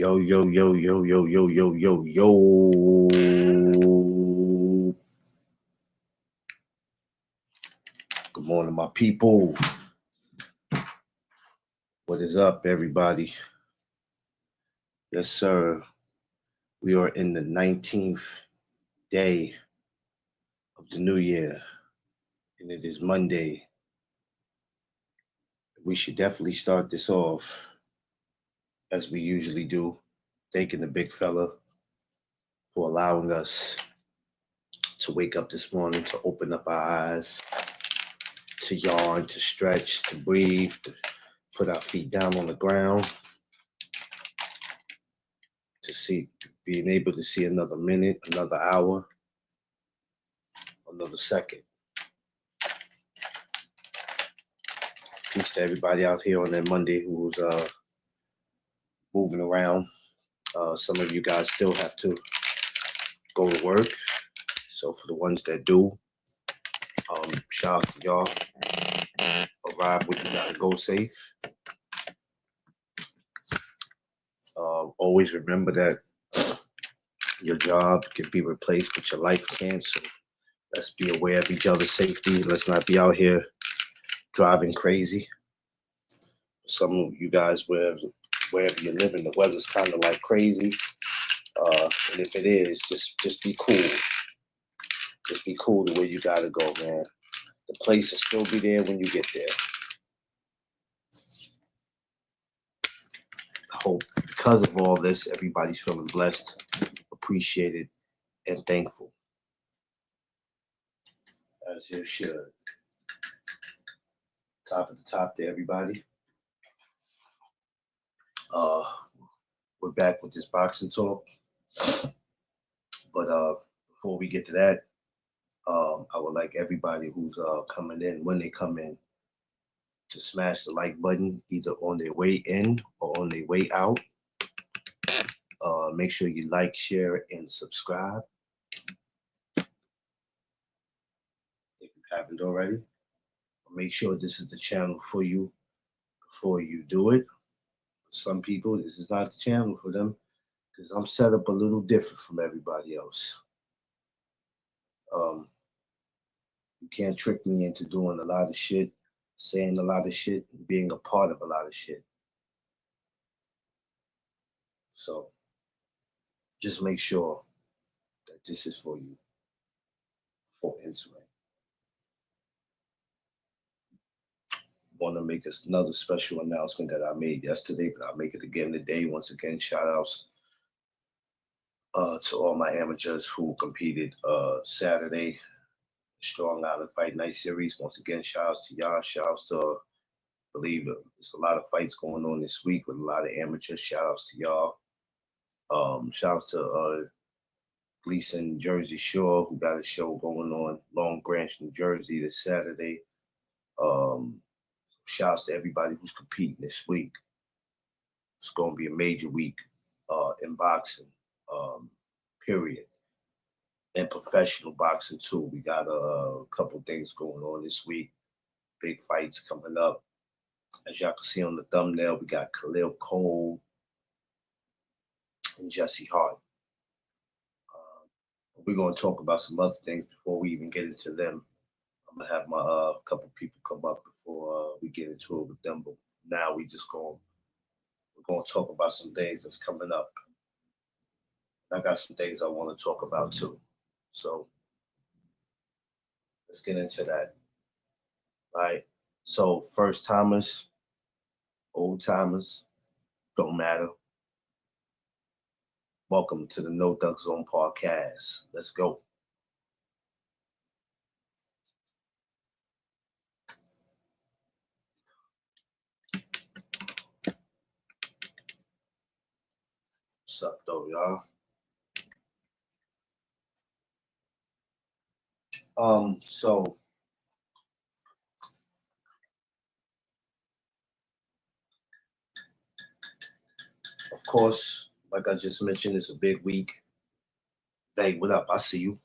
Yo, yo, yo, yo, yo, yo, yo, yo, yo. Good morning, my people. What is up, everybody? Yes, sir. We are in the 19th day of the new year, and it is Monday. We should definitely start this off as we usually do, thanking the big fella for allowing us to wake up this morning, to open up our eyes, to yawn, to stretch, to breathe, to put our feet down on the ground, to see, being able to see another minute, another hour, another second. Peace to everybody out here on that Monday who's moving around. Some of you guys still have to go to work. So for the ones that do, shout out to y'all. Arrive where you gotta go safe. Always remember that your job can be replaced, but your life can't. So let's be aware of each other's safety. Let's not be out here driving crazy. Some of you guys, wherever you're living, the weather's kind of like crazy. And if it is, just be cool. Just be cool to where you gotta go, man. The place will still be there when you get there. I hope because of all this, everybody's feeling blessed, appreciated, and thankful. As you should. Top of the top to everybody. We're back with this boxing talk. But before we get to that, I would like everybody who's coming in, when they come in, to smash the like button, either on their way in or on their way out. Make sure you like, share, and subscribe if you haven't already. Make sure this is the channel for you before you do it. For some people, this is not the channel for them because I'm set up a little different from everybody else. You can't trick me into doing a lot of shit, saying a lot of shit, and being a part of a lot of shit. So just make sure that this is for you, for entering. Want to make another special announcement that I made yesterday, but I'll make it again today. Once again, shout outs to all my amateurs who competed Saturday, Strong Island Fight Night Series. Once again, shout outs to y'all. Shout outs to, I believe there's a lot of fights going on this week with a lot of amateurs. Shout outs to y'all. Shout outs to Gleason Jersey Shore, who got a show going on Long Branch, New Jersey this Saturday. Shouts to everybody who's competing this week. It's going to be a major week in boxing, period. And professional boxing too. We got a couple things going on this week. Big fights coming up. As y'all can see on the thumbnail, we got KHALIL Cole and Jesse Hart. We're going to talk about some other things before we even get into them. I'm going to have my couple people come up before we get into it with them. But now we're going to talk about some things that's coming up. I got some things I want to talk about too. So let's get into that. All right. So first timers, old timers, don't matter. Welcome to the No Duck Zone podcast. Let's go. What's up, though, y'all? So of course, like I just mentioned, it's a big week. Hey, what up? I see you.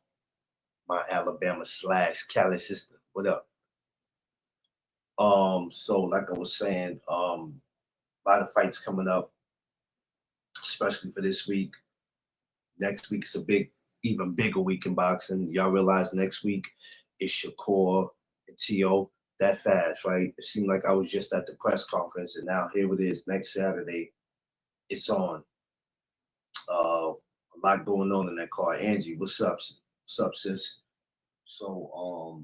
My Alabama / Cali sister. What up? So like I was saying, a lot of fights coming up. especially for this week. Next week is a even bigger week in boxing. Y'all realize next week is Shakur and T.O. that fast, right? It seemed like I was just at the press conference, and now here it is. Next Saturday, it's on. A lot going on in that card. Angie, what's up? What's up, sis? So,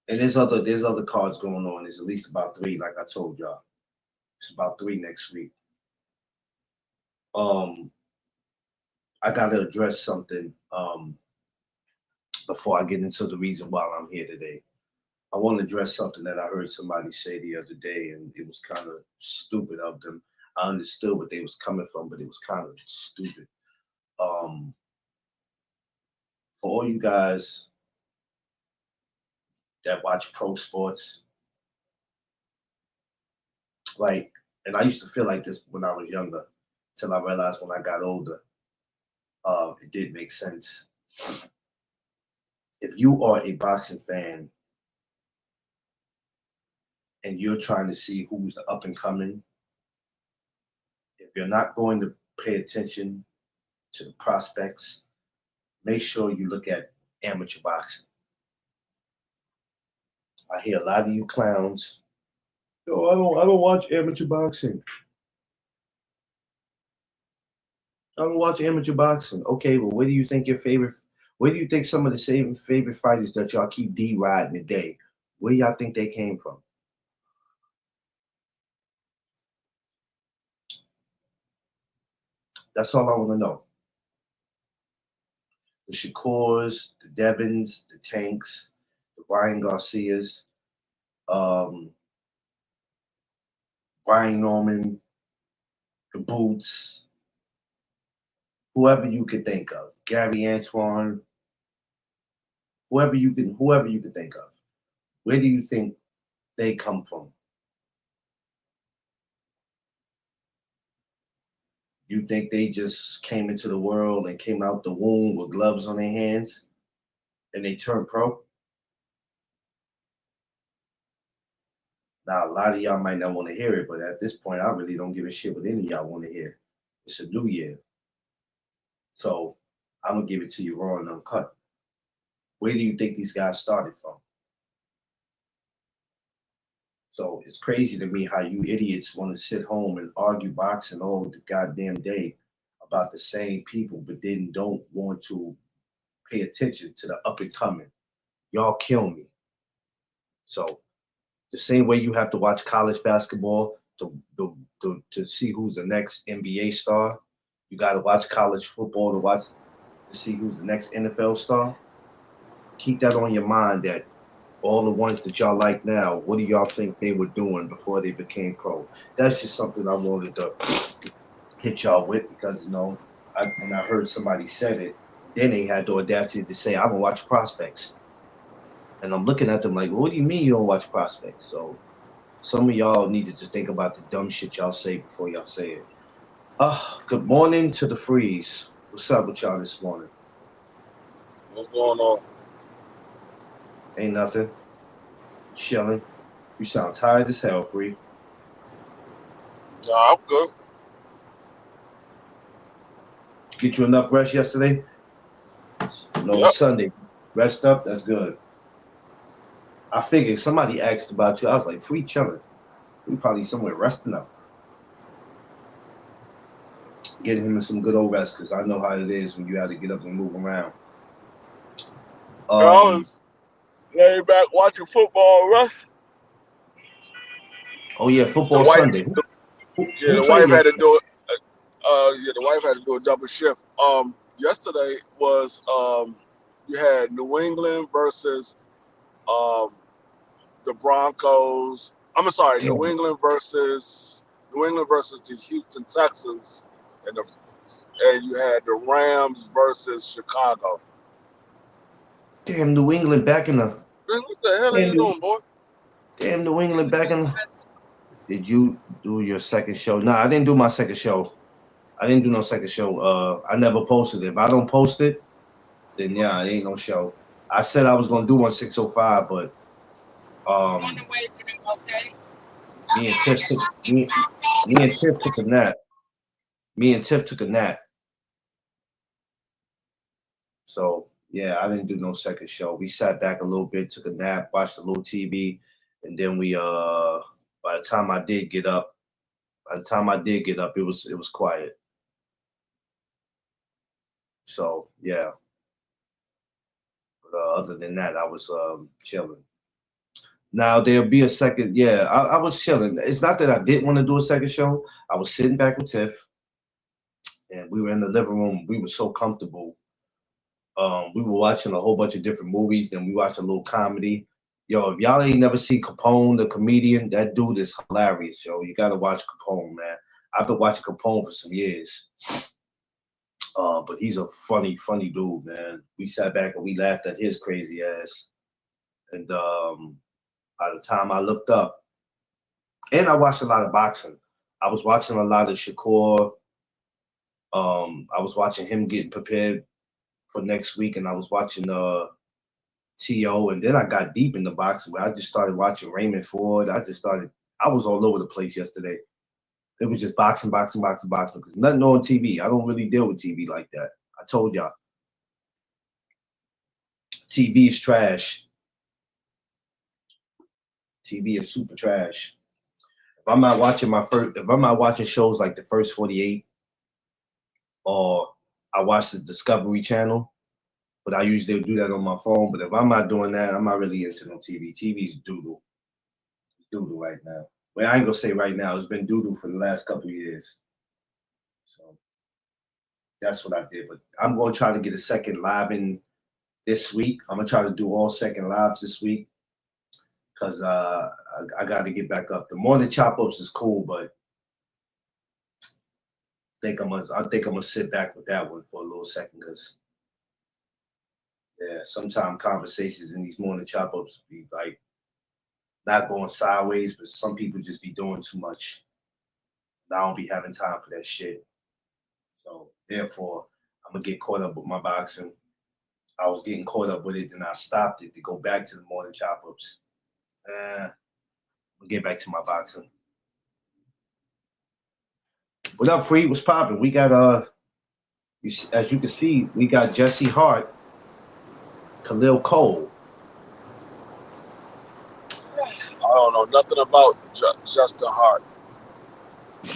and there's other cards going on. There's at least about 3, like I told y'all. It's about 3 next week. I gotta address something before I get into the reason why I'm here today. I want to address something that I heard somebody say the other day, and it was kind of stupid of them. I understood what they was coming from, but it was kind of stupid. For all you guys that watch pro sports, like, and I used to feel like this when I was younger, till I realized when I got older, it did make sense. If you are a boxing fan and you're trying to see who's the up and coming, if you're not going to pay attention to the prospects, make sure you look at amateur boxing. I hear a lot of you clowns, "Oh, I don't watch amateur boxing. I don't watch amateur boxing." Okay, well, where do you think some of the same favorite fighters that y'all keep D-riding today, where y'all think they came from? That's all I want to know. The Shakurs, the Devins, the Tanks, the Ryan Garcias, Brian Norman, the Boots, whoever you could think of, Gary Antoine, whoever you can think of. Where do you think they come from? You think they just came into the world and came out the womb with gloves on their hands and they turned pro? Now, a lot of y'all might not want to hear it, but at this point, I really don't give a shit what any of y'all want to hear. It's a new year. So I'm going to give it to you raw and uncut. Where do you think these guys started from? So it's crazy to me how you idiots want to sit home and argue boxing all the goddamn day about the same people, but then don't want to pay attention to the up and coming. Y'all kill me. So the same way you have to watch college basketball to see who's the next NBA star, you got to watch college football to see who's the next NFL star. Keep that on your mind, that all the ones that y'all like now, what do y'all think they were doing before they became pro? That's just something I wanted to hit y'all with, because, you know, when I heard somebody said it, then they had the audacity to say, "I don't watch prospects." And I'm looking at them like, "What do you mean you don't watch prospects?" So some of y'all need to just think about the dumb shit y'all say before y'all say it. Good morning to the Freeze. What's up with y'all this morning? What's going on? Ain't nothing. Chilling. You sound tired as hell, Free. Nah, I'm good. Did you get you enough rest yesterday? No, Yep. Sunday. Rest up? That's good. I figured somebody asked about you. I was like, Free chilling. Free probably somewhere resting up. Getting him some good old rest, because I know how it is when you have to get up and move around. I was laying back watching football, rest. Oh yeah, football The wife, Sunday. the wife had to do it. The wife had to do a double shift. Yesterday was you had New England versus the Broncos. Damn. New England versus the Houston Texans, and you had the Rams versus Chicago. Damn, New England back in the. Man, what the hell are you doing, boy? Damn, New England back in the. Did you do your second show? Nah, I didn't do my second show. I didn't do no second show. I never posted it. If I don't post it, then yeah, it ain't no show. I said I was gonna do one 6:05, but me and Tiff took a nap. Me and Tiff took a nap. So yeah, I didn't do no second show. We sat back a little bit, took a nap, watched a little TV, and then we by the time I did get up, it was quiet. So yeah. But other than that, I was chilling. Now there'll be a second. Yeah, I was chilling. It's not that I didn't want to do a second show. I was sitting back with Tiff, and we were in the living room. We were so comfortable. We were watching a whole bunch of different movies. Then we watched a little comedy. Yo, if y'all ain't never seen Capone, the comedian, that dude is hilarious, yo. You gotta watch Capone, man. I've been watching Capone for some years. But he's a funny, funny dude, man. We sat back and we laughed at his crazy ass. And by the time I looked up, and I watched a lot of boxing. I was watching a lot of Shakur. I was watching him getting prepared for next week, and I was watching T.O. And then I got deep in the boxing where I just started watching Raymond Ford. I was all over the place yesterday. It was just boxing, boxing, boxing, boxing. Because nothing on TV. I don't really deal with TV like that. I told y'all. TV is trash. TV is super trash. If I'm not watching shows like the First 48, or I watch the Discovery Channel, but I usually do that on my phone. But if I'm not doing that, I'm not really into no TV. TV's doodle. It's doodle right now. Well, I ain't gonna say right now. It's been doodle for the last couple of years. So that's what I did. But I'm gonna try to get a second live in this week. I'm gonna try to do all second lives this week because I got to get back up. The morning chop ups is cool, but I think I'm gonna sit back with that one for a little second because yeah, sometimes conversations in these morning chop ups be like not going sideways, but some people just be doing too much. I don't be having time for that shit. So therefore, I'm gonna get caught up with my boxing. I was getting caught up with it, and I stopped it to go back to the morning chop ups. I'm gonna get back to my boxing. What up, Free? What's popping? We got as you can see, we got Jesse Hart, KHALIL Cole. I don't know nothing about Justin Hart.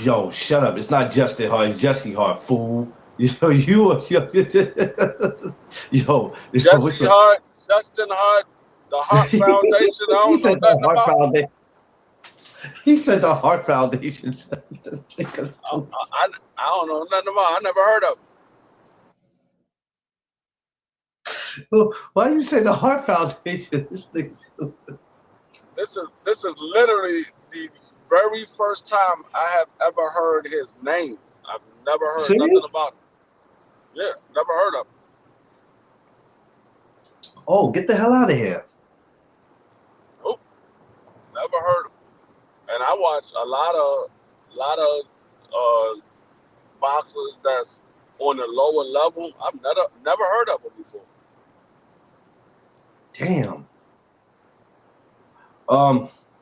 Yo, shut up! It's not Justin Hart. It's Jesse Hart, fool. Yo, yo, Jesse Hart, Justin Hart, the Hart Foundation. I don't know nothing about. Foundation. He said the Hart Foundation. I don't know nothing about. I never heard of him. Why you say the Hart Foundation? This is literally the very first time I have ever heard his name. I've never heard nothing about him. Yeah, never heard of him. Oh, get the hell out of here. Nope. Never heard of him. And I watch a lot of boxers that's on the lower level. I've never heard of him before. Damn.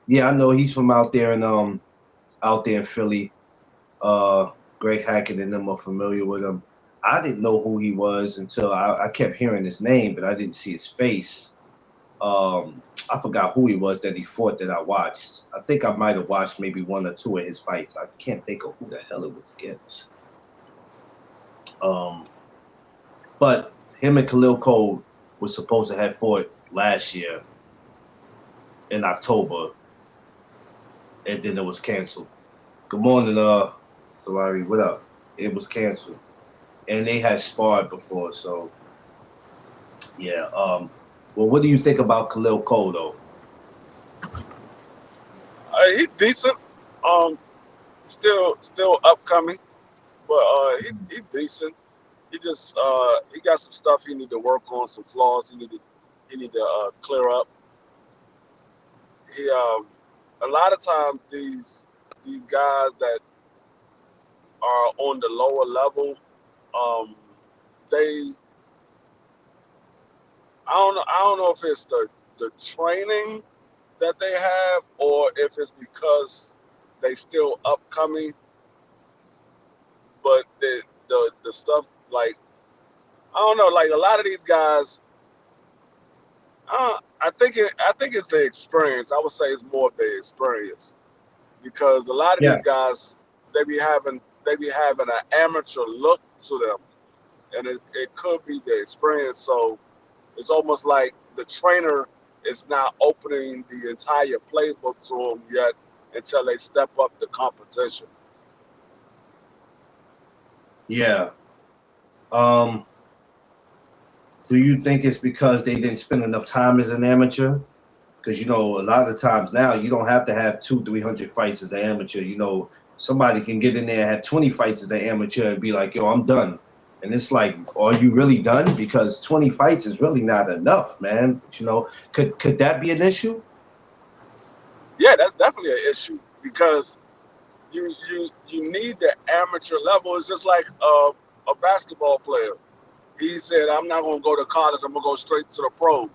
Yeah, I know he's from out there in Philly. Greg Hackett and them are familiar with him. I didn't know who he was until I kept hearing his name, but I didn't see his face. I forgot who he was that he fought that I watched. I think I might have watched maybe one or two of his fights. I can't think of who the hell it was against. But him and KHALIL Cole was supposed to have fought last year in October, and then it was canceled. Good morning, Solari. What up? It was canceled, and they had sparred before, so yeah. Well, what do you think about KHALIL Cole, though? He's decent. Still upcoming, but he's decent. He just he got some stuff he need to work on, some flaws he need to clear up. He a lot of times these guys that are on the lower level, I don't know if it's the training that they have or if it's because they still upcoming. but the stuff like I don't know, like a lot of these guys, I think it's the experience. I would say it's more of the experience because a lot of Yeah. these guys they be having an amateur look to them, and it could be the experience. So it's almost like the trainer is not opening the entire playbook to them yet until they step up the competition. Yeah. Um, do you think it's because they didn't spend enough time as an amateur? Because you know, a lot of times now you don't have to have 200-300 fights as an amateur. You know, somebody can get in there and have 20 fights as an amateur and be like, "Yo, I'm done." And it's like, are you really done? Because 20 fights is really not enough, man. But, you know, could that be an issue? Yeah, that's definitely an issue because you need the amateur level. It's just like a basketball player. He said, "I'm not gonna go to college. I'm gonna go straight to the pros."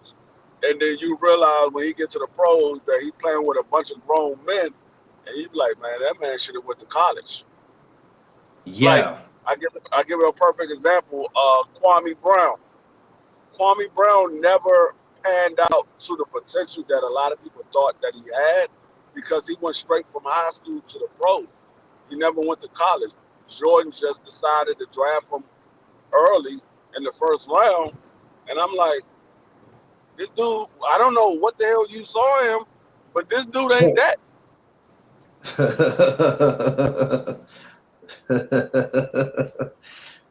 And then you realize when he gets to the pros that he's playing with a bunch of grown men, and you be like, "Man, that man should have went to college." Like Yeah. I give it a perfect example. Kwame Brown. Kwame Brown never panned out to the potential that a lot of people thought that he had because he went straight from high school to the pros. He never went to college. Jordan just decided to draft him early in the first round, and I'm like, this dude, I don't know what the hell you saw him, but this dude ain't that.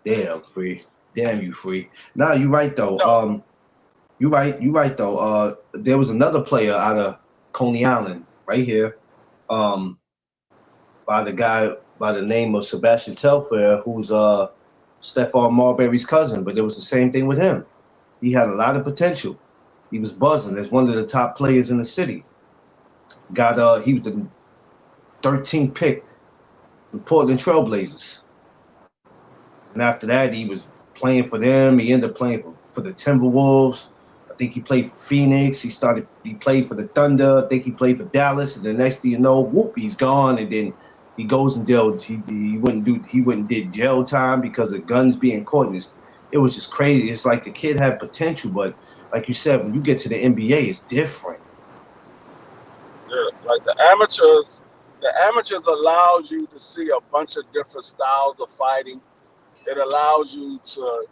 Damn, free. Damn you, free. Nah, you right though. No, You right though. There was another player out of Coney Island, right here, um, by the guy by the name of Sebastian Telfair, who's Stephon Marbury's cousin. But it was the same thing with him. He had a lot of potential. He was buzzing as one of the top players in the city. He was the 13th pick, the Portland Trailblazers. And after that, he was playing for them. He ended up playing for the Timberwolves. I think he played for Phoenix. He played for the Thunder. I think he played for Dallas. And the next thing you know, whoop, he's gone. And then he goes and he wouldn't did jail time because of guns being caught. And it was just crazy. It's like the kid had potential, but like you said, when you get to the NBA, it's different. yeah, like the amateurs allows you to see a bunch of different styles of fighting. It allows you to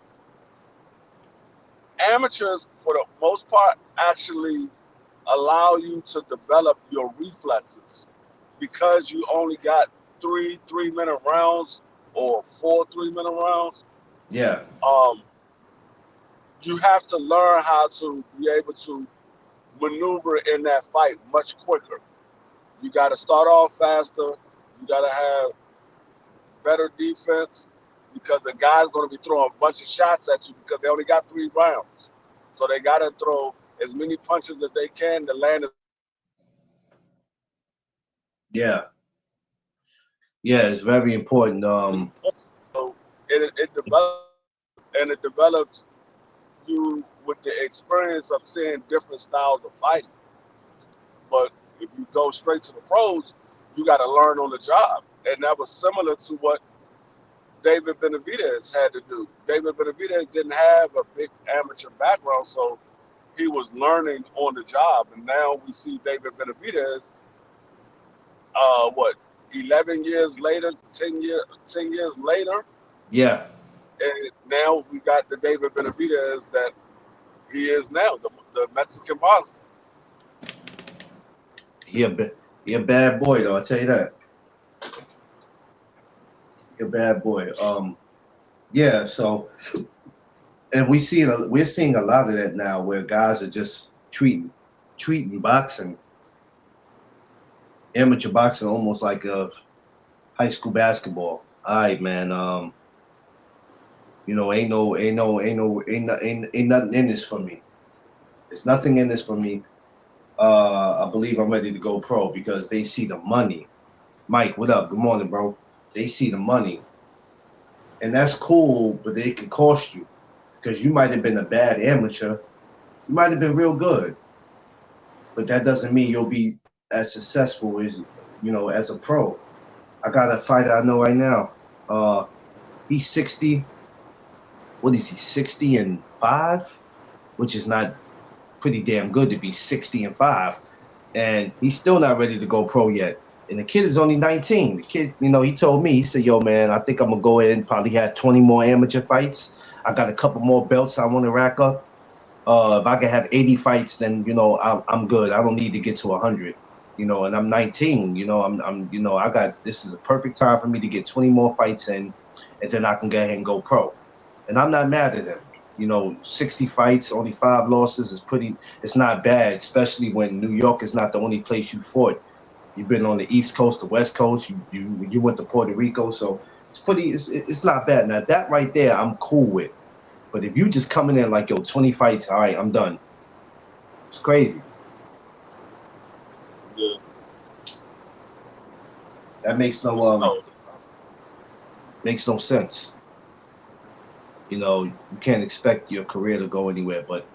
amateurs for the most part actually allow you to develop your reflexes because you only got 3 3-minute rounds or 4 3-minute rounds. Yeah. um you have to learn how to be able to maneuver in that fight much quicker. You got to start off faster. You got to have better defense because the guy's going to be throwing a bunch of shots at you because they only got 3 rounds. So they got to throw as many punches as they can to land. Yeah. Yeah, it's very important. So it develops you with the experience of seeing different styles of fighting. But if you go straight to the pros, you got to learn on the job. And that was similar to what David Benavidez had to do. David Benavidez didn't have a big amateur background, so he was learning on the job. And now we see David Benavidez, what, 11 years later, 10 years later, Yeah. and now we got the David Benavidez that he is now, the Mexican monster. He a bad boy though, I'll tell you that. He a bad boy. Yeah, so and we're seeing a lot of that now where guys are just treating boxing, amateur boxing, almost like a high school basketball. All right, man. You know, ain't nothing in this for me. There's nothing in this for me. I believe I'm ready to go pro because they see the money. Mike, what up? Good morning, bro. They see the money. And that's cool, but it can cost you because you might have been a bad amateur. You might have been real good, but that doesn't mean you'll be as successful as, you know, as a pro. I got a fighter I know right now. He's 60. What is he? 60-5, which is not pretty damn good to be 60-5, and he's still not ready to go pro yet. And the kid is only 19. The kid, he told me, he said, "Yo, man, I think I'm gonna go in and probably have 20 more amateur fights. I got a couple more belts I want to rack up. If I can have 80 fights, then I'm good. I don't need to get to 100. And I'm 19. I got, this is a perfect time for me to get 20 more fights in, and then I can go ahead and go pro." And I'm not mad at him. 60 fights, only 5 losses is it's not bad, especially when New York is not the only place you fought. You've been on the East Coast, the West Coast, you went to Puerto Rico, so it's not bad. Now that right there, I'm cool with. But if you just coming in like, yo, 20 fights, all right, I'm done. It's crazy. Yeah. That makes no sense. You can't expect your career to go anywhere. But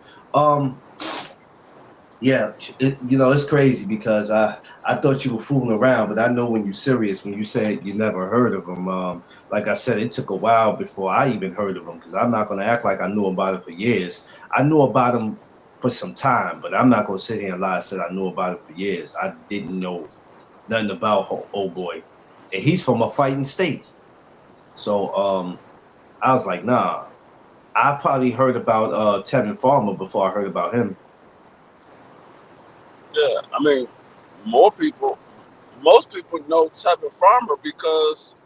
yeah, it's crazy because I thought you were fooling around, but I know when you're serious, when you say you never heard of him. Like I said, it took a while before I even heard of him, because I'm not going to act like I knew about him for years. I knew about him for some time, but I'm not going to sit here and lie and say I knew about him for years. I didn't know nothing about old boy. And he's from a fighting state. So I was like, nah. I probably heard about Tevin Farmer before I heard about him. Yeah, I mean, most people know Tevin Farmer because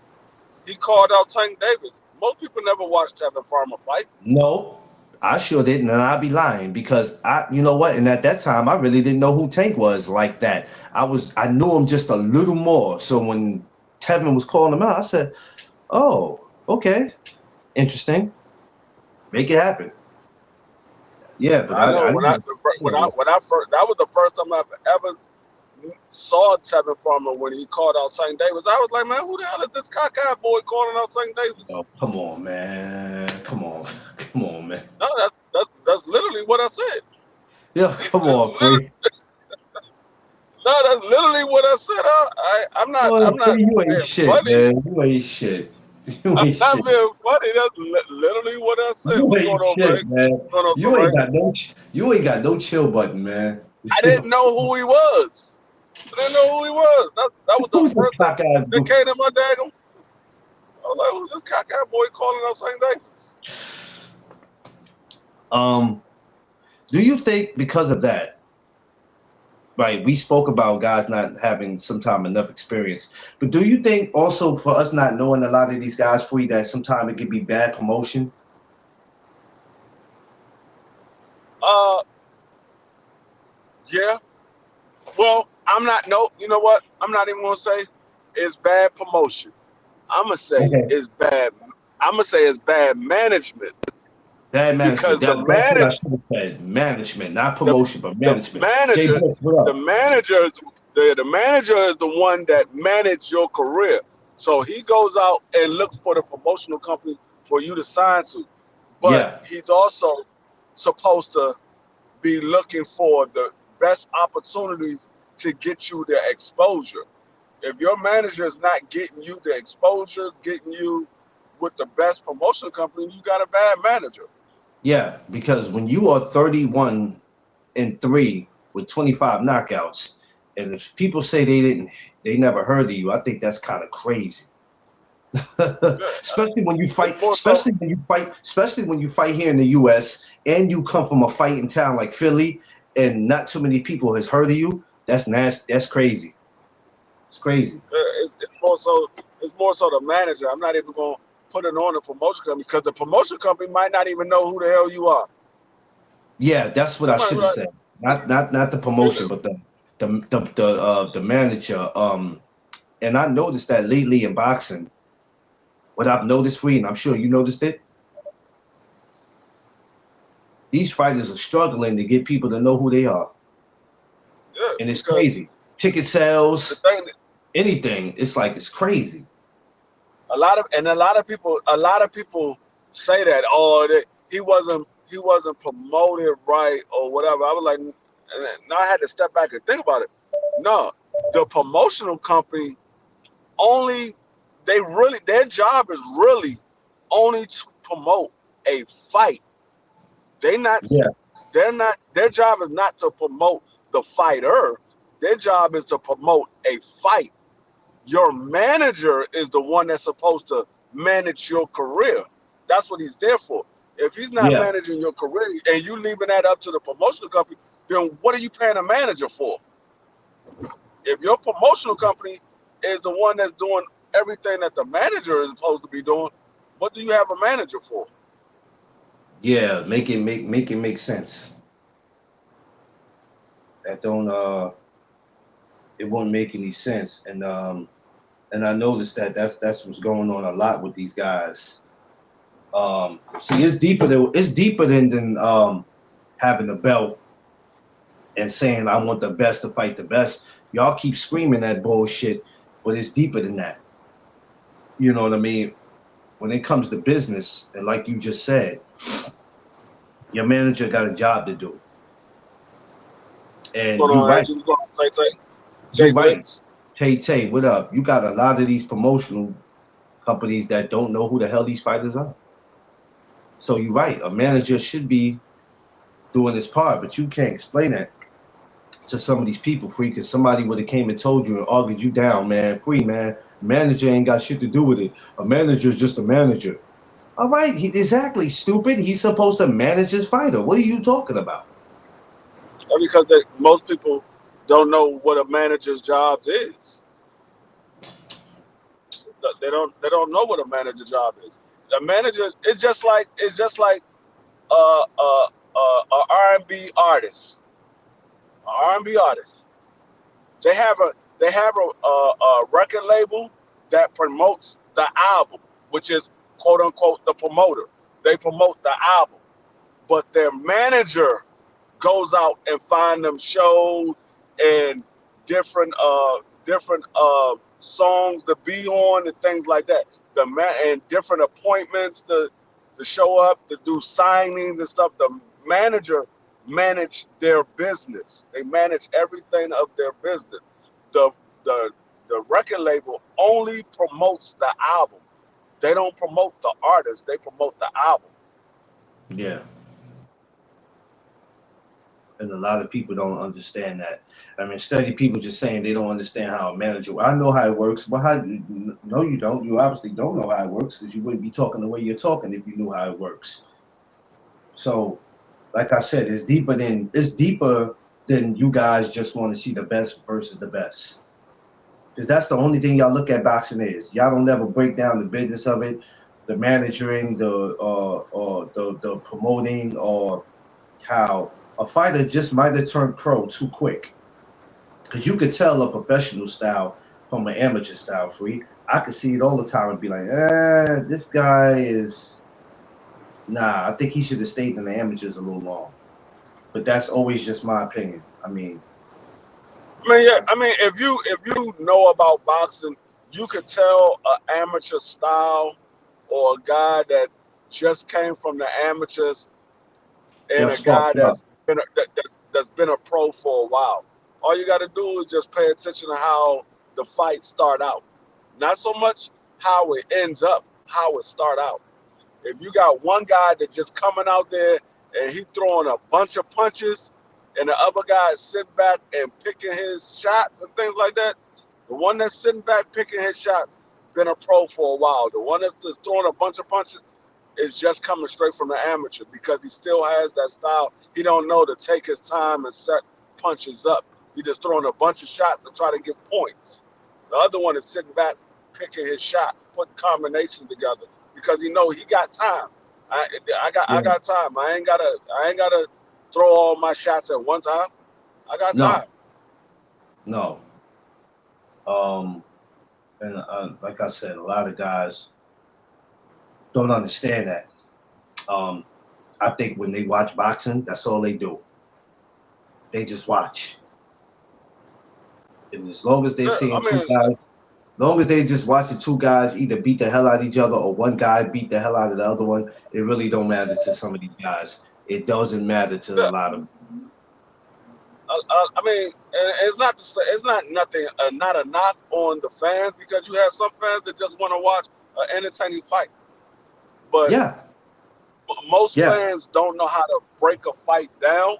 he called out Tank Davis. Most people never watched Tevin Farmer fight. No, I sure didn't, and I'd be lying because you know what? And at that time, I really didn't know who Tank was like that. I knew him just a little more. So when Tevin was calling him out, I said, "Oh, okay, interesting. Make it happen." Yeah, but I know when I first, that was the first time I've ever saw Tevin Farmer when he called out Tank Davis. I was like, man, who the hell is this cockeyed boy calling out Tank Davis? Oh, come on, man. Come on, man. No, that's literally what I said. Yeah, come on, Free. No, that's literally what I said. I'm not. You ain't shit, funny. man. You ain't shit. You ain't I'm shit. not being funny. That's literally what I said. You What's ain't going on, shit, Greg? man. What's going on, You ain't Greg? got no chill button, man. I didn't know who he was. I didn't know who he was. That was the first thing that came to my daggum. I was like, who's this cockeyed boy calling out St. Davis? Do you think because of that, right, we spoke about guys not having sometimes enough experience, but do you think also for us not knowing a lot of these guys, Free, that sometimes it could be bad promotion? Yeah. Well, you know what? I'm not even gonna say it's bad promotion. I'm gonna say it's bad. I'm gonna say it's bad management. Bad management. Because that's what I should have said. Management, not promotion, but management. The manager is the one that managed your career. So he goes out and looks for the promotional company for you to sign to. But he's also supposed to be looking for the best opportunities to get you the exposure. If your manager is not getting you the exposure, getting you with the best promotional company, you got a bad manager. Yeah, because when you are 31-3 with 25 knockouts, and if people say they never heard of you, I think that's kind of crazy. Especially when you fight, especially when you fight here in the US and you come from a fighting town like Philly and not too many people has heard of you. That's nasty. That's crazy. It's crazy. It's more so the manager. I'm not even going to put it on the promotion company because the promotion company might not even know who the hell you are. Yeah, that's what I should have said. Not the promotion, but the manager. And I noticed that lately in boxing. What I've noticed, Free, and I'm sure you noticed it, these fighters are struggling to get people to know who they are. Yeah, and it's crazy. Ticket sales, anything. It's like it's crazy. A lot of people say that, that he wasn't promoted right or whatever. I was like, now I had to step back and think about it. No, the promotional company their job is really only to promote a fight. They not Yeah. they're not their job is not to promote the fighter. Their job is to promote a fight. Your manager is the one that's supposed to manage your career. That's what he's there for. If he's not Yeah. managing your career and you leaving that up to the promotional company, then what are you paying a manager for? If your promotional company is the one that's doing everything that the manager is supposed to be doing, what do you have a manager for? Yeah. Make it make sense. That don't it won't make any sense. And I noticed that that's what's going on a lot with these guys. See, it's deeper than having a belt and saying I want the best to fight the best. Y'all keep screaming that bullshit, but it's deeper than that. You know what I mean? When it comes to business, and like you just said, your manager got a job to do. And What's going you're on, right. Angel? What's going on, You're Jay right. Blitz? Tay, what up? You got a lot of these promotional companies that don't know who the hell these fighters are. So you're right. A manager should be doing his part, but you can't explain that to some of these people, free, because somebody would have came and told you and argued you down, man. Free, man. Manager ain't got shit to do with it. A manager is just a manager. All right, exactly, stupid. He's supposed to manage his fighter. What are you talking about? Because most people don't know what a manager's job is. They don't know what a manager job is. A manager it's just like a R&B artist. A R&B artist. They have a record label that promotes the album, which is quote unquote the promoter. They promote the album, but their manager goes out and find them shows and different songs to be on and things like that. And different appointments to show up to do signings and stuff. The manager manage their business. They manage everything of their business. The the the record label only promotes the album. They don't promote the artist. They promote the album. Yeah. And a lot of people don't understand that. I mean, study people just saying they don't understand how a manager. I know how it works, but no, you don't. You obviously don't know how it works because you wouldn't be talking the way you're talking if you knew how it works. So, like I said, it's deeper than you guys just want to see the best versus the best. Because that's the only thing y'all look at boxing is. Y'all don't ever break down the business of it, the managing, the promoting, or how a fighter just might have turned pro too quick. Because you could tell a professional style from an amateur style, free. I could see it all the time and be like, this guy is nah, I think he should have stayed in the amateurs a little long. But that's always just my opinion. I mean, Yeah. If you know about boxing, you could tell an amateur style or a guy that just came from the amateurs they'll and a spark guy up. that's been a pro for a while. All you got to do is just pay attention to how the fights start out, not so much how it ends up, how it start out. If you got one guy that just coming out there and he throwing a bunch of punches, and the other guy is sitting back and picking his shots and things like that, the one that's sitting back picking his shots been a pro for a while. The one that's just throwing a bunch of punches is just coming straight from the amateur because he still has that style. He don't know to take his time and set punches up. He just throwing a bunch of shots to try to get points. The other one is sitting back picking his shot, putting combinations together because he know he got time. I got time. I ain't gotta throw all my shots at one time. I got No, time. no. And like I said, a lot of guys don't understand that. I think when they watch boxing, that's all they do. They just watch. And as long as they Yeah, seeing two guys, as long as they just watching two guys either beat the hell out of each other or one guy beat the hell out of the other one, it really don't matter to some of these guys. It doesn't matter to a yeah. lot of them. And it's not to say it's not nothing, not a knock on the fans because you have some fans that just want to watch an entertaining fight. But Yeah, most yeah. fans don't know how to break a fight down,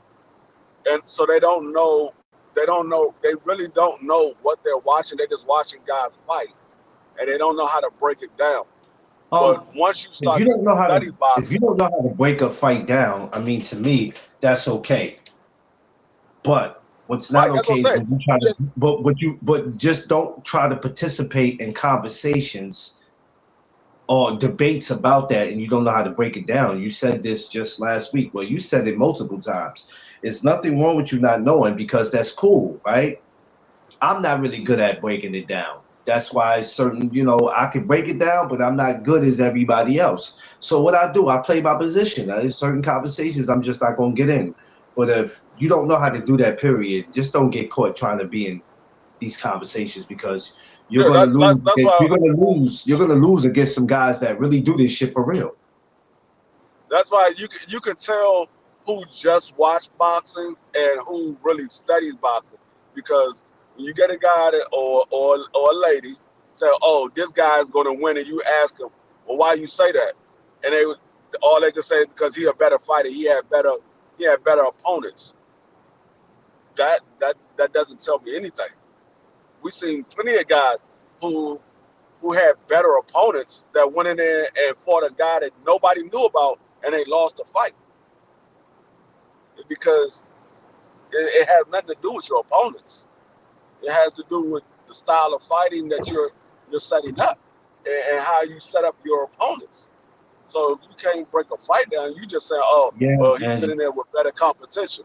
and so they don't know. They don't know. They really don't know what they're watching. They're just watching guys fight, and they don't know how to break it down. But Um, once you if start you to don't know how study to, if you boxing, don't know how to break a fight down, I mean, to me, that's okay. But what's not right? That's what okay I'm is saying. when you try You to, just but just don't try to participate in conversations or debates about that, and you don't know how to break it down. You said this just last week. Well, you said it multiple times. It's nothing wrong with you not knowing because that's cool, right? I'm not really good at breaking it down. That's why certain, I can break it down, but I'm not good as everybody else. So what I do, I play my position. There's certain conversations I'm just not gonna get in. But if you don't know how to do that, period, just don't get caught trying to be in these conversations because you're yeah. gonna lose. That's why. You're gonna lose. You're gonna lose against some guys that really do this shit for real. That's why you can tell who just watched boxing and who really studies boxing, because when you get a guy that, or a lady say, "Oh, this guy's going to win," and you ask them, "Well, why you say that?" and all they can say is because he a better fighter, he had better opponents. That doesn't tell me anything. We've seen plenty of guys who who had better opponents that went in there and fought a guy that nobody knew about and they lost the fight because it has nothing to do with your opponents. It has to do with the style of fighting that you're setting up, and how you set up your opponents. So if you can't break a fight down, you just say, "Oh, Yeah, well, he's been and in there with better competition."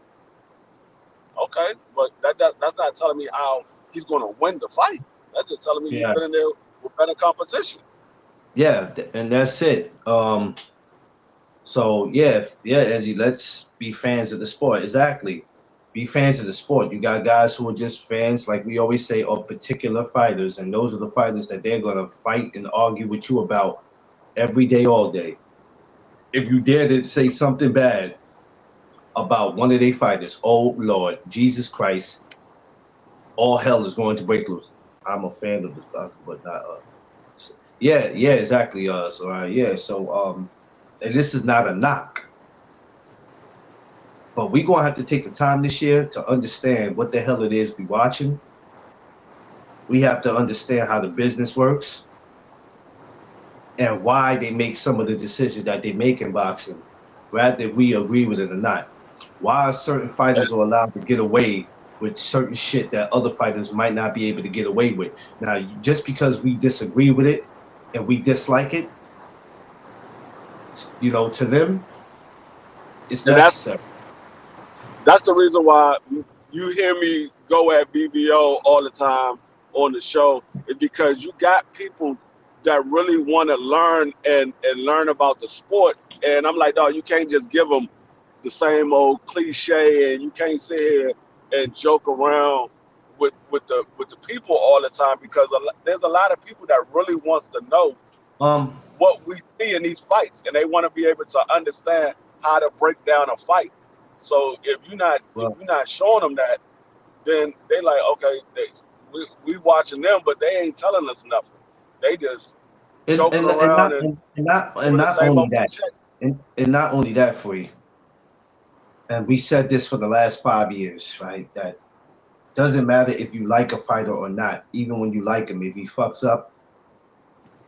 Okay, but that's not telling me how he's going to win the fight. That's just telling me he's yeah, been in there with better competition. yeah, and that's it. So yeah, Angie, let's be fans of the sport. Exactly. Be fans of the sport. You got guys who are just fans, like we always say, of particular fighters, and those are the fighters that they're gonna fight and argue with you about every day, all day. If you dare to say something bad about one of their fighters, oh Lord, Jesus Christ, all hell is going to break loose. I'm a fan of this, but not yeah, exactly. And this is not a knock. But we're gonna have to take the time this year to understand what the hell it is we watching. We have to understand how the business works and why they make some of the decisions that they make in boxing, rather if we agree with it or not. Why certain fighters are allowed to get away with certain shit that other fighters might not be able to get away with. Now, just because we disagree with it and we dislike it, to them, it's And necessary. that's the reason why you hear me go at BBO all the time on the show, is because you got people that really want to learn and learn about the sport. And I'm like, no, you can't just give them the same old cliche, and you can't sit here and joke around with the people all the time, because there's a lot of people that really wants to know Um, what we see in these fights, and they want to be able to understand how to break down a fight. So if well, you're not showing them that, then they like, okay, we watching them, but they ain't telling us nothing. They just and joking and and around not and and doing the not same only old that, cliche. and not only that for you. And we said this for the last 5 years, right? That doesn't matter if you like a fighter or not. Even when you like him, if he fucks up,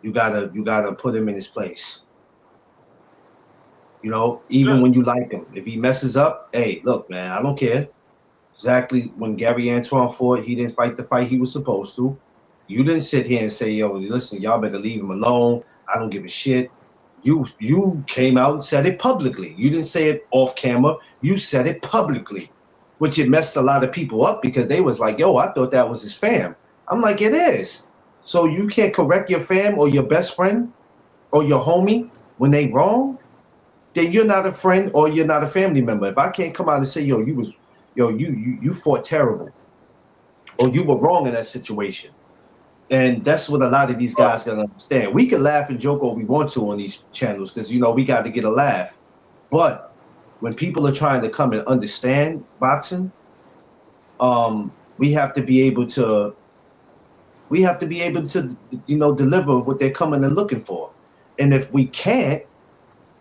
you gotta put him in his place. Even Yeah, when you like him, if he messes up, hey, look, man, I don't care. Exactly when Gary Antoine fought, he didn't fight the fight he was supposed to. You didn't sit here and say, yo, listen, y'all better leave him alone. I don't give a shit. You came out and said it publicly. You didn't say it off camera. You said it publicly, which it messed a lot of people up because they was like, yo, I thought that was his fam. I'm like, it is. So you can't correct your fam or your best friend or your homie when they wrong? Then you're not a friend or you're not a family member. If I can't come out and say, you fought terrible or you were wrong in that situation. And that's what a lot of these right. guys gotta understand. We can laugh and joke all we want to on these channels because we got to get a laugh. But when people are trying to come and understand boxing, we have to be able to deliver what they're coming and looking for. And if we can't,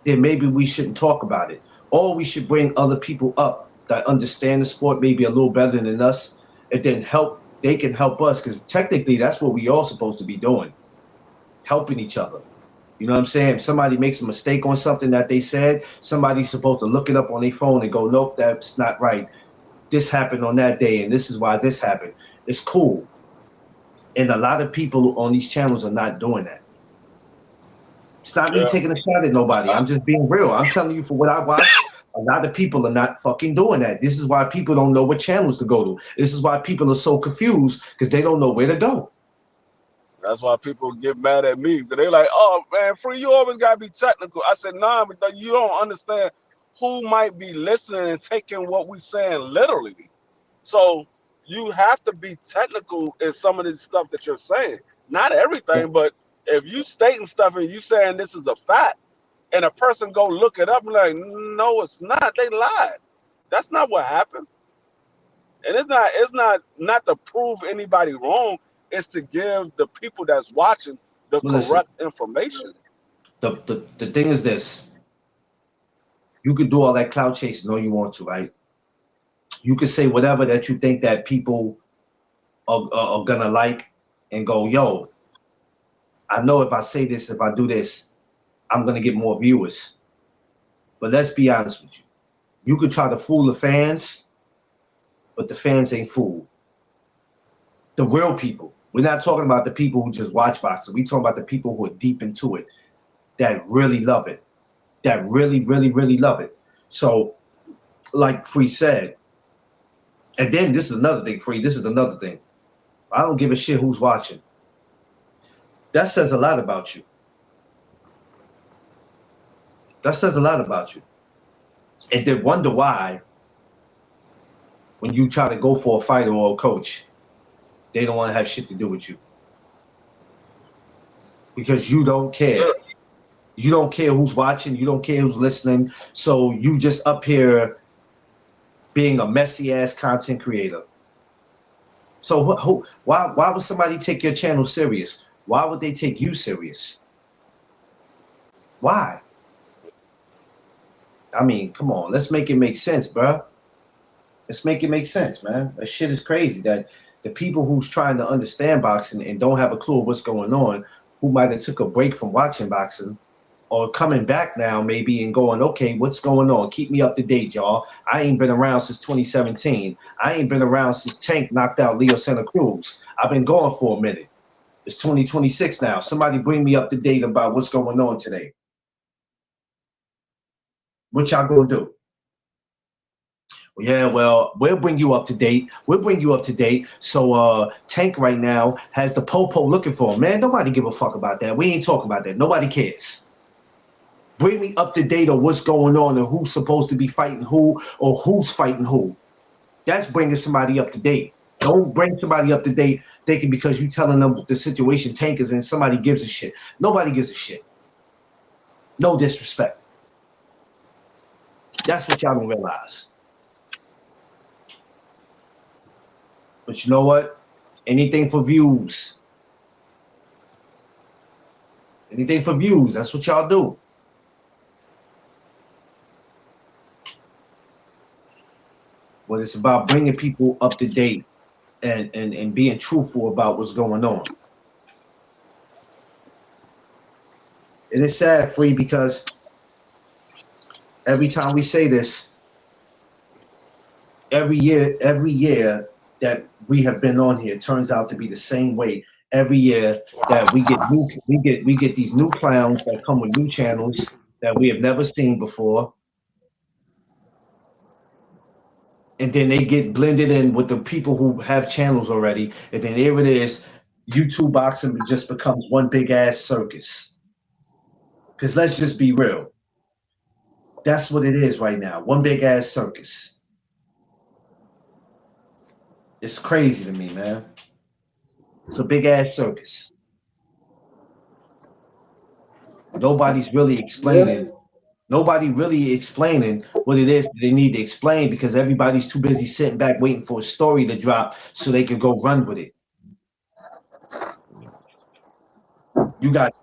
then maybe we shouldn't talk about it. Or we should bring other people up that understand the sport maybe a little better than us, and then they can help us, because technically that's what we all supposed to be doing, helping each other. You know what I'm saying? If somebody makes a mistake on something that they said, somebody's supposed to look it up on their phone and go, nope, that's not right. This happened on that day, and this is why this happened. It's cool. And a lot of people on these channels are not doing that. It's not me taking a shot at nobody. I'm just being real. I'm telling you, for what I watch, a lot of people are not fucking doing that. This is why people don't know what channels to go to. This is why people are so confused, because they don't know where to go. That's why people get mad at me, because they're like, oh, man, Free, you always got to be technical. I said, nah, but you don't understand who might be listening and taking what we're saying literally. So you have to be technical in some of this stuff that you're saying. Not everything, but if you stating stuff and you saying this is a fact, and a person go look it up and like, no, it's not. They lied. That's not what happened. And it's not to prove anybody wrong. It's to give the people that's watching the correct information. The thing is this. You can do all that cloud chasing all you want to, right? You can say whatever that you think that people are gonna like and go, yo, I know if I say this, if I do this, I'm gonna get more viewers. But let's be honest with you. You could try to fool the fans, but the fans ain't fooled. The real people. We're not talking about the people who just watch boxing. We're talking about the people who are deep into it, that really love it, that really, really, really love it. So, like Free said, and then this is another thing, Free, this is another thing. I don't give a shit who's watching. That says a lot about you. That says a lot about you. And then wonder why, when you try to go for a fighter or a coach, they don't want to have shit to do with you. Because you don't care. You don't care who's watching. You don't care who's listening. So you just up here being a messy ass content creator. So why would somebody take your channel serious? Why would they take you serious? Why? I mean, come on. Let's make it make sense, bro. Let's make it make sense, man. That shit is crazy that the people who's trying to understand boxing and don't have a clue of what's going on, who might have took a break from watching boxing, or coming back now maybe and going, okay, what's going on? Keep me up to date, y'all. I ain't been around since 2017. I ain't been around since Tank knocked out Leo Santa Cruz. I've been gone for a minute. It's 2026 now. Somebody bring me up to date about what's going on today. What y'all gonna do? Yeah, well, we'll bring you up to date. We'll bring you up to date. So Tank right now has the Popo looking for him. Man, nobody give a fuck about that. We ain't talking about that. Nobody cares. Bring me up to date on what's going on and who's supposed to be fighting who or who's fighting who. That's bringing somebody up to date. Don't bring somebody up to date thinking because you telling them the situation Tank is in, somebody gives a shit. Nobody gives a shit. No disrespect. That's what y'all don't realize. But you know what? Anything for views. Anything for views. That's what y'all do. But it's about bringing people up to date and being truthful about what's going on. And it's sad, Free, because every time we say this, every year that we have been on here turns out to be the same way. Every year that we get these new clowns that come with new channels that we have never seen before. And then they get blended in with the people who have channels already. And then there it is. YouTube boxing just becomes one big ass circus. Because let's just be real. That's what it is right now. One big ass circus. It's crazy to me, man. It's a big ass circus. Nobody's really explaining. Yeah. Nobody really explaining what it is that they need to explain because everybody's too busy sitting back waiting for a story to drop so they can go run with it. You got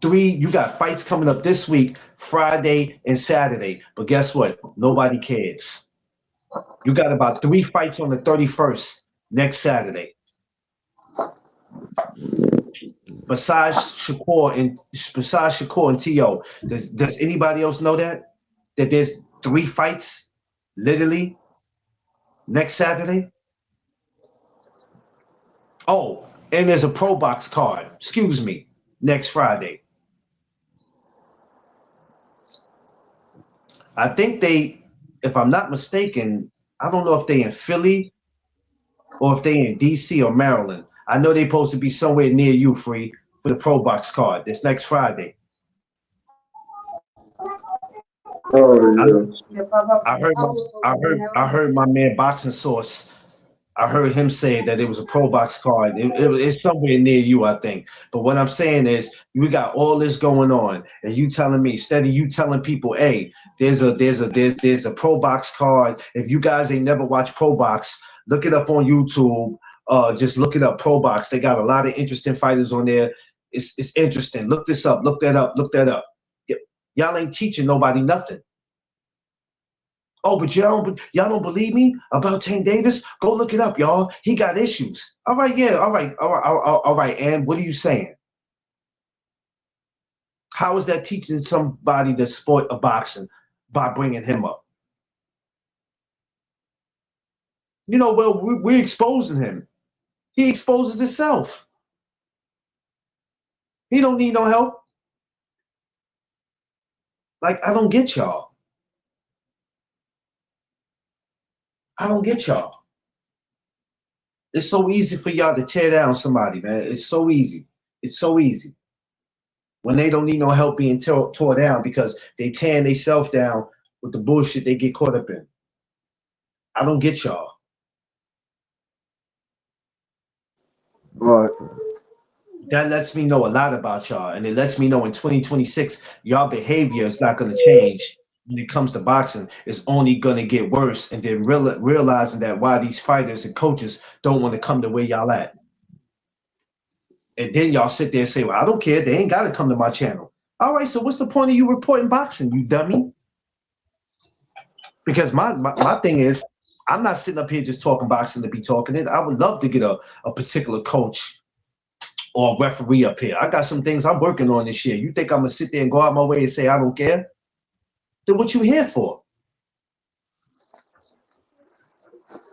You got fights coming up this week, Friday and Saturday. But guess what? Nobody cares. You got about 3 fights on the 31st next Saturday. Besides Shakur and T.O., does anybody else know that? That there's 3 fights literally next Saturday? Oh, and there's a Pro Box card, excuse me, next Friday. I think they, if I'm not mistaken, I don't know if they in Philly or if they in DC or Maryland. I know they supposed to be somewhere near you, Free, for the Pro Box card this next Friday. I, Oh I heard my man Boxing Source. I heard him say that it was a Pro Box card. It's somewhere near you, I think. But what I'm saying is, you got all this going on, and you telling me, instead of you telling people, hey, there's a Pro Box card. If you guys ain't never watched Pro Box, look it up on YouTube. Just look it up, Pro Box. They got a lot of interesting fighters on there. It's interesting. Look this up. Look that up. Look that up. Y'all ain't teaching nobody nothing. Oh, but y'all don't believe me about Tank Davis? Go look it up, y'all. He got issues. All right, yeah, all right. And what are you saying? How is that teaching somebody the sport of boxing by bringing him up? You know, well, we're exposing him. He exposes himself. He don't need no help. Like, I don't get y'all. I don't get y'all. It's so easy for y'all to tear down somebody, man. It's so easy. It's so easy. When they don't need no help being tore down because they tearing themselves down with the bullshit they get caught up in. I don't get y'all. right. That lets me know a lot about y'all, and it lets me know in 2026 y'all behavior is not going to change when it comes to boxing. It's only going to get worse, and then realizing that why these fighters and coaches don't want to come to where y'all at. And then y'all sit there and say, well, I don't care. They ain't got to come to my channel. All right, so what's the point of you reporting boxing, you dummy? Because my thing is, I'm not sitting up here just talking boxing to be talking it. I would love to get a particular coach or a referee up here. I got some things I'm working on this year. You think I'm going to sit there and go out my way and say I don't care? Then what you here for?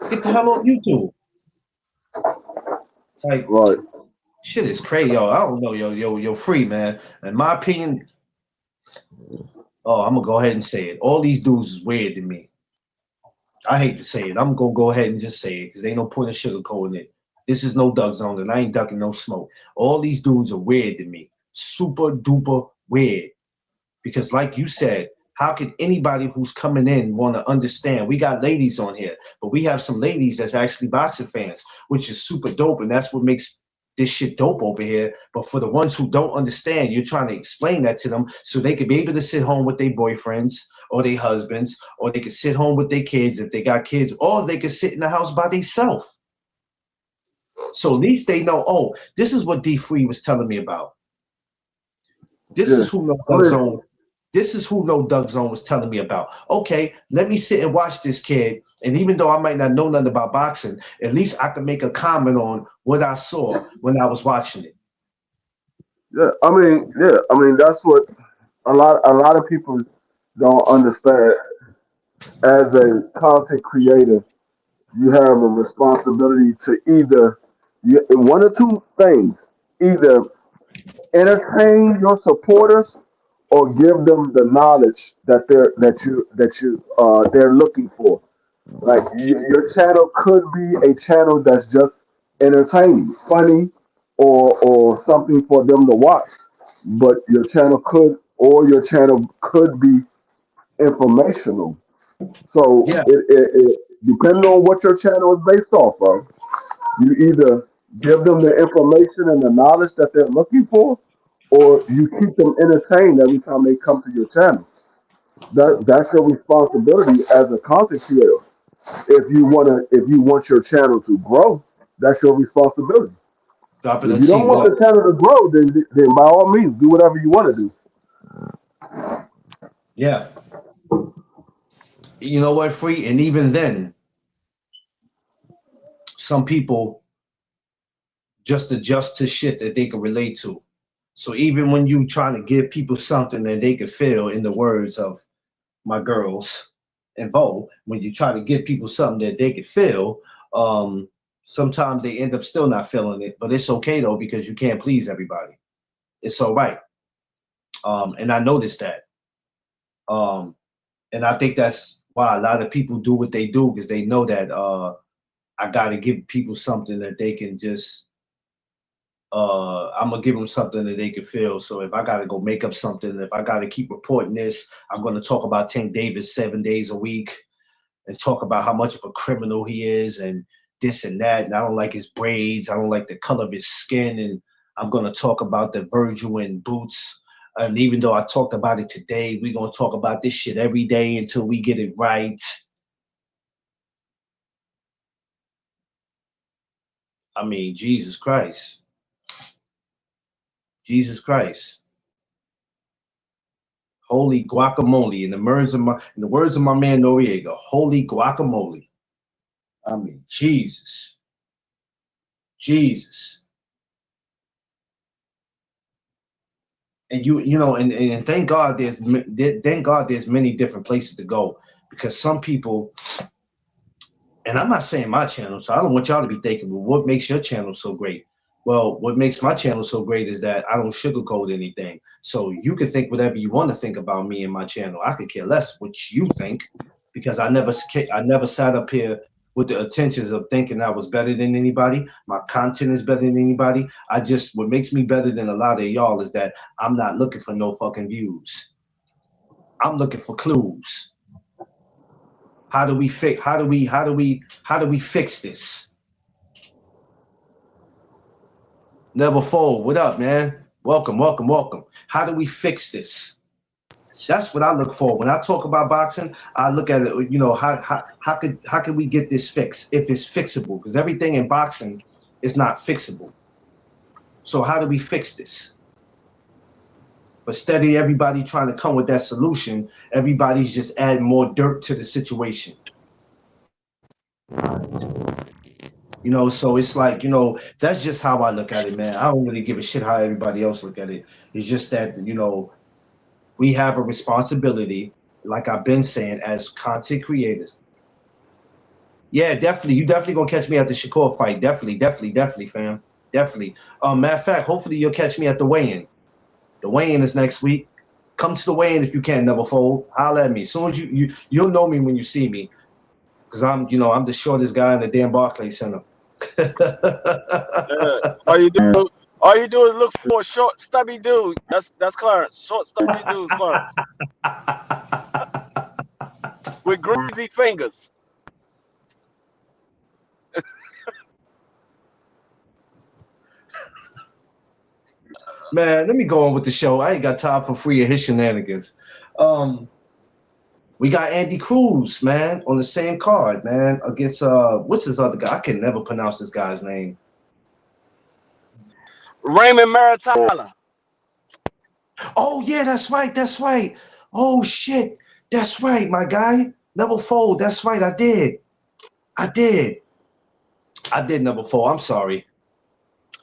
Get the hell off YouTube. Like, Right. shit is crazy, yo. I don't know, yo, Free, man. In my opinion, I'm gonna go ahead and say it. All these dudes is weird to me. I hate to say it. I'm gonna go ahead and just say it because ain't no point in sugarcoating it. This is no DAZN, and I ain't ducking no smoke. All these dudes are weird to me. Super duper weird. Because like you said, how could anybody who's coming in want to understand? We got ladies on here, but we have some ladies that's actually boxing fans, which is super dope, and that's what makes this shit dope over here. But for the ones who don't understand, you're trying to explain that to them so they could be able to sit home with their boyfriends or their husbands, or they could sit home with their kids if they got kids, or they could sit in the house by themselves. So at least they know, oh, this is what D Free was telling me about. This Yeah. is who No DAZN. This is who No DAZN was telling me about. Okay, let me sit and watch this kid. And even though I might not know nothing about boxing, at least I can make a comment on what I saw when I was watching it. Yeah. I mean that's what a lot of people don't understand. As a content creator, you have a responsibility to either one or two things: either entertain your supporters or give them the knowledge that they're looking for. Like your channel could be a channel that's just entertaining, funny, or something for them to watch. But your channel could be informational. So Yeah, it depending on what your channel is based off of, you either give them the information and the knowledge that they're looking for, or you keep them entertained every time they come to your channel. That's your responsibility as a content creator. If you want your channel to grow, that's your responsibility. Dropping If a you don't T. want What? the channel to grow, then by all means, do whatever you want to do. Yeah. You know what, Free? And even then, some people just adjust to shit that they can relate to. So even when you trying to give people something that they can feel, in the words of my girls and Vo, when you try to give people something that they can feel, sometimes they end up still not feeling it. But it's okay though, because you can't please everybody. It's all right. And I noticed that. And I think that's why a lot of people do what they do, because they know that I got to give people something that they can just I'm gonna give them something that they can feel. So if I gotta go make up something, if I gotta keep reporting this, I'm gonna talk about Tank Davis 7 days a week and talk about how much of a criminal he is and this and that. And I don't like his braids. I don't like the color of his skin. And I'm gonna talk about the Virgil and boots. And even though I talked about it today, we're gonna talk about this shit every day until we get it right. I mean, Jesus Christ. Jesus Christ. Holy guacamole. In the words of my man Noriega, holy guacamole. I mean, Jesus. Jesus. And you know, and thank God there's many different places to go, because some people, and I'm not saying my channel, so I don't want y'all to be thinking, well, what makes your channel so great? Well, what makes my channel so great is that I don't sugarcoat anything. So you can think whatever you want to think about me and my channel. I could care less what you think, because I never sat up here with the intentions of thinking I was better than anybody. My content is better than anybody. What makes me better than a lot of y'all is that I'm not looking for no fucking views. I'm looking for clues. How do we fix this? Never Fold, what up, man? Welcome, welcome, welcome. How do we fix this? That's what I look for. When I talk about boxing, I look at it, you know, how could we get this fixed, if it's fixable? Because everything in boxing is not fixable. So how do we fix this? But steady everybody trying to come with that solution, everybody's just adding more dirt to the situation. You know, so it's like, you know, that's just how I look at it, man. I don't really give a shit how everybody else look at it. It's just that, you know, we have a responsibility, like I've been saying, as content creators. Yeah, definitely. You definitely gonna catch me at the Shakur fight. Definitely, fam. Definitely. Matter of fact, hopefully you'll catch me at the weigh-in. The weigh-in is next week. Come to the weigh-in if you can, Never Fold. Holler at me. As soon as you'll know me when you see me. Because I'm the shortest guy in the damn Barclays Center. All you do is look for a short, stubby dude. That's Clarence. Short, stubby dude, Clarence, with greasy fingers. Man, let me go on with the show. I ain't got time for Free and his shenanigans. We got Andy Cruz, man, on the same card, man, against what's his other guy? I can never pronounce this guy's name. Raymond Muratalla. Oh yeah, that's right. Oh shit, that's right, my guy. Never Fold. That's right. I did Never Fold. I'm sorry.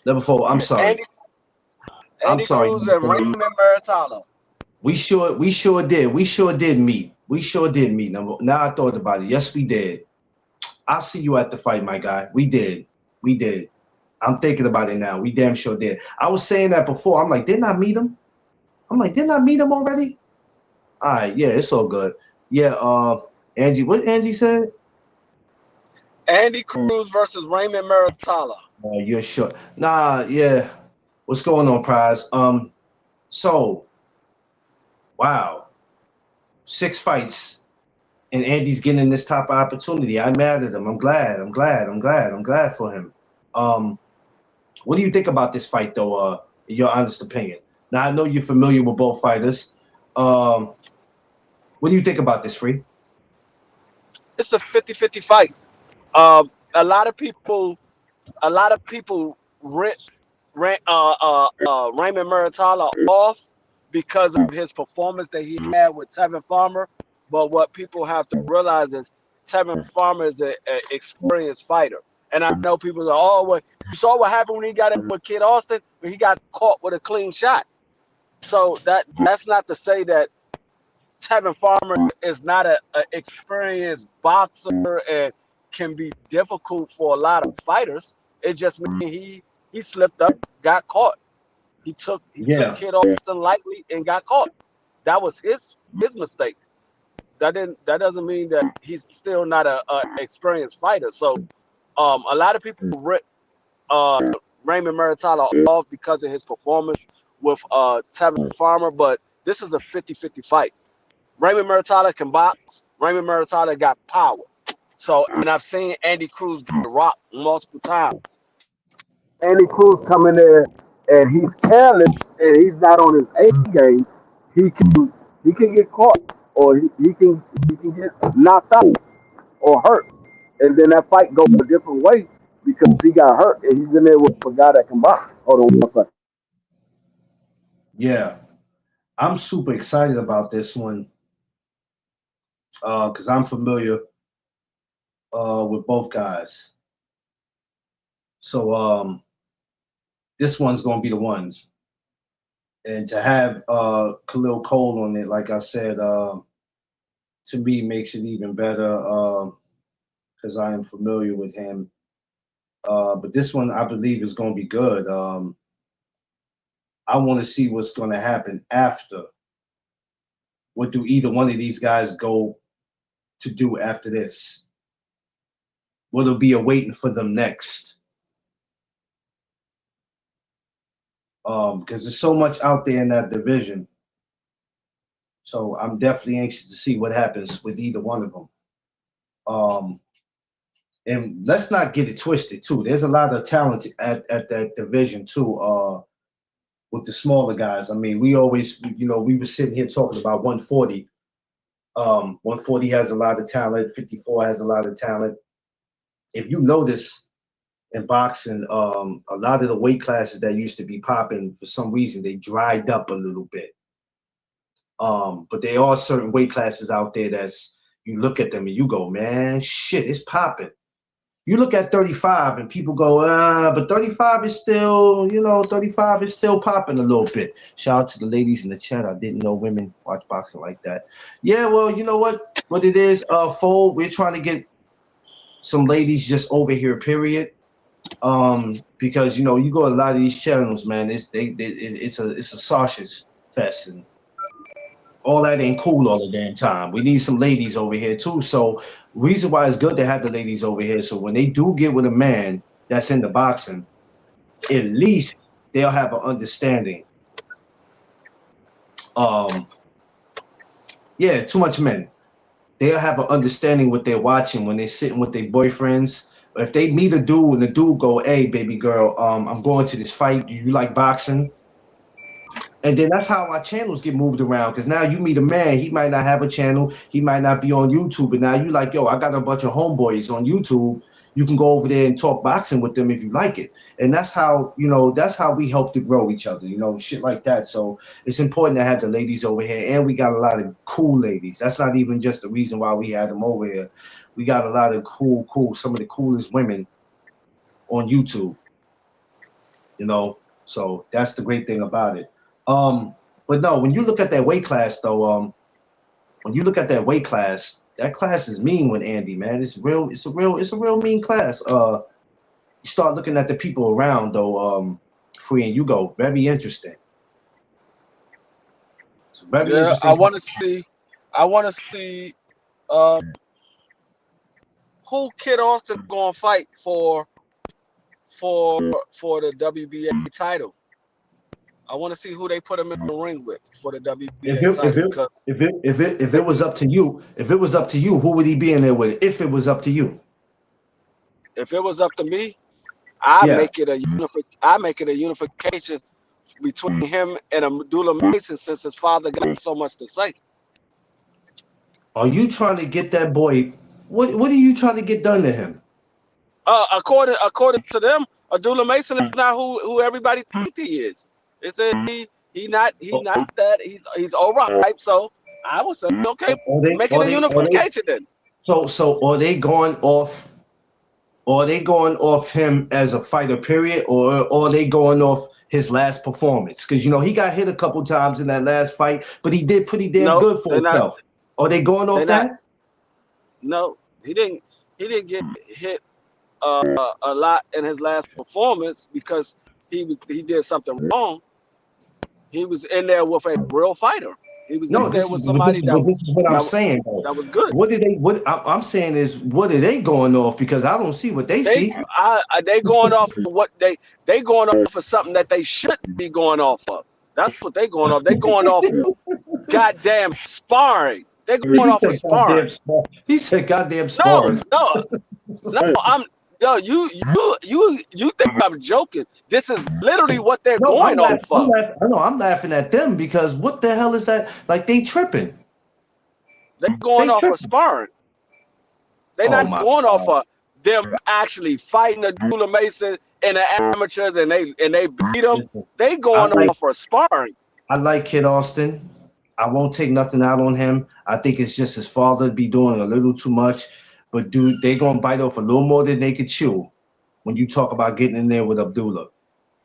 Never Fold. I'm sorry. Andy Cruz and Raymond Muratalla. We sure did. We sure did meet. Now I thought about it. Yes, we did. I'll see you at the fight, my guy. We did. I'm thinking about it now. We damn sure did. I was saying that before. I'm like, didn't I meet him? Already? All right, yeah, it's all good. Yeah, Angie, what Angie said? Andy Cruz versus Raymond Muratalla. You're sure? Nah, yeah. What's going on, Prize? So, wow, 6 fights, and Andy's getting this type of opportunity. I'm mad at him. I'm glad for him. What do you think about this fight, though? In your honest opinion. Now I know you're familiar with both fighters. What do you think about this, Free? It's a 50-50 fight. A lot of people Raymond Muratalla off because of his performance that he had with Tevin Farmer. But what people have to realize is Tevin Farmer is an experienced fighter. And I know people are, oh, well, you saw what happened when he got in with Kid Austin, but he got caught with a clean shot. So that's not to say that Tevin Farmer is not an experienced boxer and can be difficult for a lot of fighters. It just means he slipped up, got caught. He took Yeah, Kid Austin lightly and got caught. That was his mistake. That doesn't mean that he's still not a experienced fighter. So a lot of people rip Raymond Muratalla off because of his performance with Tevin Farmer, but this is a 50-50 fight. Raymond Muratalla can box. Raymond Muratalla got power. So, and I've seen Andy Cruz get rocked multiple times. Andy Cruz coming there and he's careless and he's not on his A game, he can get caught or he can get knocked out or hurt, and then that fight goes a different way because he got hurt and he's in there with a guy that can box. Hold on one second. yeah. I'm super excited about this one because I'm familiar with both guys. So this one's gonna be the ones. And to have Khalil Cole on it, like I said, to me makes it even better because I am familiar with him. But this one, I believe, is going to be good. I want to see what's going to happen after. What do either one of these guys go to do after this? What'll be awaiting for them next? Because there's so much out there in that division. So I'm definitely anxious to see what happens with either one of them. And let's not get it twisted too. There's a lot of talent at that division too. With the smaller guys. I mean, we always, we were sitting here talking about 140. 140 has a lot of talent. 54 has a lot of talent. If you notice in boxing, a lot of the weight classes that used to be popping, for some reason, they dried up a little bit. But there are certain weight classes out there that's, you look at them and you go, man, shit, it's popping. You look at 35 and people go, but 35 is still, 35 is still popping a little bit. Shout out to the ladies in the chat. I didn't know women watch boxing like that. Yeah, well, you know what it is, Fold, we're trying to get some ladies just over here, period. Because, you go to a lot of these channels, man, it's a sausage fest, and all that ain't cool all the damn time. We need some ladies over here too. So reason why it's good to have the ladies over here. So when they do get with a man that's into boxing, at least they'll have an understanding. Yeah, too much men. They'll have an understanding what they're watching when they're sitting with their boyfriends. If they meet a dude and the dude go, hey, baby girl, I'm going to this fight. Do you like boxing? And then that's how our channels get moved around. Because now you meet a man, he might not have a channel, he might not be on YouTube, but now you like, yo, I got a bunch of homeboys on YouTube. You can go over there and talk boxing with them if you like it. And that's how, that's how we help to grow each other, shit like that. So it's important to have the ladies over here. And we got a lot of cool ladies. That's not even just the reason why we had them over here. We got a lot of cool, some of the coolest women on YouTube, So that's the great thing about it. But no, when you look at that weight class though, that class is mean with Andy, man. It's a real mean class. You start looking at the people around though, Free, and you go, very interesting. It's very interesting. I want to see who Kid Austin gonna fight for the WBA title. I want to see who they put him in the ring with for the WBA title. If it was up to you, who would he be in there with? If it was up to you, if it was up to me, I make it a unification between him and Abdullah Mason, since his father got so much to say. Are you trying to get that boy? What are you trying to get done to him? According to them, Abdullah Mason is not who everybody thinks he is. They said he not that. He's overhyped. So I would say okay, make it a unification then. So are they going off? Are they going off him as a fighter, period, or are they going off his last performance? Because he got hit a couple times in that last fight, but he did pretty damn good for himself. Are they going off that? No, he didn't get hit a lot in his last performance because he did something wrong. He was in there with a real fighter. He was in there with somebody this is what I'm saying. That was good. What I'm saying is, what are they going off? Because I don't see what they see. They going off of what they going off for something that they shouldn't be going off of. That's what they going off. They going off goddamn sparring. They going off of sparring. He said goddamn sparring. No, you think I'm joking. This is literally what they're going off of. I'm laughing at them because what the hell is that? Like, they tripping. They're going off of sparring. They're not going off of them actually fighting Abdullah Mason in the amateurs and they beat them. They going off for sparring. I like Kid Austin. I won't take nothing out on him. I think it's just his father be doing a little too much. But dude, they gonna bite off a little more than they could chew when you talk about getting in there with Abdullah.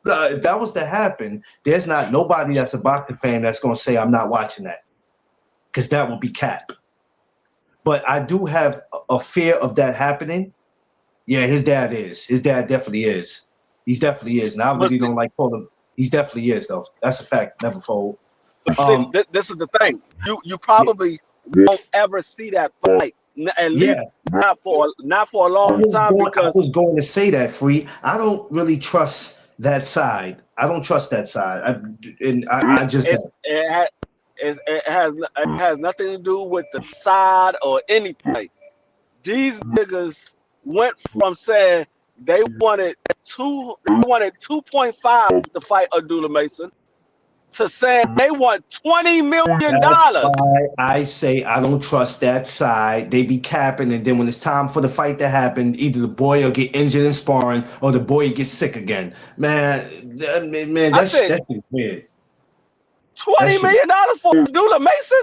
If that was to happen, there's not nobody that's a boxing fan that's gonna say I'm not watching that, because that would be cap. But I do have a fear of that happening. Yeah, his dad is. His dad definitely is. He definitely is. And I really don't like calling him. He definitely is, though. That's a fact. Never fold. This is the thing. You probably won't ever see that fight. At least not for a long time, because I was going to say that, Free. I don't really trust that side. I don't trust that side. I just it has nothing to do with the side or anything. These niggas went from saying they wanted 2.5 to fight Abdullah Mason to saying they want $20 million. I say I don't trust that side. They be capping, and then when it's time for the fight to happen, either the boy will get injured in sparring or the boy gets sick again. Man, that's weird. $20 million for Abdullah Mason?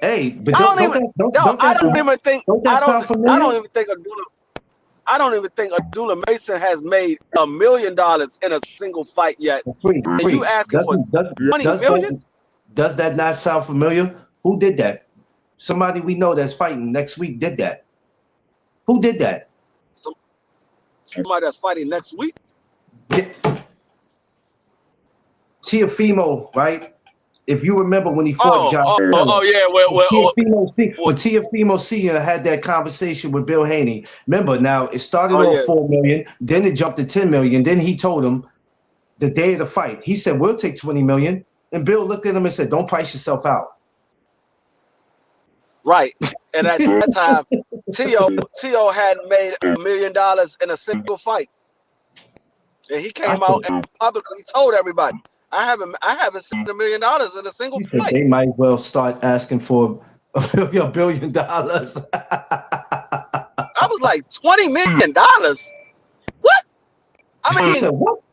Hey, but I don't even think Abdullah Mason has made $1 million in a single fight yet. Free. You asking for $20 million? Does that not sound familiar? Who did that? Somebody we know that's fighting next week did that. Who did that? Somebody that's fighting next week? Teofimo, right? If you remember when he fought John. Teofimo Sr. had that conversation with Bill Haney. Remember, now it started off 4 million, then it jumped to 10 million. Then he told him the day of the fight, he said, "We'll take 20 million." And Bill looked at him and said, "Don't price yourself out." Right. And at that time, Tio hadn't made $1 million in a single fight. And he came out and publicly told everybody, I haven't seen $1 million in a single fight. They might well start asking for $1 billion. I was like, $20 million? What? I mean,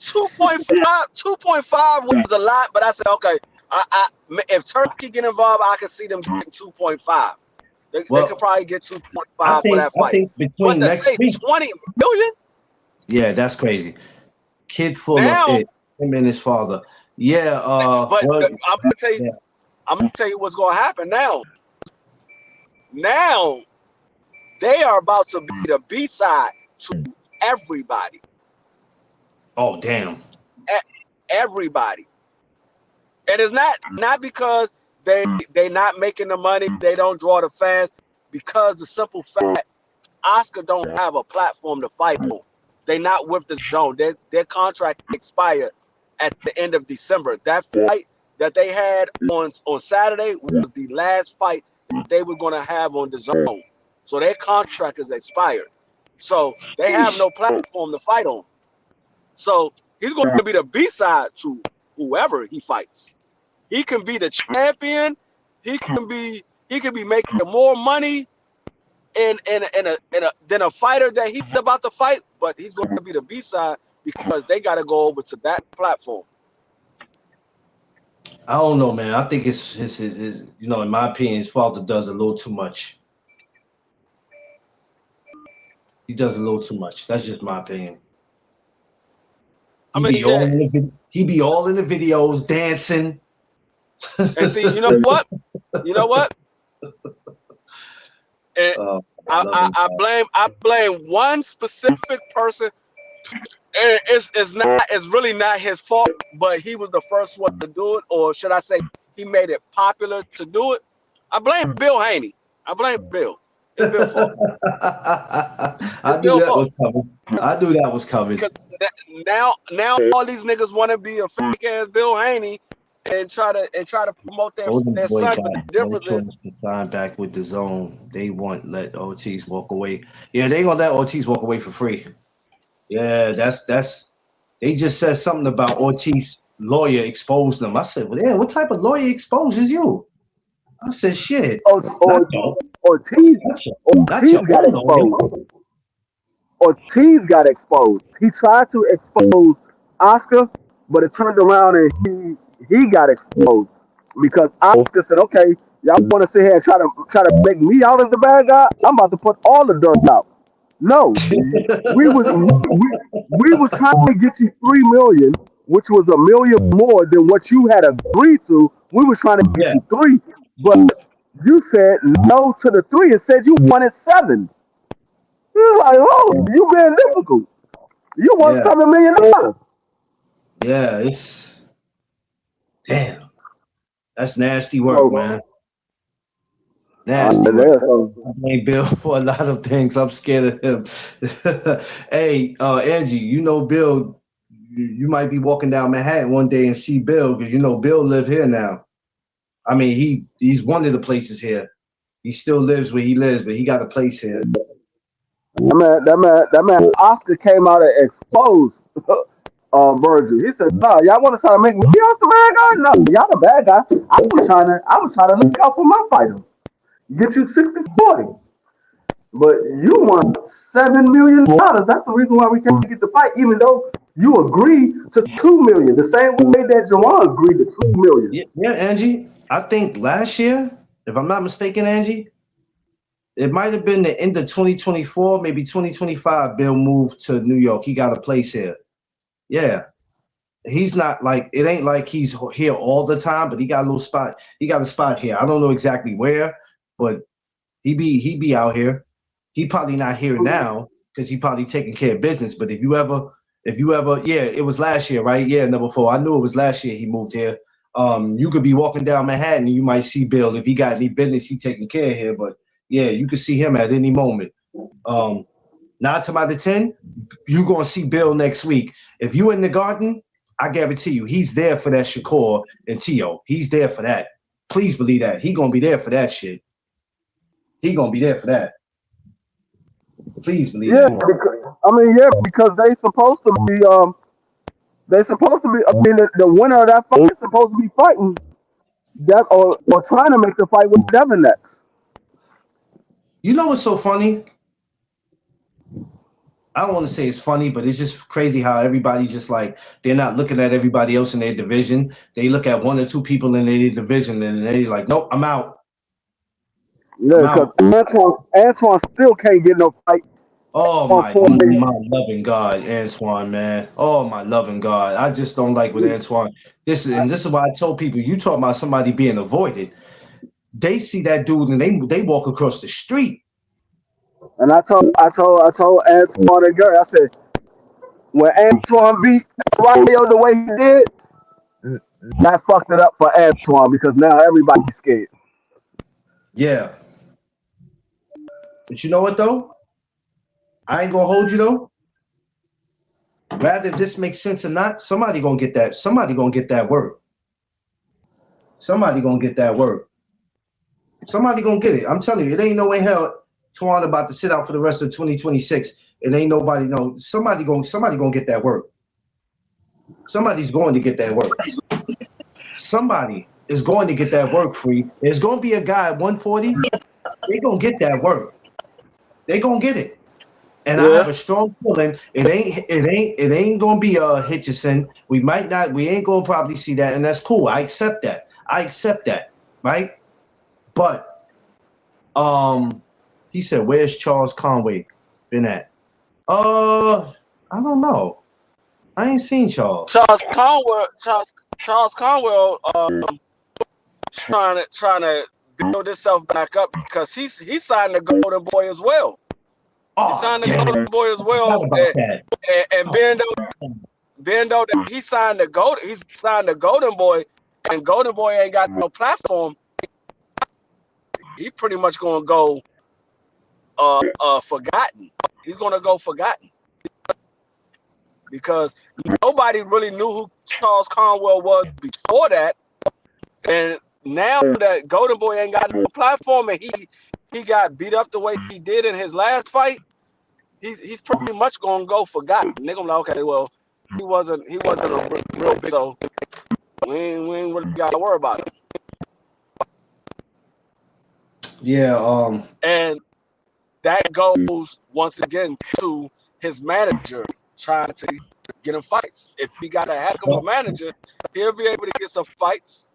2.5 was a lot, but I said, okay, if Turkey get involved, I can see them getting 2.5. They could probably get 2.5 for that fight. I think between next week, 20 million? Yeah, that's crazy. Kid full of it. Him and his father. Yeah, but I'm gonna tell you, what's gonna happen now. Now they are about to be the B-side to everybody. Oh damn! Everybody, and it's not because they not making the money, they don't draw the fans, because the simple fact Oscar don't have a platform to fight on. They not with the zone. Their contract expired at the end of December. That fight that they had on Saturday was the last fight that they were going to have on the zone. So their contract is expired. So they have no platform to fight on. So he's going to be the B-side to whoever he fights. He can be the champion. He can be making more money than a fighter that he's about to fight, but he's going to be the B-side because they got to go over to that platform. I don't know, man. I think his you know, in my opinion, his father does a little too much. He does a little too much. That's just my opinion. He be all in the videos dancing. And see, you know what? And I blame one specific person. And it's really not his fault, but he was the first one to do it, or should I say, he made it popular to do it. I blame Bill Haney. I blame Bill. It's Bill's fault. I knew that was coming. Because now all these niggas want to be a fake ass Bill Haney and try to promote their son. But the difference is to sign back with the DAZN. They won't let Ortiz walk away. Yeah, they ain't gonna let Ortiz walk away for free. Yeah, that's. They just said something about Ortiz lawyer exposed them. I said, well, yeah, what type of lawyer exposes you? I said, shit. Ortiz got exposed. Ortiz got exposed. He tried to expose Oscar, but it turned around and he got exposed because Oscar said, "Okay, y'all want to sit here and try to make me out as the bad guy? I'm about to put all the dirt out." No, we was trying to get you $3 million, which was $1 million more than what you had agreed to. We was trying to get you 3, but you said no to the 3 and said you wanted 7. You're like, oh, you being difficult. You want $7 million. Yeah, it's damn. That's nasty work, man. Nasty work. I blame Bill for a lot of things. I'm scared of him. Hey, Angie, you know Bill. You might be walking down Manhattan one day and see Bill because you know Bill live here now. I mean, he's one of the places here. He still lives where he lives, but he got a place here. That man Oscar came out and exposed Virgil. He said, "No, y'all want to try to make me out the bad guy? No, y'all the bad guy. I was trying to look out for my fighter. Get you 60-40. But you want $7 million. That's the reason why we can't get the fight, even though you agreed to $2 million. The same way that Jawan agreed to $2 million. Yeah, Angie. I think last year, if I'm not mistaken, Angie, it might have been the end of 2024, maybe 2025. Bill moved to New York. He got a place here. Yeah. He's not like, it ain't like he's here all the time, but he got a little spot. He got a spot here. I don't know exactly where, but he be out here. He probably not here now because he probably taking care of business. But if you ever, yeah, it was last year, right? Yeah, number 4. I knew it was last year he moved here. You could be walking down Manhattan and you might see Bill. If he got any business, he taking care of here. But yeah, you could see him at any moment. 9 times out of 10, you gonna see Bill next week. If you in the Garden, I guarantee you, he's there for that Shakur and Tio. He's there for that. Please believe that. He gonna be there for that shit. He gonna be there for that. Please believe that. Because they supposed to be. I mean, the winner of that fight is supposed to be fighting that or trying to make the fight with Devin next. You know what's so funny? I don't want to say it's funny, but it's just crazy how everybody just like, they're not looking at everybody else in their division. They look at 1 or 2 people in their division and they're like, nope, I'm out. Yeah, because Antoine still can't get no fight. Oh my loving God, Antoine, man. Oh my loving God. I just don't like with Antoine. This is why I told people, you talk about somebody being avoided. They see that dude and they walk across the street. And I told Antoine and Gary, I said, when Antoine beat Rayo the way he did, that fucked it up for Antoine because now everybody's scared. Yeah. But you know what though? I ain't gonna hold you though. Rather if this makes sense or not, somebody gonna get that. Somebody gonna get that work. Somebody gonna get that work. Somebody gonna get it. I'm telling you, it ain't no way in hell Twan about to sit out for the rest of 2026. It ain't nobody know. Somebody gonna get that work. Somebody's going to get that work. Somebody is going to get that work free. There's gonna be a guy at 140. They gonna get that work. They gonna get it. And I have Yeah. a strong feeling it ain't gonna be Hitchison. We ain't gonna probably see that, and that's cool. I accept that. Right? But he said, "Where's Charles Conway been at?" I don't know. I ain't seen Charles. Charles Conwell, trying to build himself back up because he signed the Golden Boy as well. He Oh, signed the damn. Golden Boy as I well, forgot about that. and being though that he signed the Golden Boy, and Golden Boy ain't got no platform. He pretty much gonna go forgotten. He's gonna go forgotten because nobody really knew who Charles Conwell was before that, and now that Golden Boy ain't got no platform and he got beat up the way he did in his last fight, he's pretty much gonna go forgotten. They're gonna be like, okay, well, he wasn't a real big, so we ain't really gotta worry about him. Yeah. And that goes once again to his manager trying to get him fights. If he got a heck of a manager, he'll be able to get some fights.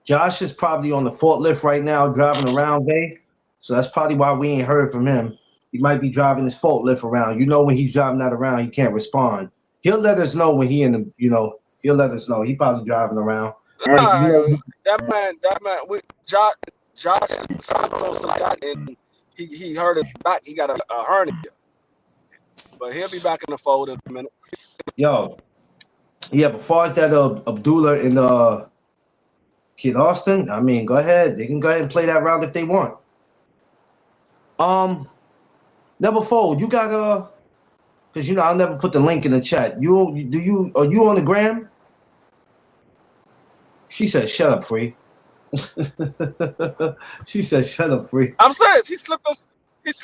Josh is probably on the forklift right now driving around, Bay. So that's probably why we ain't heard from him. He might be driving his forklift around. You know, when he's driving that around, he can't respond. He'll let us know when he in the, he'll let us know. He probably driving around. That man, Josh Santos got and he hurt his back. He got a hernia, but he'll be back in the fold in a minute. Yo, yeah. But far as that Abdullah and Kid Austin, I mean, go ahead. They can go ahead and play that route if they want. Never fold. You got because I'll never put the link in the chat. Are you on the gram? She said, "Shut up, Free." She said, "Shut up, Free." I'm serious. He slipped his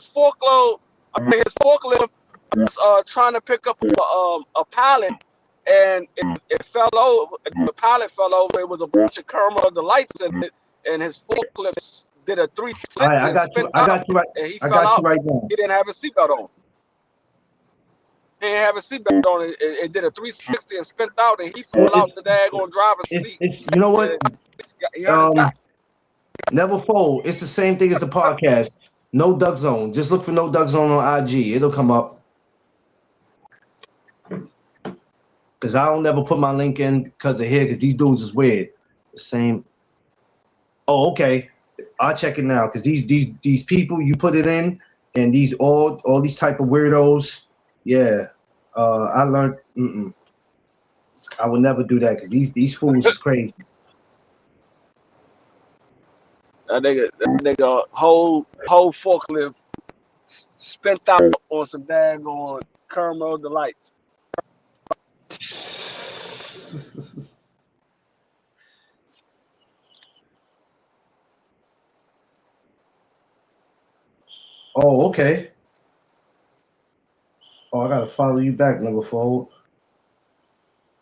forkload. I mean, his forklift was trying to pick up a pallet, and it fell over. The pallet fell over. It was a bunch of caramel delights in it, and his forklift did a 360 All right, I and got you. spin I got out, you right. and he I fell got out. you right now. He didn't have a seatbelt on. He didn't have a seatbelt on. It did a 360 and spent out, and he fell out the daggone driver's seat. It's you know what? He hurt his back. Never fold. It's the same thing as the podcast. No Duck Zone. Just look for No Duck Zone on IG. It'll come up. Because I don't never put my link in because of here, because these dudes is weird. The same. Oh, okay. I'll check it now. Because these people, you put it in, and these all these type of weirdos. Yeah. I learned I would never do that because these fools is crazy. That nigga whole forklift spent out on some daggone caramel delights. Oh, okay. Oh, I gotta follow you back, Never Fold.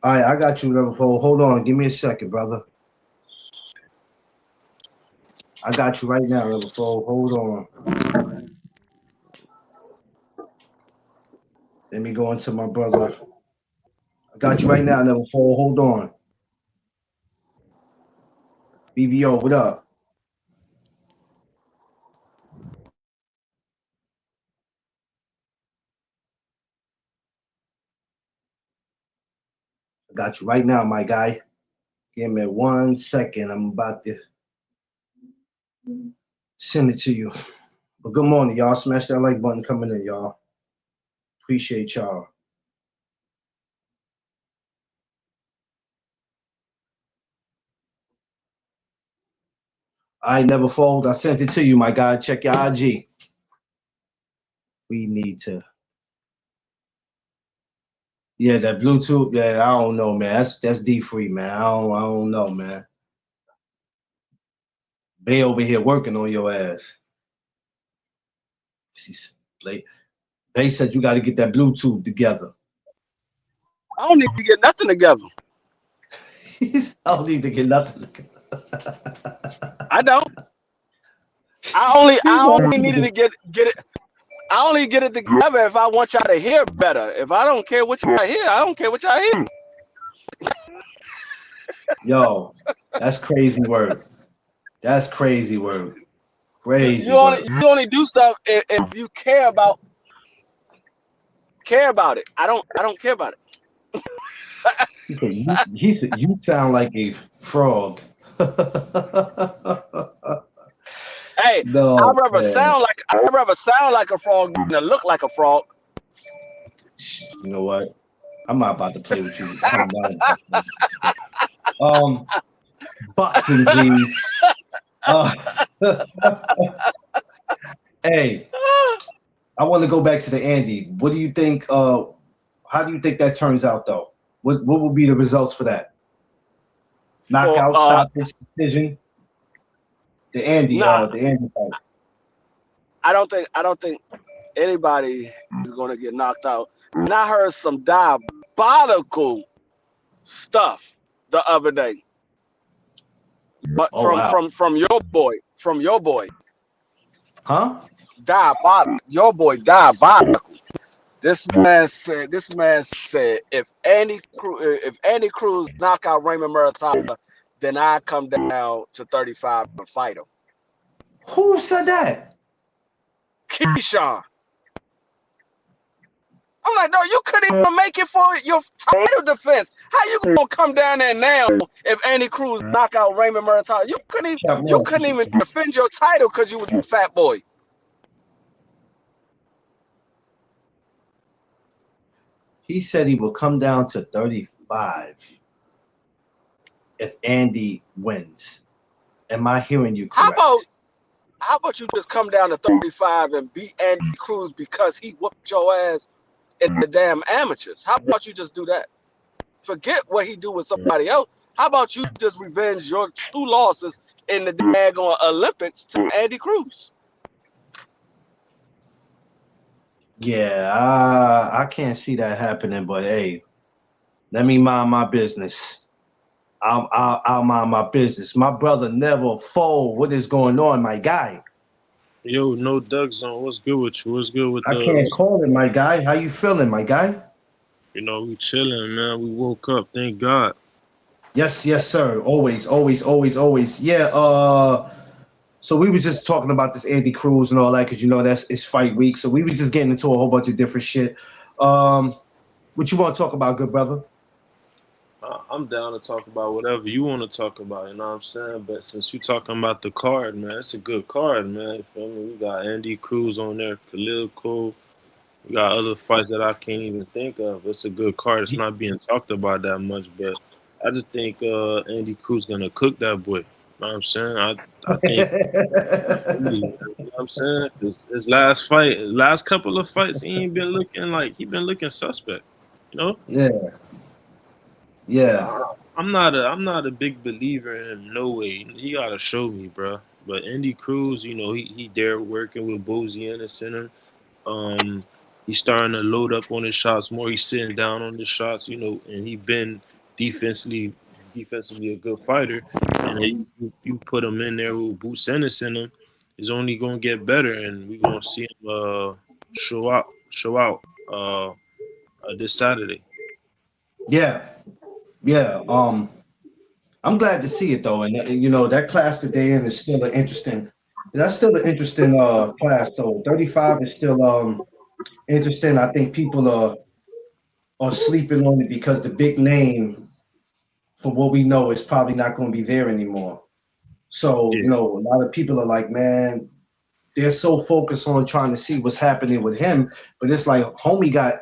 All right, I got you, Never Fold. Hold on, give me a second, brother. I got you right now, Never Fold. Hold on. Let me go into my brother. I got you right now, Never Fold. Hold on. BBO, what up? I got you right now, my guy. Give me 1 second. I'm about to send it to you. But good morning, y'all. Smash that like button coming in, y'all. Appreciate y'all. I Never Fold. I sent it to you, my guy. Check your IG. We need to. Yeah, that Bluetooth. Yeah, I don't know, man. That's D-free, man. I don't know, man. They over here working on your ass. They said you got to get that Bluetooth together. I don't need to get nothing together. I don't need to get nothing together. I don't. I only needed to get it. I only get it together if I want y'all to hear better. If I don't care what y'all hear, I don't care what y'all hear. Yo, that's crazy word. That's crazy word. Crazy You word. only do stuff if you care about it. I don't care about it. You sound like a frog. Hey, No, man. I'd rather sound like a frog than look like a frog. You know what? I'm not about to play with you. Calm down. Boxing, please. Uh, hey, I want to go back to the Andy. What do you think? How do you think that turns out, though? What will be the results for that? Knockout, stoppage, decision. The Andy Nah, fight. I don't think anybody is gonna get knocked out. And I heard some diabolical stuff the other day. But Oh wow. from your boy. Huh? Diabolical. Your boy diabolical. This man said if Andy Cruz knock out Raymond Muratalla, then I come down to 35 and fight him. Who said that? Keyshawn. I'm like, no, you couldn't even make it for your title defense. How you gonna come down there now if Andy Cruz knock out Raymond Muratalla? You couldn't even defend your title because you was a fat boy. He said he will come down to 35 if Andy wins. Am I hearing you correct? How about you just come down to 35 and beat Andy Cruz because he whooped your ass in the damn amateurs? How about you just do that? Forget what he do with somebody else. How about you just revenge your 2 losses in the daggone Olympics to Andy Cruz? Yeah, I can't see that happening. But hey, let me mind my business. I'll mind my business. My brother never fold. What is going on, my guy? Yo, no DAZN. What's good with you? What's good with I can't call it, my guy. How you feeling, my guy? You know, we chilling, man. We woke up, thank God. Yes, sir. Always. Yeah. So we was just talking about this Andy Cruz and all that because you know it's fight week. So we was just getting into a whole bunch of different shit. What you want to talk about, good brother? I'm down to talk about whatever you want to talk about, you know what I'm saying? But since you talking about the card, man, it's a good card, man. You feel me? We got Andy Cruz on there, KHALIL Cole. We got other fights that I can't even think of. It's a good card. It's not being talked about that much, but I just think Andy Cruz gonna cook that boy. You know what I'm saying? I think, you know what I'm saying? His last fight, last couple of fights, he been looking suspect. You know? Yeah. I'm not a big believer in him. No way. He gotta show me, bro. But Andy Cruz, you know, he there working with Bozy Anderson. He's starting to load up on his shots more. He's sitting down on the shots, you know, and he been defensively a good fighter. And then you put him in there with Boots Anderson, him, he's only gonna get better, and we're gonna see him show out this Saturday. Yeah. I'm glad to see it though, and you know that class today in is still an interesting. That's still an interesting class though. 35 is still interesting. I think people are sleeping on it because the big name, for what we know, is probably not going to be there anymore. So Yeah. you know, a lot of people are like, man, they're so focused on trying to see what's happening with him, but it's like homie got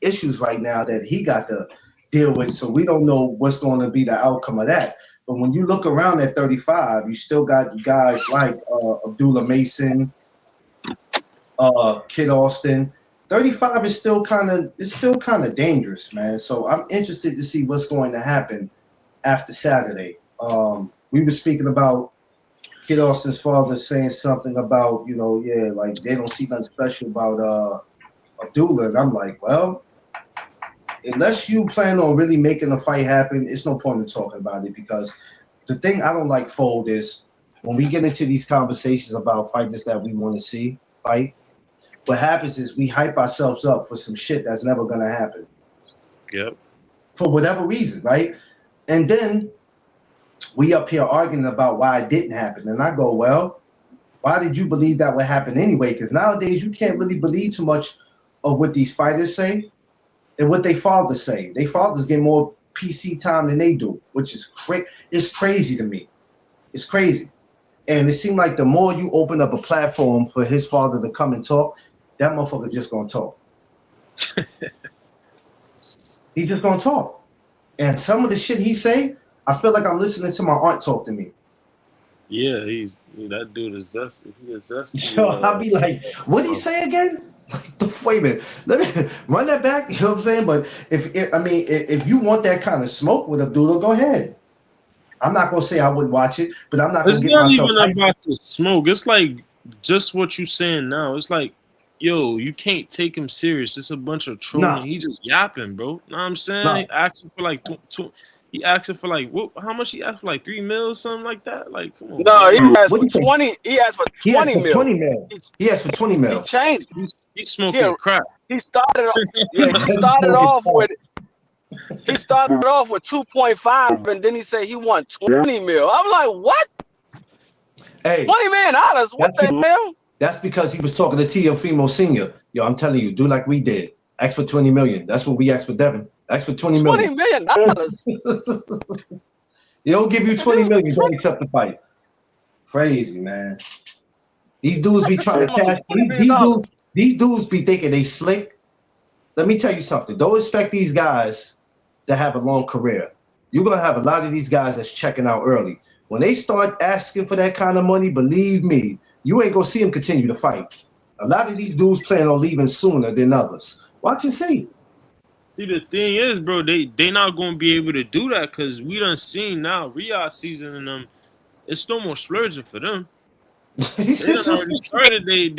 issues right now that he got to deal with. So we don't know what's going to be the outcome of that. But when you look around at 35, you still got guys like Abdullah Mason, Kid Austin. 35 is still kind of dangerous, man. So I'm interested to see what's going to happen after Saturday. We were speaking about Kid Austin's father saying something about, you know, yeah, like they don't see nothing special about Abdullah. And I'm like, well, unless you plan on really making a fight happen, it's no point in talking about it because the thing I don't like, Fold, is when we get into these conversations about fighters that we want to see fight, what happens is we hype ourselves up for some shit that's never gonna happen. Yep. For whatever reason, right? And then we up here arguing about why it didn't happen. And I go, well, why did you believe that would happen anyway? Because nowadays you can't really believe too much of what these fighters say and what they fathers say. They fathers get more PC time than they do, which is it's crazy to me. It's crazy. And it seemed like the more you open up a platform for his father to come and talk, that motherfucker just gonna talk. He just gonna talk. And some of the shit he say, I feel like I'm listening to my aunt talk to me. Yeah, that dude is just So I'll be like, what did he say again? Wait a minute, let me run that back. You know what I'm saying? But if you want that kind of smoke with Abdullah, go ahead. I'm not gonna say I wouldn't watch it, but I'm not gonna it's get not myself. even about the smoke. It's like just what you saying now. It's like, yo, you can't take him serious. It's a bunch of trolling. Nah. He just yapping, bro. Know what I'm saying? Nah. He asking for like he asking for like what? How much he asked for? Like 3 mil, something like that. Like, come on. No, Man. he asked What for do you 20. He asked for 20 mil. 20 mil. He asked for 20 He mil. changed. He's smoking Yeah. crack. He started. Yeah, he started off with. He started off with 2.5, and then he said he won 20 mil. I'm like, what? Hey, $20 million? What the hell? that's because he was talking to Teofimo Sr. Yo, I'm telling you, do like we did. Ask for 20 million. That's what we asked for Devin. Ask for 20 million. $20 million. They don't give you 20 million, don't accept the fight. Crazy, man. These dudes be trying to cash. These dudes be thinking they slick. Let me tell you something. Don't expect these guys to have a long career. You're going to have a lot of these guys that's checking out early. When they start asking for that kind of money, believe me, you ain't going to see them continue to fight. A lot of these dudes plan on leaving sooner than others. Watch and see. See, the thing is, bro, they not going to be able to do that because we done seen now, Riyadh season and them, it's no more splurging for them. They done already started they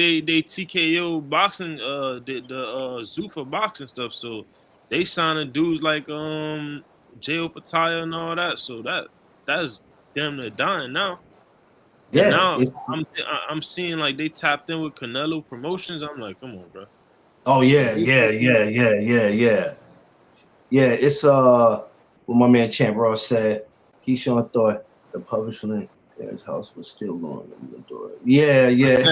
TKO boxing, the Zuffa boxing stuff. So they signing dudes like J.O. Pataya and all that. So that's damn near dying now. Yeah. And now I'm seeing like they tapped in with Canelo Promotions. I'm like, come on, bro. Oh yeah. Yeah, it's what my man Champ Ross said. Keyshawn thought the publishing his house was still going in the door. Yeah. Yo,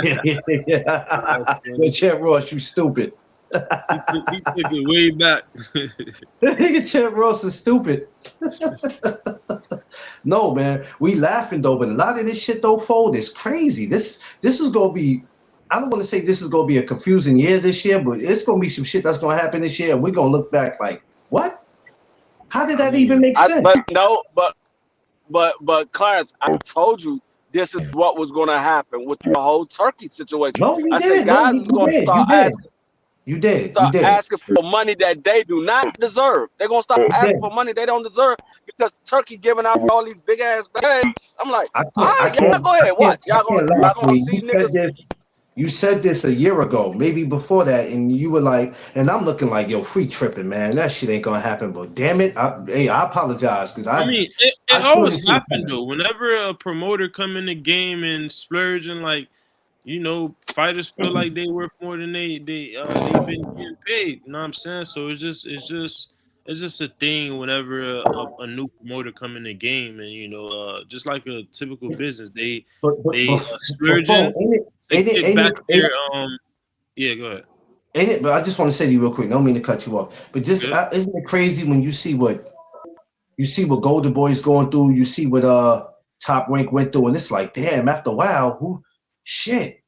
Champ Ross, you stupid. He took it way back. Champ Ross is stupid. No, man, we laughing though, but a lot of this shit don't fold. It's crazy. This is gonna be. I don't want to say this is gonna be a confusing year this year, but it's gonna be some shit that's gonna happen this year, and we're gonna look back like, what? How did that even make sense? But Clarence, I told you this is what was going to happen with the whole Turkey situation. No, you I did. said guys is going to start asking. You did. Asking for money that they do not deserve. They're gonna start asking for money they don't deserve because Turkey giving out all these big ass bags. I'm like, all right, y'all go ahead. What? Y'all gonna see niggas? You said this a year ago, maybe before that, and you were like, and I'm looking like, yo, free tripping, man. That shit ain't gonna happen. But damn it, I apologize because I mean, it always happen though. Whenever a promoter come in the game and splurge and like, you know, fighters feel like they worth more than they've been getting paid. You know what I'm saying? So it's just a thing whenever a new promoter come in the game, and you know, just like a typical business, they splurging to get back their yeah, go ahead. Ain't it? But I just want to say to you real quick. Don't mean to cut you off, but just isn't it crazy when you see what Golden Boy's going through? You see what Top Rank went through, and it's like, damn. After a while, shit,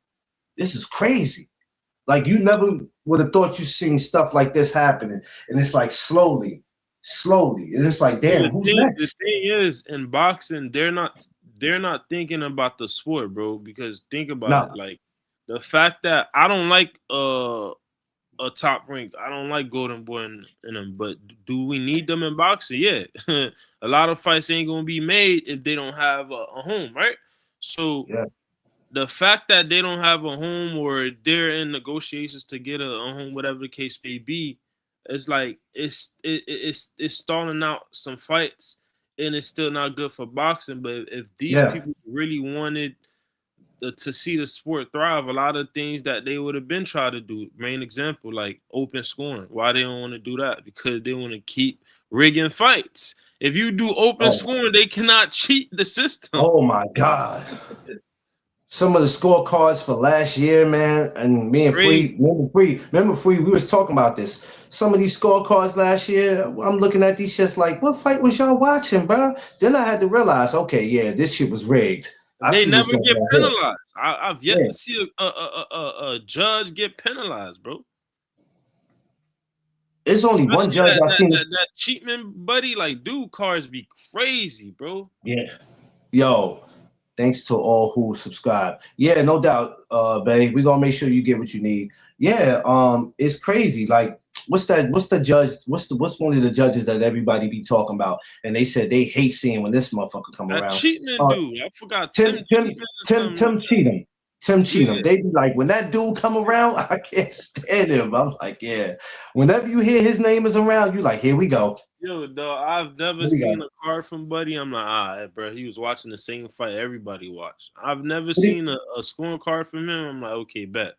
this is crazy. Like you never would have thought you seen stuff like this happening, and it's like slowly, and it's like, damn, who's next? The thing is, in boxing, they're not thinking about the sport, bro. Because think about it, like the fact that I don't like a Top Rank, I don't like Golden Boy in them, but do we need them in boxing? Yeah, a lot of fights ain't gonna be made if they don't have a home, right? So. Yeah. The fact that they don't have a home or they're in negotiations to get a home, whatever the case may be, it's like it's stalling out some fights and it's still not good for boxing. But if these Yeah. people really wanted to see the sport thrive, a lot of things that they would have been trying to do. Main example, like open scoring. Why they don't want to do that? Because they want to keep rigging fights. If you do open scoring, they cannot cheat the system. Oh my God. Some of the scorecards for last year, man, and me and remember Free, we was talking about this. Some of these scorecards last year, I'm looking at these shits like, what fight was y'all watching, bro? Then I had to realize, okay, yeah, this shit was rigged. They never get penalized. I've yet to see a judge get penalized, bro. It's only one judge I've seen. That Cheatman buddy, like, dude, cards be crazy, bro. Yeah. Yo, thanks to all who subscribe. Yeah, no doubt, babe. We're gonna make sure you get what you need. Yeah, it's crazy. Like, what's the judge? What's one of the judges that everybody be talking about? And they said they hate seeing when this motherfucker come around. Cheatman dude. I forgot Tim Cheatham. Tim Cheatham. Yeah. They be like, when that dude come around, I can't stand him. I'm like, yeah. Whenever you hear his name is around, you like, here we go. Yo, dog, I've never seen a card from Buddy. I'm like, bro, he was watching the same fight everybody watched. I've never seen a scoring card from him. I'm like, okay, bet.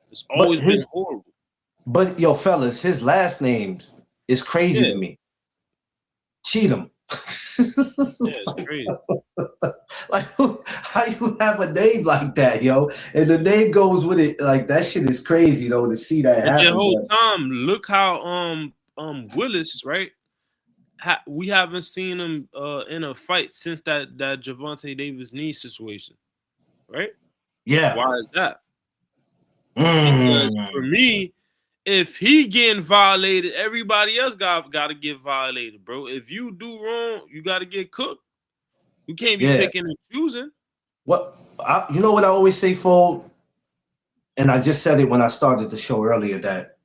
It's always been horrible. But yo, fellas, his last name is crazy to me. Cheatham. Yeah, it's crazy. Like, how you have a name like that, yo? And the name goes with it. Like, that shit is crazy, though, to see that happen. The whole time, look how Willis, right? We haven't seen him in a fight since that Gervonta Davis knee situation, right? Yeah. Why is that? Because for me, if he getting violated, everybody else got to get violated, bro. If you do wrong, you got to get cooked. You can't be picking and choosing. You know what I always say, Fold? And I just said it when I started the show earlier that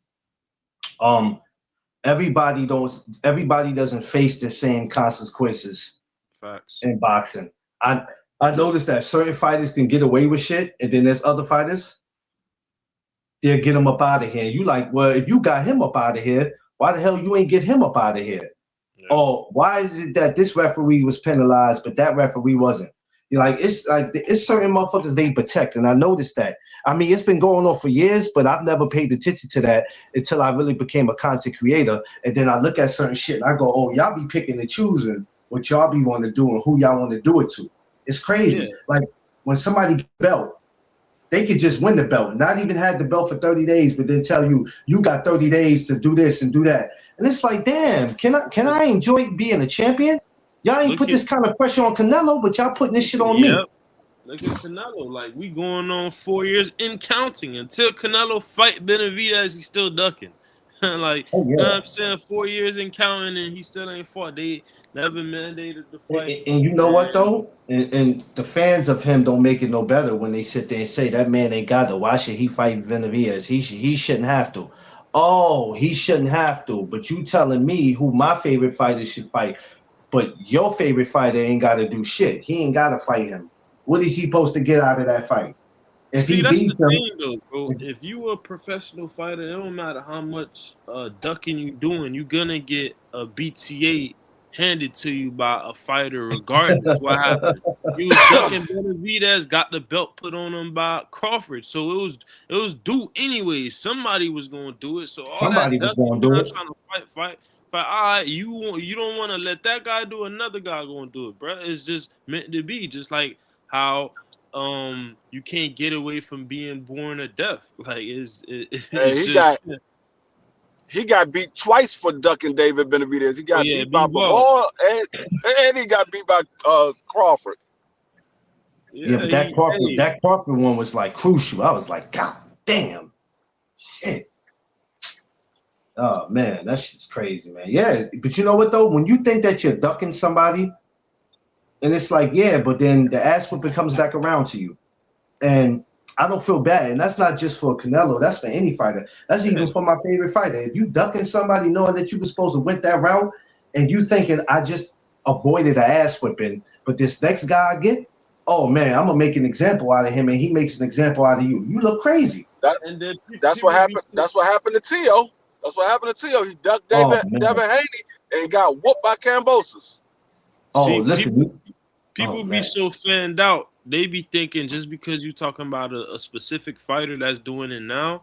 everybody doesn't face the same consequences. Facts. In boxing. I noticed that certain fighters can get away with shit, and then there's other fighters, they'll get him up out of here. You like, well, if you got him up out of here, why the hell you ain't get him up out of here? Yeah. Or why is it that this referee was penalized, but that referee wasn't? You're like, it's certain motherfuckers they protect, and I noticed that. I mean, it's been going on for years, but I've never paid attention to that until I really became a content creator. And then I look at certain shit and I go, oh, y'all be picking and choosing what y'all be want to do and who y'all want to do it to. It's crazy. Yeah. Like when somebody get a belt, they could just win the belt, not even have the belt for 30 days, but then tell you, you got 30 days to do this and do that. And it's like, damn, can I enjoy being a champion? Y'all ain't put this kind of pressure on Canelo, but y'all putting this shit on me. Look at Canelo. Like, we going on 4 years in counting. Until Canelo fight Benavidez, he's still ducking. Like, you know what I'm saying? 4 years in counting, and he still ain't fought. They never mandated the fight. And you know what, though? And the fans of him don't make it no better when they sit there and say, that man ain't got to. Why should he fight Benavidez? He shouldn't have to. Oh, he shouldn't have to. But you telling me who my favorite fighter should fight, but your favorite fighter ain't got to do shit. He ain't got to fight him. What is he supposed to get out of that fight? If he that's the thing, though, bro. If you a professional fighter, it don't matter how much ducking you doing, you're gonna get a BTA handed to you by a fighter, regardless what happened. You was ducking Benavidez, got the belt put on him by Crawford, so it was due anyways. Somebody was gonna do it. So all somebody that ducking, was gonna do it. Trying to fight. But all right, you don't want to let that guy do, another guy gonna do it, bro. It's just meant to be. Just like how you can't get away from being born a deaf. Like he got beat twice for ducking David Benavidez. He got beat by Ball and he got beat by Crawford. Yeah, but that Crawford one was like crucial. I was like, God damn, shit. Oh man, that shit's crazy, man. Yeah, but you know what though? When you think that you're ducking somebody, and it's like, yeah, but then the ass whipping comes back around to you. And I don't feel bad. And that's not just for Canelo. That's for any fighter. That's even for my favorite fighter. If you ducking somebody knowing that you were supposed to went that route and you thinking I just avoided an ass whipping, but this next guy I get, oh man, I'm going to make an example out of him and he makes an example out of you. You look crazy. That's what happened. That's what happened to Tio. That's what happened to Tio. He ducked Devin Haney and got whooped by Kambosos. Oh, See, listen. Oh people be man. so fanned out. They be thinking just because you talking about a specific fighter that's doing it now,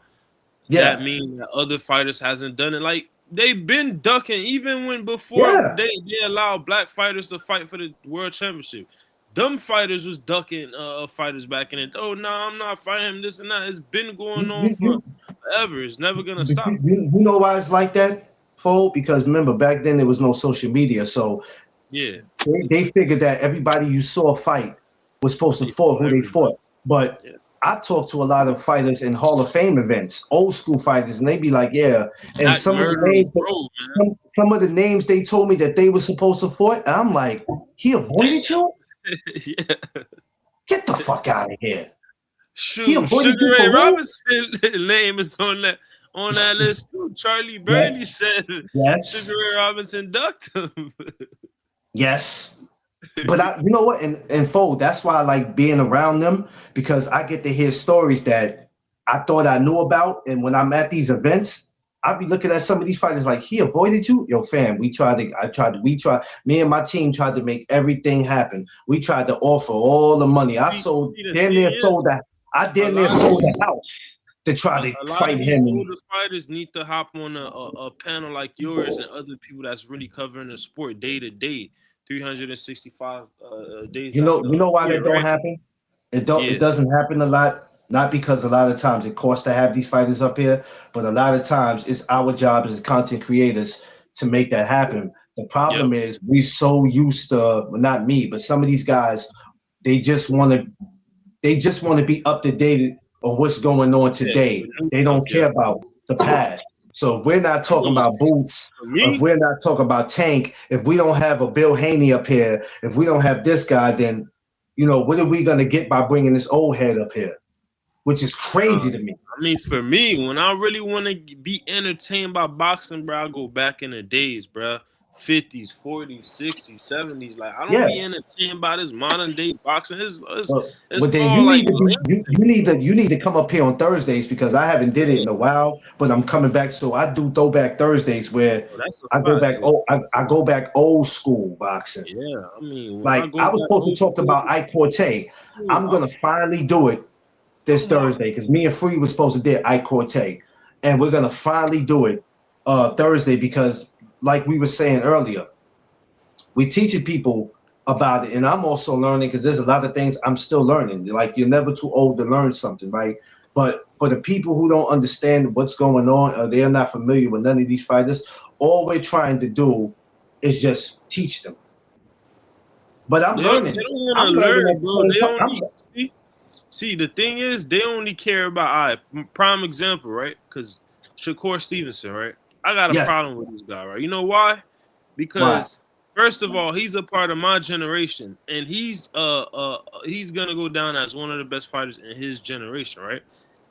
that Yeah. means that other fighters hasn't done it. Like they've been ducking even when before Yeah. they allowed black fighters to fight for the world championship. Dumb fighters was ducking fighters back in it. Oh no, I'm not fighting him, this and that. It's been going You, on you, for you, forever. It's never gonna but stop. you know why it's like that, Fo? Because remember back then there was no social media, so Yeah. they figured that everybody you saw fight was supposed to Yeah, fight who they everybody. fought. But Yeah. I talked to a lot of fighters in Hall of Fame events, old school fighters, and they be like, yeah. And That some of the murderers, names, bro, some of the names they told me that they were supposed to fight, and I'm like, he avoided you? man. Yeah. Get the fuck out of here. He Shoot, avoided Sugar you Ray for real? Robinson name is on that list too. Charlie Burney Yes. said Yes. Sugar Ray Robinson ducked him. Yes. But you know what? And Fo, that's why I like being around them, because I get to hear stories that I thought I knew about. And when I'm at these events, I'll be looking at some of these fighters like, he avoided you? Yo, fam, we me and my team tried to make everything happen. We tried to offer all the money. See, the thing is, I a damn near lot of sold these the house to try to a lot fight of these him. older fighters need to hop on a panel like yours and other people that's really covering the sport day to day, 365 days You out know, the you know why year, that don't right? happen? It Yeah. doesn't happen a lot, not because a lot of times it costs to have these fighters up here, but a lot of times it's our job as content creators to make that happen. The Yep. problem is we so used to, well, not me, but some of these guys, they just want to be up to date on what's going on Yeah. today. The new They stuff, don't yeah. care about the past. So if we're not I talking mean, about Boots, for or if me, we're not talking about Tank, if we don't have a Bill Haney up here, if we don't have this guy, then what are we gonna get by bringing this old head up here? Which is crazy to me. for me, when I really want to be entertained by boxing, bro, I go back in the days, bro. 50s, 40s, 60s, 70s. Like, I don't Yeah. be entertained by this modern day boxing. It's But then all you like need to be lame. you need to come up here on Thursdays, because I haven't did it in a while, but I'm coming back. So I do throwback Thursdays where Oh, that's a I go back. fact. Oh, I go back old school boxing. Yeah, I mean, when I Like go I was back supposed old to talk school, about Ike Corte. I'm gonna finally do it this Thursday, because me and Free was supposed to do Ike Corte, and we're gonna finally do it Thursday, because like we were saying earlier, we teaching people about it, and I'm also learning, because there's a lot of things I'm still learning. Like, you're never too old to learn something, right? But for the people who don't understand what's going on, or they're not familiar with none of these fighters, all we're trying to do is just teach them. But I'm they learning. don't want I'm to learning learn, at the bro. same They time. only see the thing is they only care about prime example, right? Because Shakur Stevenson, right? I got a Yes. problem with this guy, right? You know why? Why? Because first of all, he's a part of my generation, and he's gonna go down as one of the best fighters in his generation, right?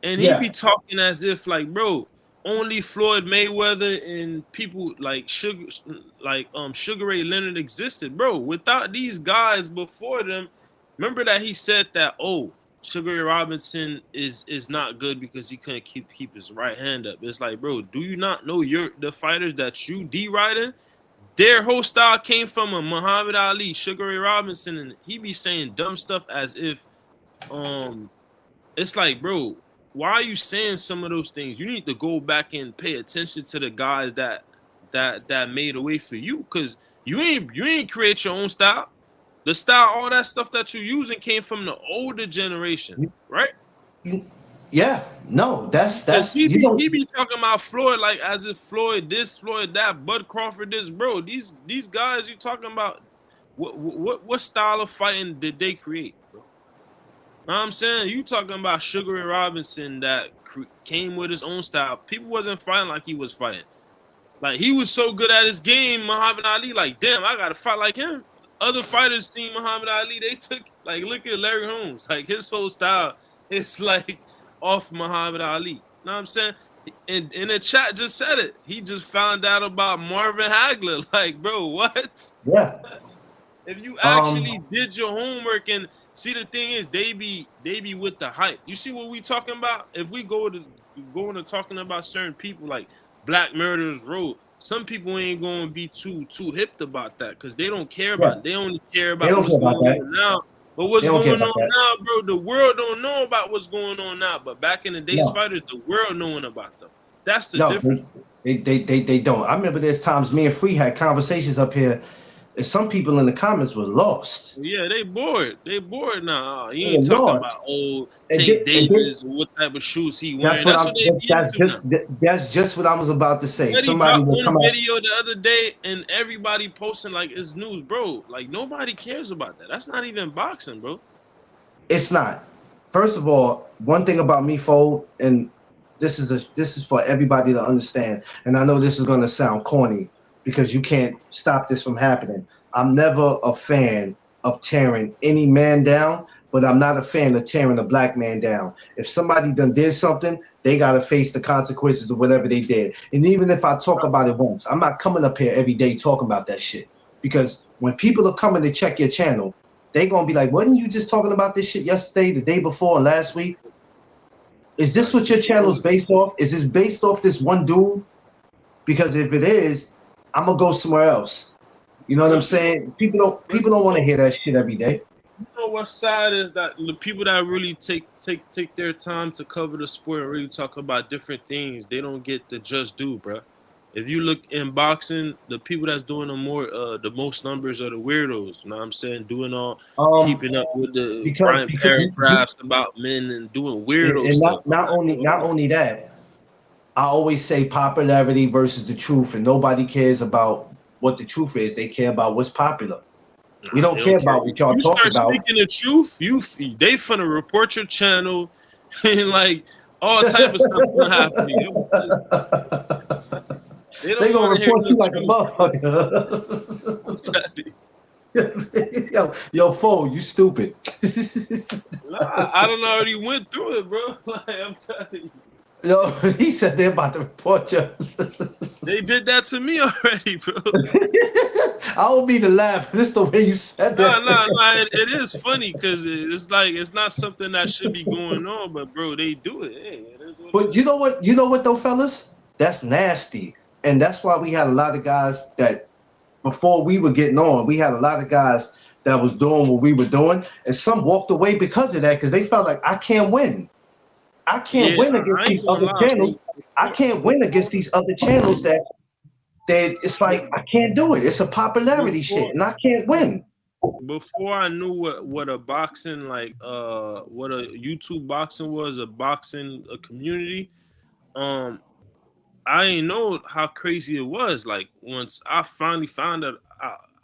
And he Yeah. be talking as if like, bro, only Floyd Mayweather and people like Sugar Ray Leonard existed, bro. Without these guys before them, remember that he said that, oh, Sugar Ray Robinson is not good because he couldn't keep his right hand up. It's like, bro, do you not know the fighters that you deriding? Their whole style came from a Muhammad Ali, Sugar Ray Robinson, and he be saying dumb stuff as if it's like, bro, why are you saying some of those things? You need to go back and pay attention to the guys that made a way for you, because you ain't create your own style. The style, all that stuff that you're using came from the older generation, right? Yeah. No, that's He you don't. be talking about Floyd like as if Floyd this, Floyd that, Bud Crawford this, bro. These guys you talking about, what style of fighting did they create, bro? Know what I'm saying? You talking about Sugar Ray Robinson that came with his own style. People wasn't fighting like he was fighting. Like, he was so good at his game, Muhammad Ali, like, damn, I got to fight like him. Other fighters seen Muhammad Ali, they took, like, look at Larry Holmes. Like, his whole style is, like, off Muhammad Ali. You know what I'm saying? And in the chat just said it. He just found out about Marvin Hagler. Like, bro, what? Yeah. If you actually did your homework and see, the thing is, they be with the hype. You see what we talking about? If we go into talking about certain people, like Black Murderers Road. Some people ain't gonna be too hip about that because they don't care Yeah, about it. They only care they about don't what's care about going that. on now. But They what's don't care going about on that. now, bro? The world don't know about what's going on now. But back in the days, No, fighters, the world knowing about them. That's the no, difference. they don't. I remember there's times me and Free had conversations up here, and some people in the comments were lost. Yeah, they bored. They bored now. You They ain't were talking lost. about old And Tank then Davis or what type of shoes he that's wearing. what That's I'm. what they be into now. That's just what I was about to say. Buddy Somebody dropped will one come out. video the other day and everybody posting like it's news, bro. Like nobody cares about that. That's not even boxing, bro. It's not. First of all, one thing about me, Fold, and this is for everybody to understand. And I know this is going to sound corny because you can't stop this from happening. I'm never a fan of tearing any man down, but I'm not a fan of tearing a black man down. If somebody done did something, they got to face the consequences of whatever they did. And even if I talk about it once, I'm not coming up here every day talking about that shit. Because when people are coming to check your channel, they gonna be like, wasn't you just talking about this shit yesterday, the day before, and last week? Is this what your channel's based off? Is this based off this one dude? Because if it is, I'm gonna go somewhere else. You know what I'm But saying? People don't want to hear that shit every day. you know what's sad is that the people that really take their time to cover the sport and really talk about different things, they don't get the just due, bro. If you look in boxing, the people that's doing the most numbers are the weirdos. You know what I'm saying? Doing all Um, keeping up with the because writing paragraphs about men and doing weirdo and stuff. not only that, I always say popularity versus the truth, and nobody cares about what the truth is. They care about what's popular. We Nah, don't they care don't care. about what y'all You talk start about. speaking the truth, they finna report your channel and like all type of stuff gonna happen to you. They They don't gonna want to hear report you the like a truth, bro. motherfucker. Yo, foe, you stupid. Nah, I don't already went through it, bro. Like I'm telling you, Yo, he said they're about to report you. they did that to me already, bro. I don't mean to laugh. This the way you said Nah, that. nah, nah. It is funny because it's like it's not something that should be going on, but bro, they do it. Hey, it is what it But is. you know what? You know what though, fellas? That's nasty. And that's why we had a lot of guys that before we were getting on, we had a lot of guys that was doing what we were doing, and some walked away because of that, because they felt like I can't win. I can't Yeah, win against I these ain't gonna other lie, channels. I bro. can't win against these other channels that it's like I can't do it. It's a popularity shit, Before, and I can't win. before I knew what a boxing like what a YouTube boxing was, a community, um I ain't know how crazy it was. Like once I finally found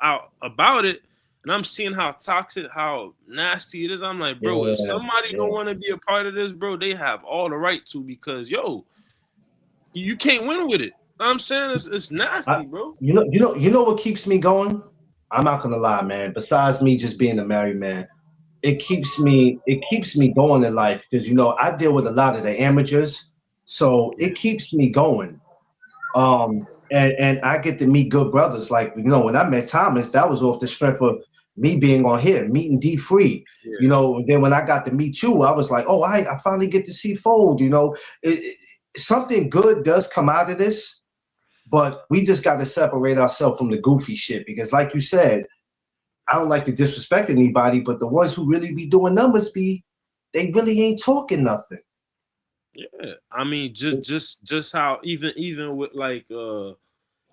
out about it, and I'm seeing how toxic, how nasty it is. I'm like, bro, if Yeah, somebody don't yeah. want to be a part of this, bro, they have all the right to because yo, you can't win with it. I'm saying it's I, nasty, bro. you know what keeps me going? I'm not gonna lie, man. Besides me just being a married man, it keeps me going in life because I deal with a lot of the amateurs, so Yeah, it keeps me going. And I get to meet good brothers. Like when I met Thomas, that was off the strength of me being on here, meeting D Free. yeah. And then when I got to meet you, I was like, oh, I finally get to see Fold. Something good does come out of this, but we just got to separate ourselves from the goofy shit because, like you said, I don't like to disrespect anybody, but the ones who really be doing numbers they really ain't talking nothing. Yeah, I mean, just how even with like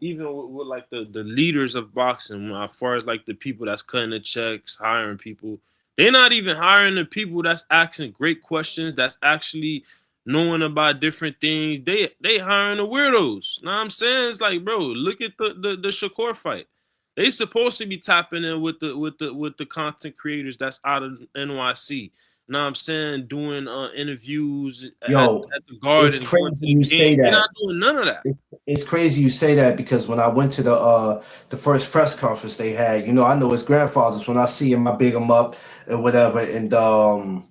even with like the leaders of boxing, as far as like the people that's cutting the checks, hiring people, they're not even hiring the people that's asking great questions, that's actually knowing about different things. They hiring the weirdos. Know what I'm saying? It's like, bro, look at the Shakur fight. They supposed to be tapping in with the content creators that's out of NYC. Know what I'm saying? Doing interviews Yo, at the it's garden, going crazy to the you say game. They're that. not doing none of that. It's crazy you say that because when I went to the first press conference they had, I know his grandfathers. When I see him, I big him up and whatever. And I'm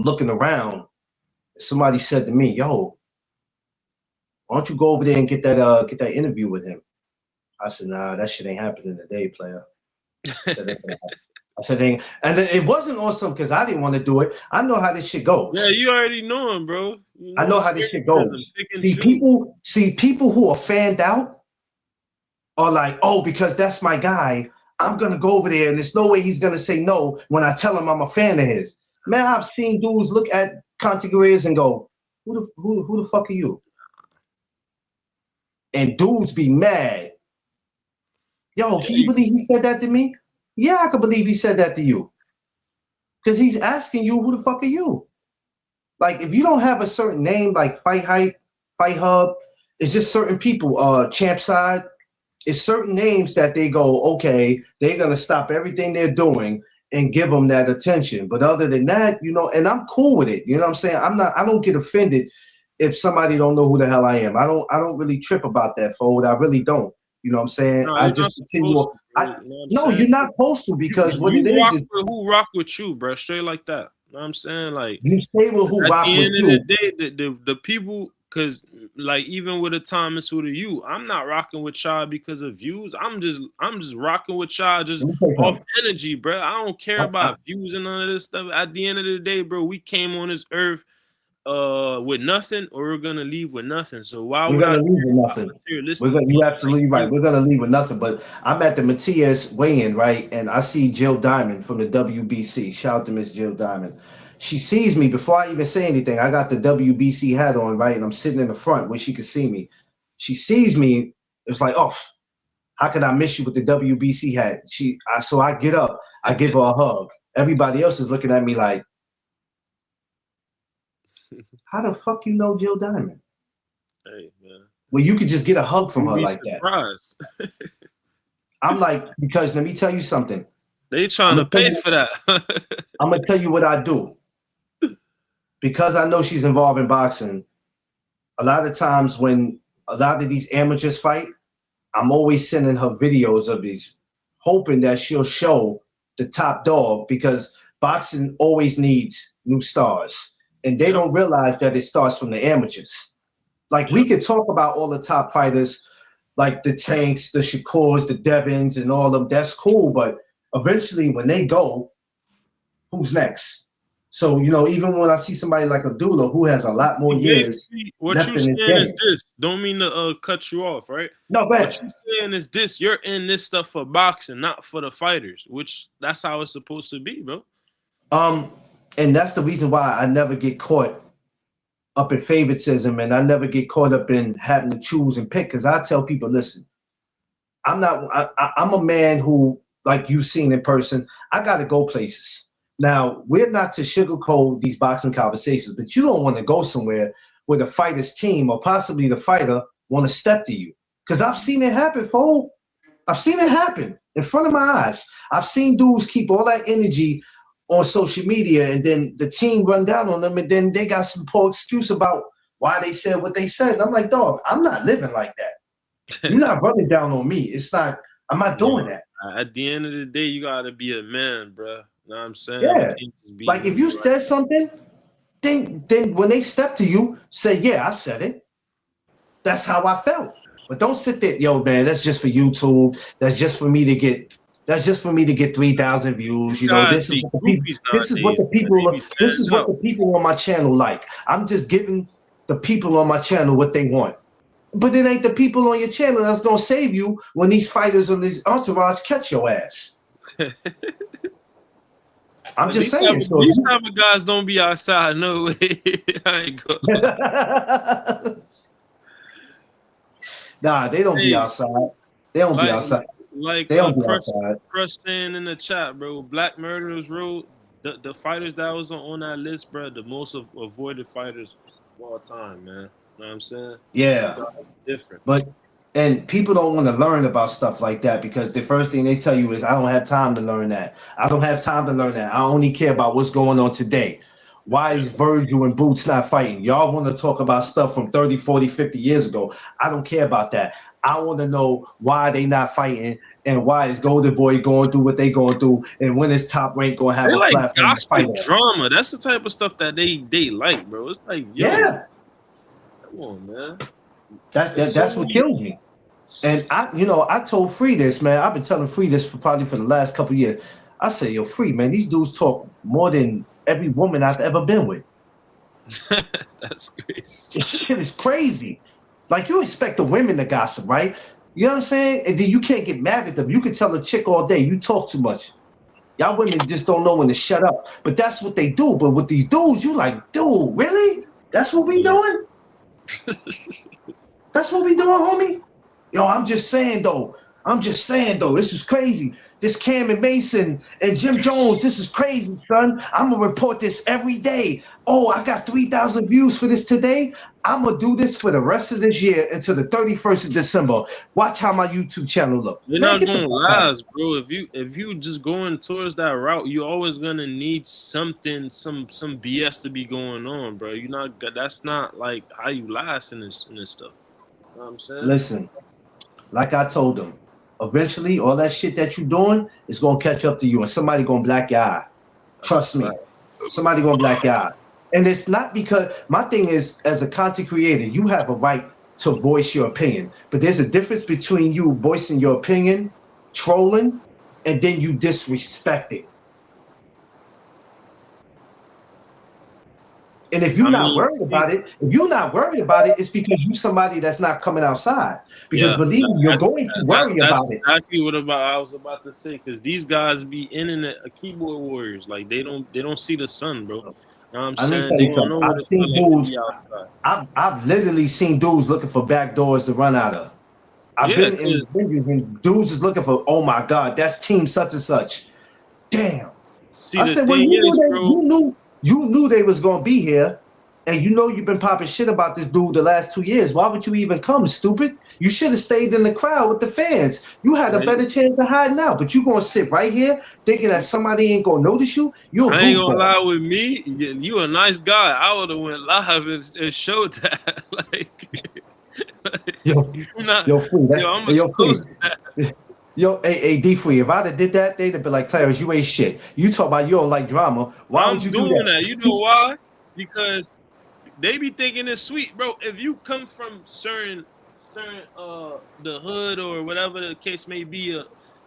looking around. Somebody said to me, "Yo, why don't you go over there and get that interview with him?" I said, "Nah, that shit ain't happening today, player." I said, "Ain't gonna happen." I said, and then it wasn't awesome because I didn't want to do it. I know how this shit goes. Yeah, you already know him, bro. You I know how this shit goes. People who are fanned out are like, oh, because that's my guy, I'm gonna go over there, and there's no way he's gonna say no when I tell him I'm a fan of his. Man, I've seen dudes look at Contegueras and go, who the fuck are you? And dudes be mad. Yo, can you believe he said that to me? Yeah, I can believe he said that to you. Because he's asking you, who the fuck are you? Like, if you don't have a certain name, like Fight Hype, Fight Hub, it's just certain people, Champ Side, it's certain names that they go, okay, they're going to stop everything they're doing and give them that attention. But other than that, you know, and I'm cool with it. You know what I'm saying? I don't get offended if somebody don't know who the hell I am. I don't really trip about that, fold. I really don't. You know what I'm saying? No, I just continue. You're not supposed to, because what it is who rock with you, bro. Straight like that. You know what I'm saying? Like, you stay with who rock with you. At the end of the day, the people, because like even with the time it's with you, I'm not rocking with y'all because of views. I'm just rocking with y'all just off energy, bro. I don't care about views and none of this stuff. At the end of the day, bro, we came on this earth with nothing, or we're gonna leave with nothing. So why would I leave with nothing? You're absolutely right. We're gonna leave with nothing. But I'm at the Matias weigh-in, right? And I see Jill Diamond from the WBC. Shout out to Miss Jill Diamond. She sees me before I even say anything. I got the WBC hat on, right? And I'm sitting in the front where she can see me. She sees me. It's like, oh, how could I miss you with the WBC hat? So I get up. I give her a hug. Everybody else is looking at me like, how the fuck you know Jill Diamond? Hey, man. Well, you could just get a hug from her like that. I'm like, because let me tell you something. They trying to pay for that. I'm going to tell you what I do. Because I know she's involved in boxing, a lot of times when a lot of these amateurs fight, I'm always sending her videos of these, hoping that she'll show the top dog, because boxing always needs new stars. And they don't realize that it starts from the amateurs. Like, we could talk about all the top fighters, like the Tanks, the Shakurs, the Devins, and all of them. That's cool. But eventually, when they go, who's next? So, you know, even when I see somebody like Abdullah, who has a lot more years. What you're saying is this. Don't mean to cut you off, right? No, go ahead. What you're saying is this. You're in this stuff for boxing, not for the fighters, which that's how it's supposed to be, bro. And that's the reason why I never get caught up in favoritism, and I never get caught up in having to choose and pick. Because I tell people, listen, I'm a man who, like you've seen in person, I got to go places. Now, we're not to sugarcoat these boxing conversations, but you don't want to go somewhere where the fighter's team or possibly the fighter want to step to you. Because I've seen it happen, folks. I've seen it happen in front of my eyes. I've seen dudes keep all that energy on social media, and then the team run down on them, and then they got some poor excuse about why they said what they said. And I'm like, dog, I'm not living like that. You're not running down on me. It's not, I'm not doing that. At the end of the day, you gotta be a man, bro. You know what I'm saying? Yeah. Like, if you said something, then when they step to you, say, yeah, I said it. That's how I felt. But don't sit there, yo, man, that's just for YouTube. That's just for me to get 3,000 views. You know, this is what the people on my channel like. I'm just giving the people on my channel what they want. But it ain't the people on your channel that's gonna save you when these fighters on this entourage catch your ass. I'm just saying. These type of guys don't be outside. No way. I ain't go. Nah, they don't be outside. They don't be outside. Like Crush saying in the chat, bro, Black Murderers Road, the fighters that was on that list, bro, the most avoided fighters of all time, man. You know what I'm saying? Yeah. Different. And people don't want to learn about stuff like that, because the first thing they tell you is, I don't have time to learn that. I don't have time to learn that. I only care about what's going on today. Why is Virgil and Boots not fighting? Y'all want to talk about stuff from 30, 40, 50 years ago. I don't care about that. I want to know why they not fighting, and why is Golden Boy going through what they going through, and when is Top Rank going to have a platform to fight drama. That's the type of stuff that they like, bro. It's like, yo, yeah. Come on, man. That's what kills me. And I told Free this, man. I've been telling Free this for the last couple of years. I say, yo, free, man. These dudes talk more than every woman I've ever been with. That's crazy. This shit is crazy. Like, you expect the women to gossip, right? You know what I'm saying? And then you can't get mad at them. You can tell a chick all day, you talk too much. Y'all women just don't know when to shut up. But that's what they do. But with these dudes, you like, dude, really? That's what we doing? That's what we doing, homie? Yo, I'm just saying, though. This is crazy. This Cam and Mason and Jim Jones, this is crazy, son. I'm going to report this every day. Oh, I got 3,000 views for this today. I'm going to do this for the rest of this year until the 31st of December. Watch how my YouTube channel look. You're not going to last, bro. If you just going towards that route, you're always going to need something, some BS to be going on, bro. That's not like how you last in this stuff. You know what I'm saying? Listen, like I told them, eventually all that shit that you doing is gonna catch up to you, and somebody gonna black your eye. Trust me, somebody gonna black your eye. And it's not because my thing is, as a content creator, you have a right to voice your opinion, but there's a difference between you voicing your opinion, trolling, and then you disrespect it. And if you're not worried about it, it's because you're somebody that's not coming outside. Because believe me, you're going to worry about it. That's exactly what I was about to say. Because these guys be internet keyboard warriors. Like they don't see the sun, bro. You know what I'm saying? They don't know what it's like to be outside. I've literally seen dudes looking for back doors to run out of. I've been in videos and dudes is looking for, oh my God, that's team such and such. Damn. See, I said, well, you knew they was gonna be here, and you know you've been popping shit about this dude the last 2 years. Why would you even come, stupid? You should have stayed in the crowd with the fans. You had a better chance of hiding out, but you gonna sit right here thinking that somebody ain't gonna notice you? I ain't gonna lie with me. You a nice guy. I would have went live and showed that. Hey, D-Free, if I'd have did that, they'd have been like, Clarence, you ain't shit. You talk about you don't like drama. Why would you do that? You know why? Because they be thinking it's sweet, bro. If you come from certain the hood or whatever the case may be,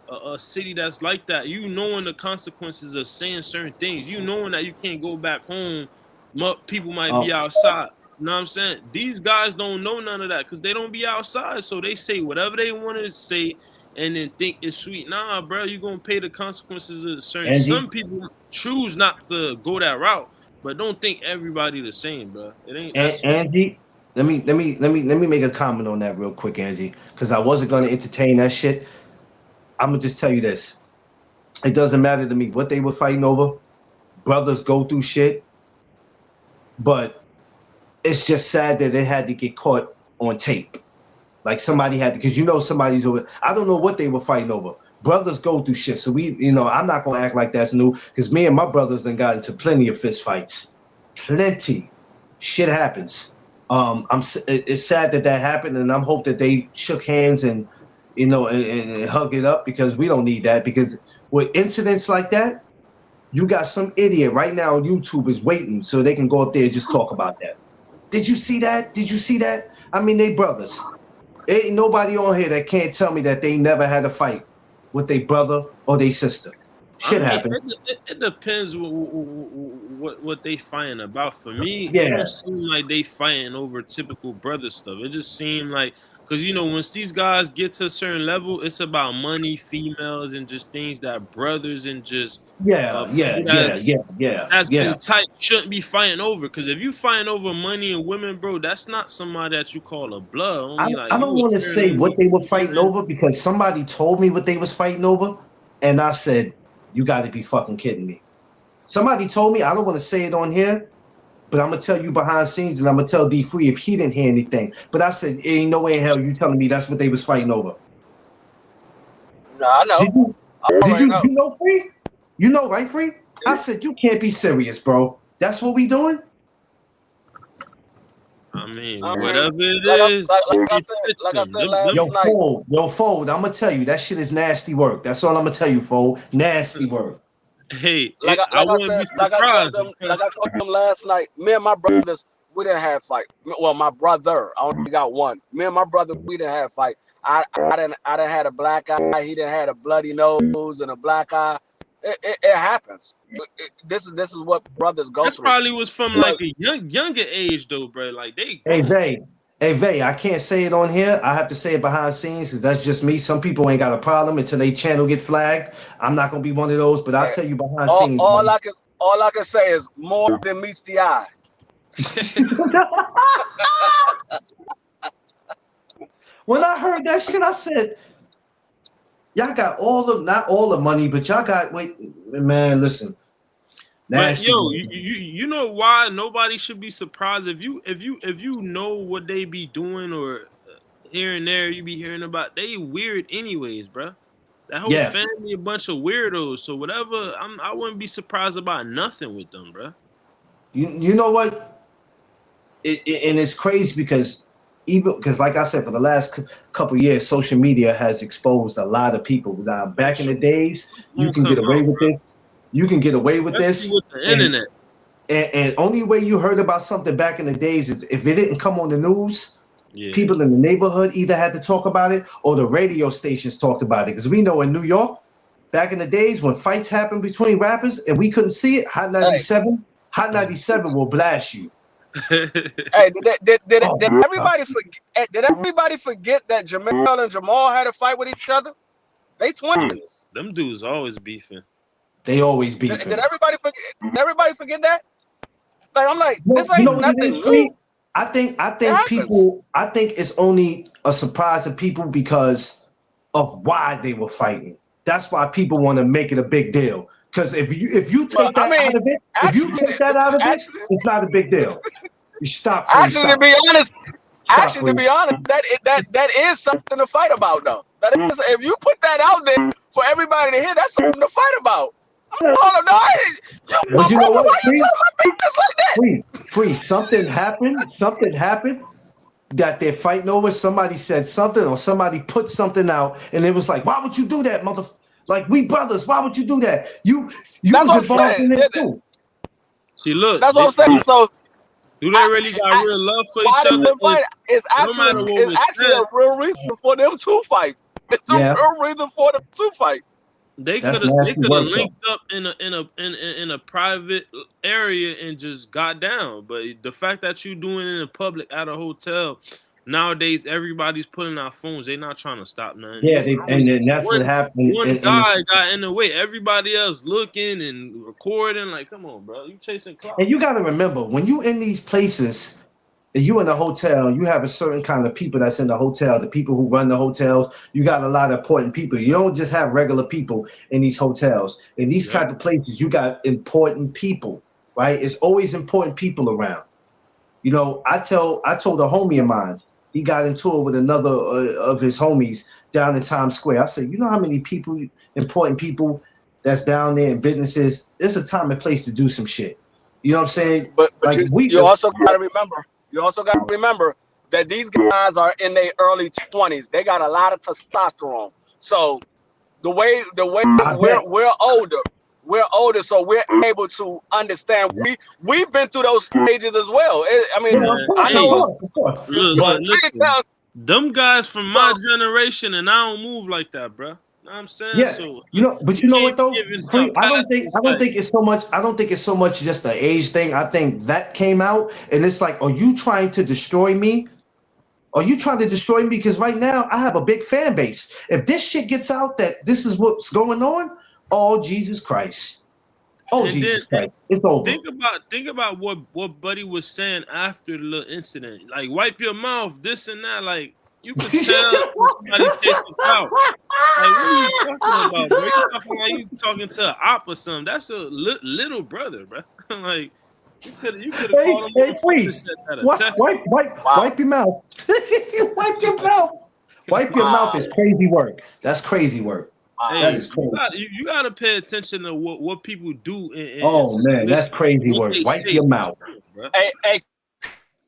a city that's like that, you knowing the consequences of saying certain things, you knowing that you can't go back home, people might be outside. You know what I'm saying? These guys don't know none of that because they don't be outside, so they say whatever they want to say and then think it's sweet. Nah, bro, you're gonna pay the consequences of certain. Angie, some people choose not to go that route, but don't think everybody the same, bro. It ain't. Angie, let me make a comment on that real quick, Angie, because I wasn't gonna entertain that shit. I'm gonna just tell you this: it doesn't matter to me what they were fighting over. Brothers go through shit, but it's just sad that they had to get caught on tape. Like somebody had to, because you know somebody's over. I don't know what they were fighting over. Brothers go through shit, so I'm not gonna act like that's new. Because me and my brothers done got into plenty of fist fights, plenty. Shit happens. It's sad that happened, and I'm hope that they shook hands and and hug it up, because we don't need that. Because with incidents like that, you got some idiot right now on YouTube is waiting so they can go up there and just talk about that. Did you see that? Did you see that? I mean, they brothers. Ain't nobody on here that can't tell me that they never had a fight with their brother or their sister. Shit happens. It depends what they fighting about. For me, it don't seem like they fighting over typical brother stuff. It just seemed like, because once these guys get to a certain level, it's about money, females, and just things that brothers and just that's been tight shouldn't be fighting over. Because if you fighting over money and women, bro, that's not somebody that you call a blood. I don't want to say what they were fighting over, because somebody told me what they was fighting over, and I said, you got to be fucking kidding me. Somebody told me. I don't want to say it on here, but I'm going to tell you behind scenes, and I'm going to tell D-Free if he didn't hear anything. But I said, ain't no way in hell you telling me that's what they was fighting over. No, I know. Did you know, Free? You know, right, Free? I said, you can't be serious, bro. That's what we doing? I mean, whatever it is. Like I said last night. Yo, Fold, I'm going to tell you, that shit is nasty work. That's all I'm going to tell you, Fold. Nasty work. Hey, I told them last night, me and my brothers, we didn't have fight. Well, my brother, I only got one. Me and my brother, we didn't have fight. I didn't had a black eye. He didn't had a bloody nose and a black eye. It happens. This is what brothers go That's through. probably was from like a younger age though, bro. Like they grown. Hey, Vay, I can't say it on here. I have to say it behind scenes because that's just me. Some people ain't got a problem until they channel get flagged. I'm not gonna be one of those, but I'll tell you behind scenes. All I can say is more than meets the eye. When I heard that shit, I said, y'all got not all the money, but y'all got, man, listen. But yo, you know why nobody should be surprised if you know what they be doing or here and there you be hearing about, they weird anyways, bro. That whole family a bunch of weirdos. So whatever, I wouldn't be surprised about nothing with them, bro. You know what? And it's crazy because like I said, for the last couple of years, social media has exposed a lot of people. Now, back in the days, you can get away with this. You can get away with this. With the internet. And only way you heard about something back in the days is if it didn't come on the news. Yeah. People in the neighborhood either had to talk about it or the radio stations talked about it. Because we know in New York, back in the days when fights happened between rappers and we couldn't see it, Hot 97 will blast you. Hey, did everybody forget? Did everybody forget that Jamel and Jamal had a fight with each other? They twins. Them dudes always beefing. They always beefing. Did everybody forget? Did everybody forget that? Like I'm like, this ain't nothing new. I think people. I think it's only a surprise to people because of why they were fighting. That's why people want to make it a big deal. Because if you take that out of it, it's not a big deal. You stop. To be honest, that is something to fight about, though. That is, if you put that out there for everybody to hear, that's something to fight about. You know what? Why you tell my business like that? Free. Something happened that they're fighting over. Somebody said something or somebody put something out, and it was like, why would you do that, mother? Like, we brothers, why would you do that? You was involved in it too. See, look. That's what I'm saying. So, do they really got real love for each other? It's actually a real reason for them to fight. It's a real reason for them to fight. They could have linked up in a private area and just got down. But the fact that you doing it in public at a hotel, nowadays everybody's pulling out phones. They're not trying to stop nothing. Yeah, and then that's what happened. One guy got in the way. Everybody else looking and recording. Like, come on, bro, you chasing clout. And you got to remember, when you in these places, you in a hotel, you have a certain kind of people that's in the hotel, the people who run the hotels. You got a lot of important people. You don't just have regular people in these hotels. In these kind of places, you got important people, right? It's always important people around. You know, I told a homie of mine, he got into it with another of his homies down in Times Square. I said, you know how many people, important people that's down there in businesses? It's a time and place to do some shit. You know what I'm saying? But like, you also got to remember. You also got to remember that these guys are in their early 20s. They got a lot of testosterone. So the way we're older, so we're able to understand. We've been through those stages as well. I mean, I know. Listen, them guys from my generation, and I don't move like that, bro. Know what I'm saying? Yeah, so, but you know what though? I don't think it's so much. I don't think it's so much just the age thing. I think that came out, and it's like, are you trying to destroy me? Are you trying to destroy me? Because right now I have a big fan base. If this shit gets out that this is what's going on, oh Jesus Christ, Christ, it's over. Think about what Buddy was saying after the little incident. Like, wipe your mouth, this and that. Like, you could tell somebody chasing out. Like, what are you talking about, bro? You talking like you talking to an op or something. That's a little brother, bro. Like, you could have called him please. Wipe your mouth. Wipe your mouth. Wipe your mouth is crazy work. That's crazy work. Hey, that is crazy. You gotta pay attention to what people do. Man, that's crazy work. Wipe your mouth. Bro. Hey,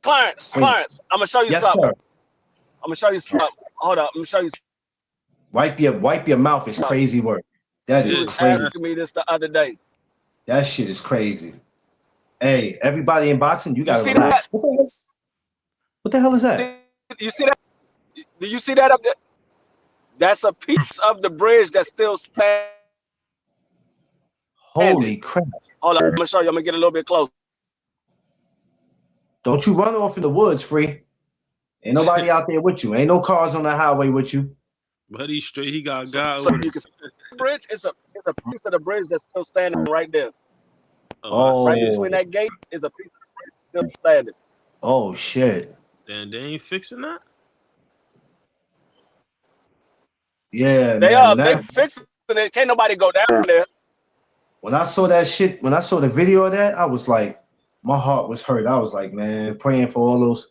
Clarence, I'm gonna show you something. Sir. I'm gonna show you something. Hold up, I'm gonna show you. Wipe your mouth is crazy work. That is crazy. Asking me this the other day. That shit is crazy. Hey, everybody in boxing, you gotta relax. What the hell is that? You see that? Do you see that up there? That's a piece of the bridge that still stands. Holy crap. Hold on, I'm gonna show you. I'm gonna get a little bit closer. Don't you run off in the woods, free. Ain't nobody out there with you. Ain't no cars on the highway with you. But he's straight. He got God So with you him. can see the bridge. It's a piece of the bridge that's still standing right there. Oh. Right between that gate is a piece of the bridge still standing. Oh shit. Then they ain't fixing that. Yeah, They man. they fixing it. Can't nobody go down there. When I saw that shit, when I saw the video of that, I was like, my heart was hurt. I was like, man, pray for all those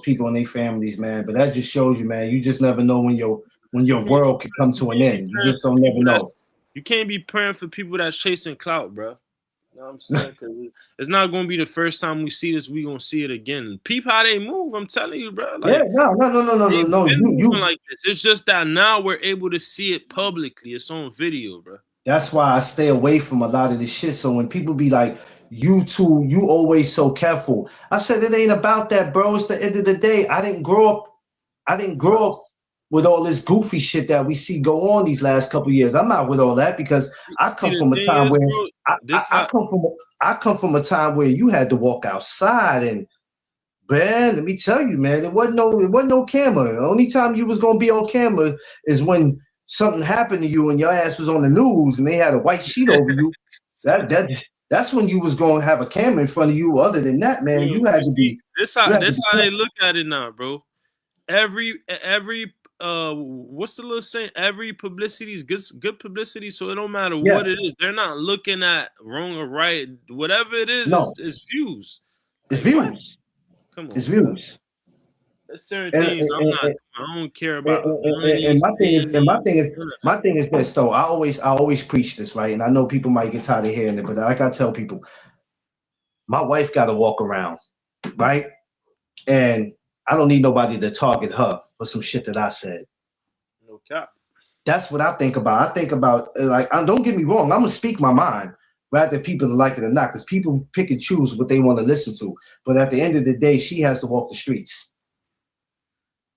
people and their families, man. But that just shows you, man, you just never know when your world can come to an end. You just don't never know. You can't be praying for people that's chasing clout, bro. You know what I'm saying? Because it's not going to be the first time we see this. We going to see it again. Peep how they move. I'm telling you, bro. Like, yeah, no. You like this. It's just that now we're able to see it publicly. It's on video, bro. That's why I stay away from a lot of this shit. So when people be like, you too, you always so careful. I said, it ain't about that, bro. It's the end of the day. I didn't grow up with all this goofy shit that we see go on these last couple of years. I'm not with all that because I come from a time where I come from a time where you had to walk outside and, man, let me tell you, man, it wasn't no camera. The only time you was gonna be on camera is when something happened to you and your ass was on the news and they had a white sheet over you. That's when you was gonna have a camera in front of you. Other than that, man, you had to be. This how they look at it now, bro. Every what's the little saying? Every publicity is good publicity, so it don't matter what it is. They're not looking at wrong or right. Whatever it is, it's views. It's views. Come on, it's views. There's certain things I don't care about. And my thing is this though. I always preach this, right? And I know people might get tired of hearing it, but like I tell people, my wife got to walk around, right? And I don't need nobody to target her for some shit that I said. No cap. That's what I think about. I think about, like, don't get me wrong, I'm gonna speak my mind, whether people like it or not, because people pick and choose what they want to listen to. But at the end of the day, she has to walk the streets.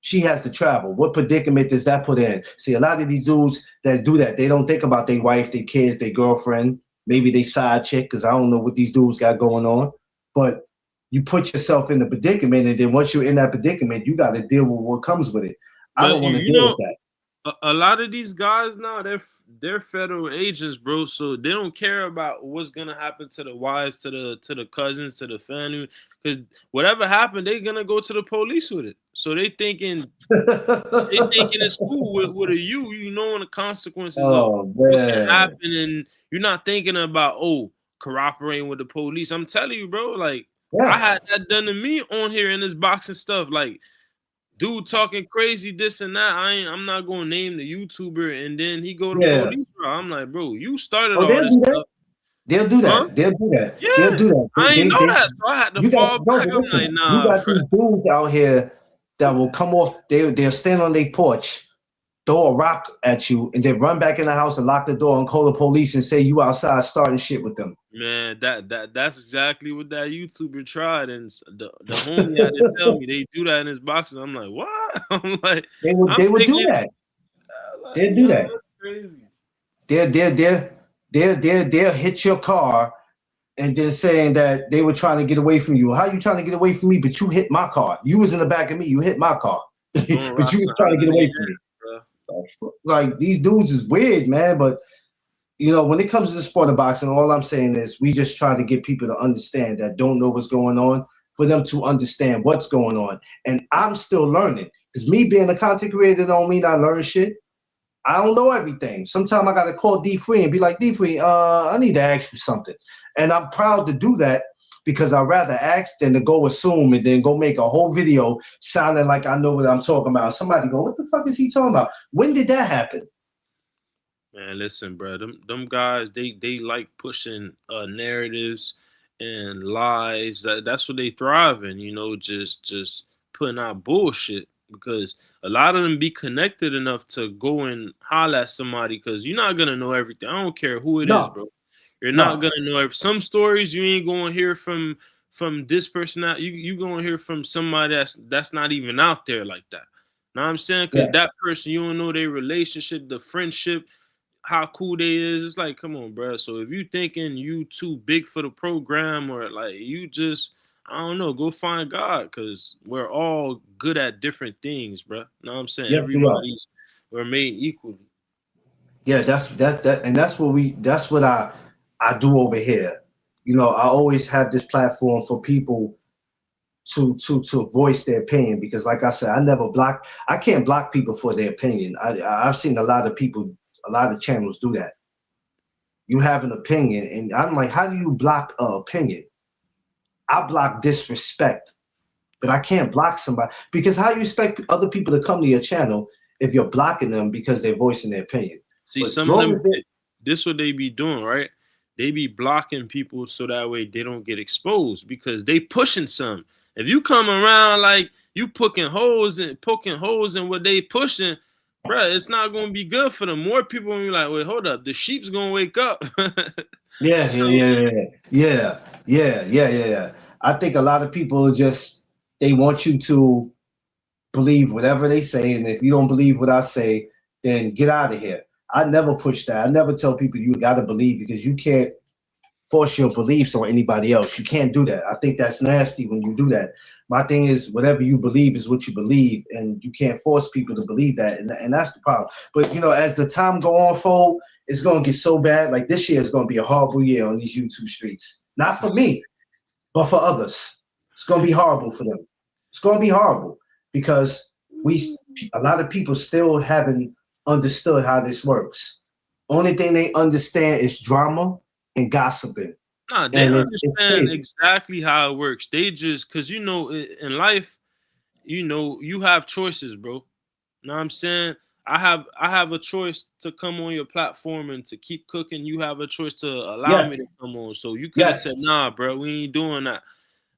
She has to travel. What predicament does that put in? See, a lot of these dudes that do that, they don't think about their wife, their kids, their girlfriend, maybe their side chick, because I don't know what these dudes got going on. But you put yourself in the predicament, and then once you're in that predicament, you got to deal with what comes with it. I don't want to deal with that. A lot of these guys now, they're federal agents, bro. So they don't care about what's gonna happen to the wives, to the cousins, to the family, because whatever happened, they're gonna go to the police with it. So they thinking it's cool with you knowing the consequences of what can happen, and you're not thinking about cooperating with the police. I'm telling you, bro. Like I had that done to me on here in this boxing stuff, like. Dude talking crazy, this and that. I'm not gonna name the YouTuber, and then he go to police. Bro. I'm like, bro, you started all this stuff. They'll do that. Huh? They'll do that. Yeah. They'll do that. I ain't know that, so I had to fall back. I'm like, nah. You got these dudes out here that will come off. They'll stand on their porch, throw a rock at you, and then run back in the house and lock the door and call the police and say you outside starting shit with them. Man, that's exactly what that YouTuber tried, and the homie had to tell me they do that in his boxes. I'm like, what? I'm like, they would do that. They'll do that. Crazy. They'll hit your car and then saying that they were trying to get away from you. How you trying to get away from me? But you hit my car. You was in the back of me. You hit my car. But you was trying to get away from me. Like these dudes is weird, man. But you know, when it comes to the sport of boxing, all I'm saying is we just try to get people to understand that don't know what's going on, for them to understand what's going on. And I'm still learning, because me being a content creator don't mean I learn shit. I don't know everything. Sometimes I got to call D3 and be like, D3, I need to ask you something. And I'm proud to do that, because I'd rather ask than to go assume and then go make a whole video sounding like I know what I'm talking about. Somebody go, what the fuck is he talking about? When did that happen? Man, listen, bro. Them guys, they like pushing narratives and lies. That's what they thrive in, you know, just putting out bullshit. Because a lot of them be connected enough to go and holler at somebody, because you're not gonna know everything. I don't care who it is, bro. You're not gonna know some stories. You ain't gonna hear from this person out. You gonna hear from somebody that's not even out there like that. Know what I'm saying? Because that person, you don't know their relationship, the friendship. how cool they is. It's like, come on, bro. So if you thinking you too big for the program, or like you just, I don't know, go find God, because we're all good at different things, bro. Know what I'm saying? Yes, you are. We're made equally. Yeah, and that's what I do over here. You know, I always have this platform for people to voice their opinion, because like I said, I can't block people for their opinion. I've seen a lot of people, a lot of channels do that. You have an opinion, and I'm like, how do you block an opinion? I block disrespect, but I can't block somebody, because how you expect other people to come to your channel if you're blocking them because they're voicing their opinion? See, But some of them, this what they be doing, right? They be blocking people so that way they don't get exposed, because they pushing some. If you come around like you poking holes in what they pushing, bruh, it's not gonna be good for them. More people gonna be like, wait, hold up, the sheep's gonna wake up. Yeah, So, yeah. I think a lot of people they want you to believe whatever they say, and if you don't believe what I say, then get out of here. I never push that. I never tell people you got to believe, because you can't force your beliefs on anybody else. You can't do that. I think that's nasty when you do that. My thing is, whatever you believe is what you believe, and you can't force people to believe that, and that's the problem. But, you know, as the time go on, fold, it's going to get so bad. Like, this year is going to be a horrible year on these YouTube streets. Not for me, but for others. It's going to be horrible for them. It's going to be horrible, because a lot of people still haven't understood how this works. Only thing they understand is drama and gossiping. nah, they And understand exactly how it works. They just, because, you know, in life, you know, you have choices, bro. Know what I'm saying? I have a choice to come on your platform and to keep cooking. You have a choice to allow me to come on. So you could have said, nah, bro, we ain't doing that.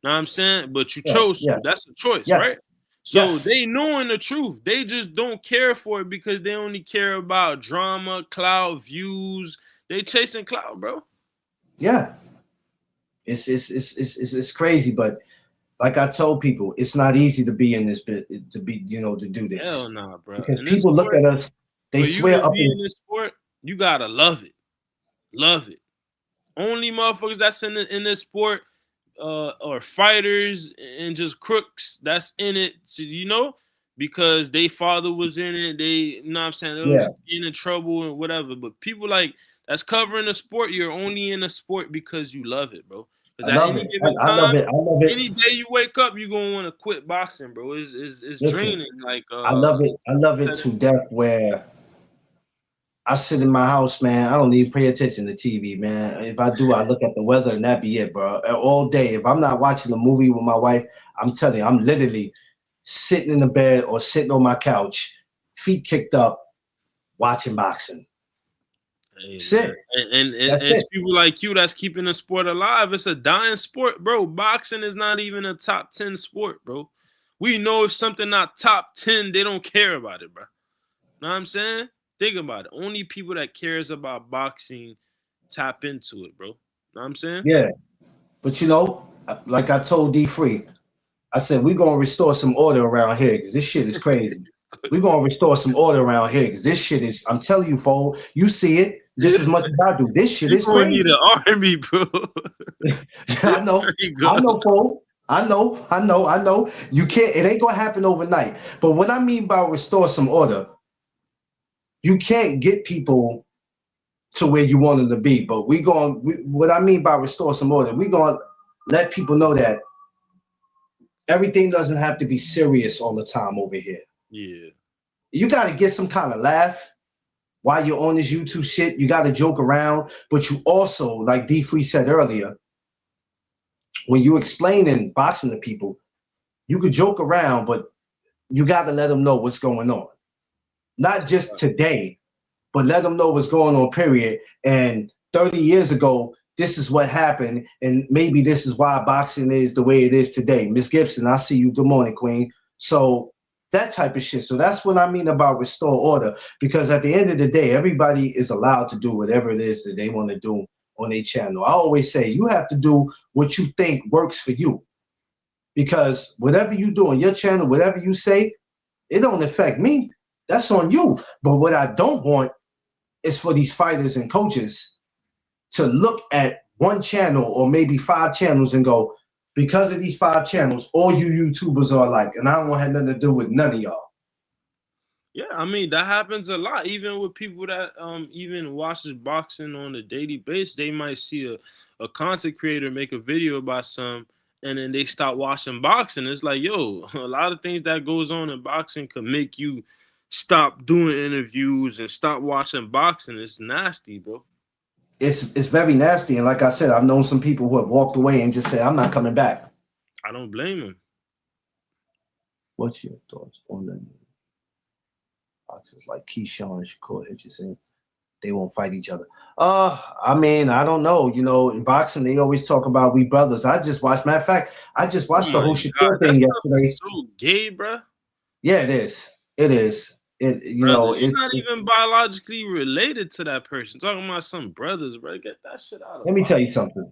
Know what I'm saying? But you chose to. That's a choice, right? So they knowing the truth. They just don't care for it, because they only care about drama, clout, views. They chasing clout, bro. Yeah. It's crazy, but like I told people, it's not easy to be in this bit, to do this. Hell nah, bro. Because people look at us, they swear up in this sport, you gotta love it. Love it. Only motherfuckers that's in this sport or fighters and just crooks that's in it, so, you know, because they father was in it, they, you know what I'm saying, they was getting in trouble and whatever. But people like that's covering the sport, you're only in the sport because you love it, bro. Because at any given time, I love it. any day you wake up, you're gonna want to quit boxing, bro. It's draining. Like I love it to death, where I sit in my house, man. I don't even pay attention to TV, man. If I do, I look at the weather, and that be it, bro. All day. If I'm not watching a movie with my wife, I'm telling you, I'm literally sitting in the bed or sitting on my couch, feet kicked up, watching boxing. Hey, and it's people like you that's keeping the sport alive. It's a dying sport, bro. Boxing is not even a top 10 sport, bro. We know if something not top 10, they don't care about it, bro. Know what I'm saying? Think about it. Only people that cares about boxing tap into it, bro. Know what I'm saying? Yeah. But, you know, like I told D3, I said, we're going to restore some order around here, because this shit is crazy. We're going to restore some order around here, because this shit is, I'm telling you, fool, you see it just as much as I do. This shit is crazy. You need an army, bro. I know, fool. I know. You can't, it ain't going to happen overnight. But what I mean by restore some order, you can't get people to where you want them to be. But what I mean by restore some order, we're going to let people know that everything doesn't have to be serious all the time over here. Yeah. You got to get some kind of laugh while you're on this YouTube shit. You got to joke around, but you also, like D3 said earlier, when you explaining boxing to people, you could joke around, but you got to let them know what's going on. Not just today, but let them know what's going on, period. And 30 years ago, this is what happened, and maybe this is why boxing is the way it is today. Miss Gibson, I see you. Good morning, Queen. So that type of shit. So that's what I mean about restore order, because at the end of the day, everybody is allowed to do whatever it is that they want to do on their channel. I always say you have to do what you think works for you, because whatever you do on your channel, whatever you say, it don't affect me. That's on you. But what I don't want is for these fighters and coaches to look at one channel or maybe 5 channels and go, because of these 5 channels, all you YouTubers are alike, and I don't want to have nothing to do with none of y'all. Yeah, I mean, that happens a lot. Even with people that even watches boxing on a daily basis, they might see a content creator make a video about some, and then they stop watching boxing. It's like, yo, a lot of things that goes on in boxing could make you stop doing interviews and stop watching boxing. It's nasty, bro. It's very nasty, and like I said, I've known some people who have walked away and just said, I'm not coming back. I don't blame them. What's your thoughts on the boxers like Keyshawn and Shakur Hutchinson? They won't fight each other. I mean, I don't know. You know, in boxing, they always talk about we brothers. I just watched, matter of fact, I just watched the whole Shakur thing yesterday. So gay, bro. Yeah, it is. It is. You brother, know, it's not even biologically related to that person. Talking about some brothers, bro. Get that shit out of. Let me tell you something.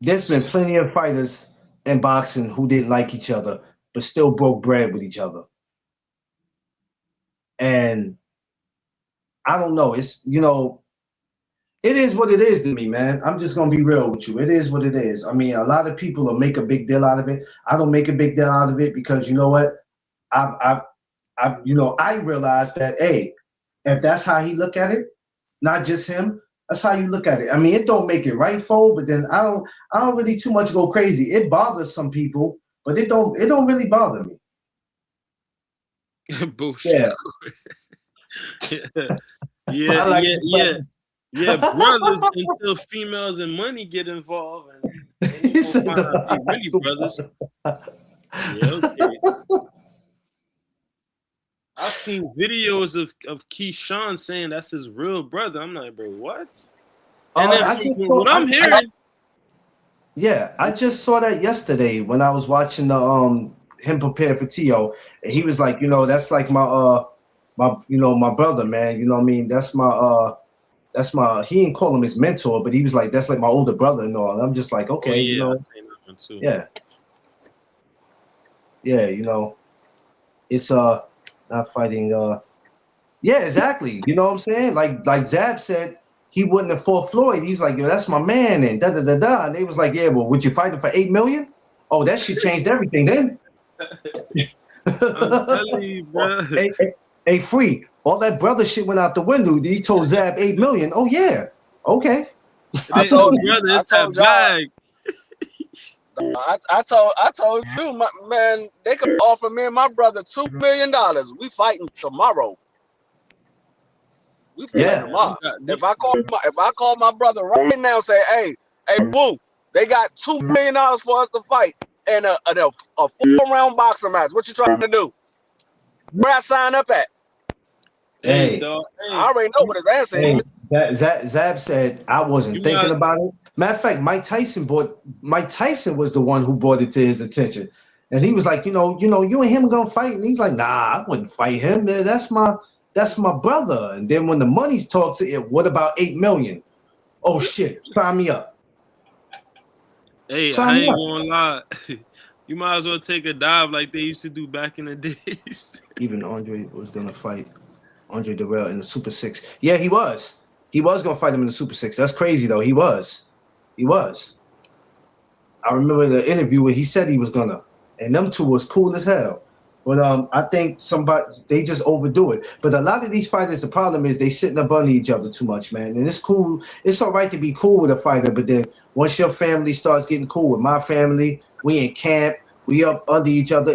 There's been plenty of fighters in boxing who didn't like each other, but still broke bread with each other. And I don't know. It's, you know, it is what it is to me, man. I'm just gonna be real with you. It is what it is. I mean, a lot of people will make a big deal out of it. I don't make a big deal out of it because you know what? I realized that, hey, if that's how he look at it, not just him, that's how you look at it. I mean, it don't make it right, Fo, but then I don't really too much go crazy. It bothers some people, but it don't really bother me. Bullshit. Yeah, brothers until females and money get involved, and he said really brothers. Yeah, okay. I've seen videos of Keyshawn saying that's his real brother. I'm like, bro, what? And then what I'm hearing. I just saw that yesterday when I was watching the him prepare for T.O. And he was like, you know, that's like my brother, man. You know what I mean? That's my he didn't call him his mentor, but he was like, that's like my older brother and all. And I'm just like, okay, you know. Yeah. Yeah, you know. It's not fighting yeah, exactly. You know what I'm saying? Like Zab said, he wouldn't have fought Floyd. He's like, yo, that's my man, and da. And they was like, yeah, well, would you fight him for $8 million? Oh, that shit changed everything then. I'm telling you, bro. Hey, Free, all that brother shit went out the window. He told Zab $8 million. Oh yeah, okay. I told you, brother, it's that bag. I told you, man, they could offer me and my brother $2 million. We fighting tomorrow. We fighting tomorrow. If I call my brother right now and say, hey, Woo, they got $2 million for us to fight and a 4-round boxing match. What you trying to do? Where I sign up at? Hey, I already know what his answer is. Zab said I wasn't thinking about it. Matter of fact, Mike Tyson was the one who brought it to his attention. And he was like, you know, you and him gonna fight. And he's like, nah, I wouldn't fight him. Man, that's my brother. And then when the money's talked to it, what about $8 million? Oh shit, sign me up. Hey, I ain't gonna lie. You might as well take a dive like they used to do back in the days. Even Andre was gonna fight Andre Durrell in the Super 6. Yeah, he was. He was gonna fight him in the Super 6. That's crazy though. He was. I remember the interview where he said he was gonna, and them two was cool as hell. But I think they just overdo it. But a lot of these fighters, the problem is they sitting up under each other too much, man. And it's cool. It's all right to be cool with a fighter, but then once your family starts getting cool with my family, we in camp, we up under each other.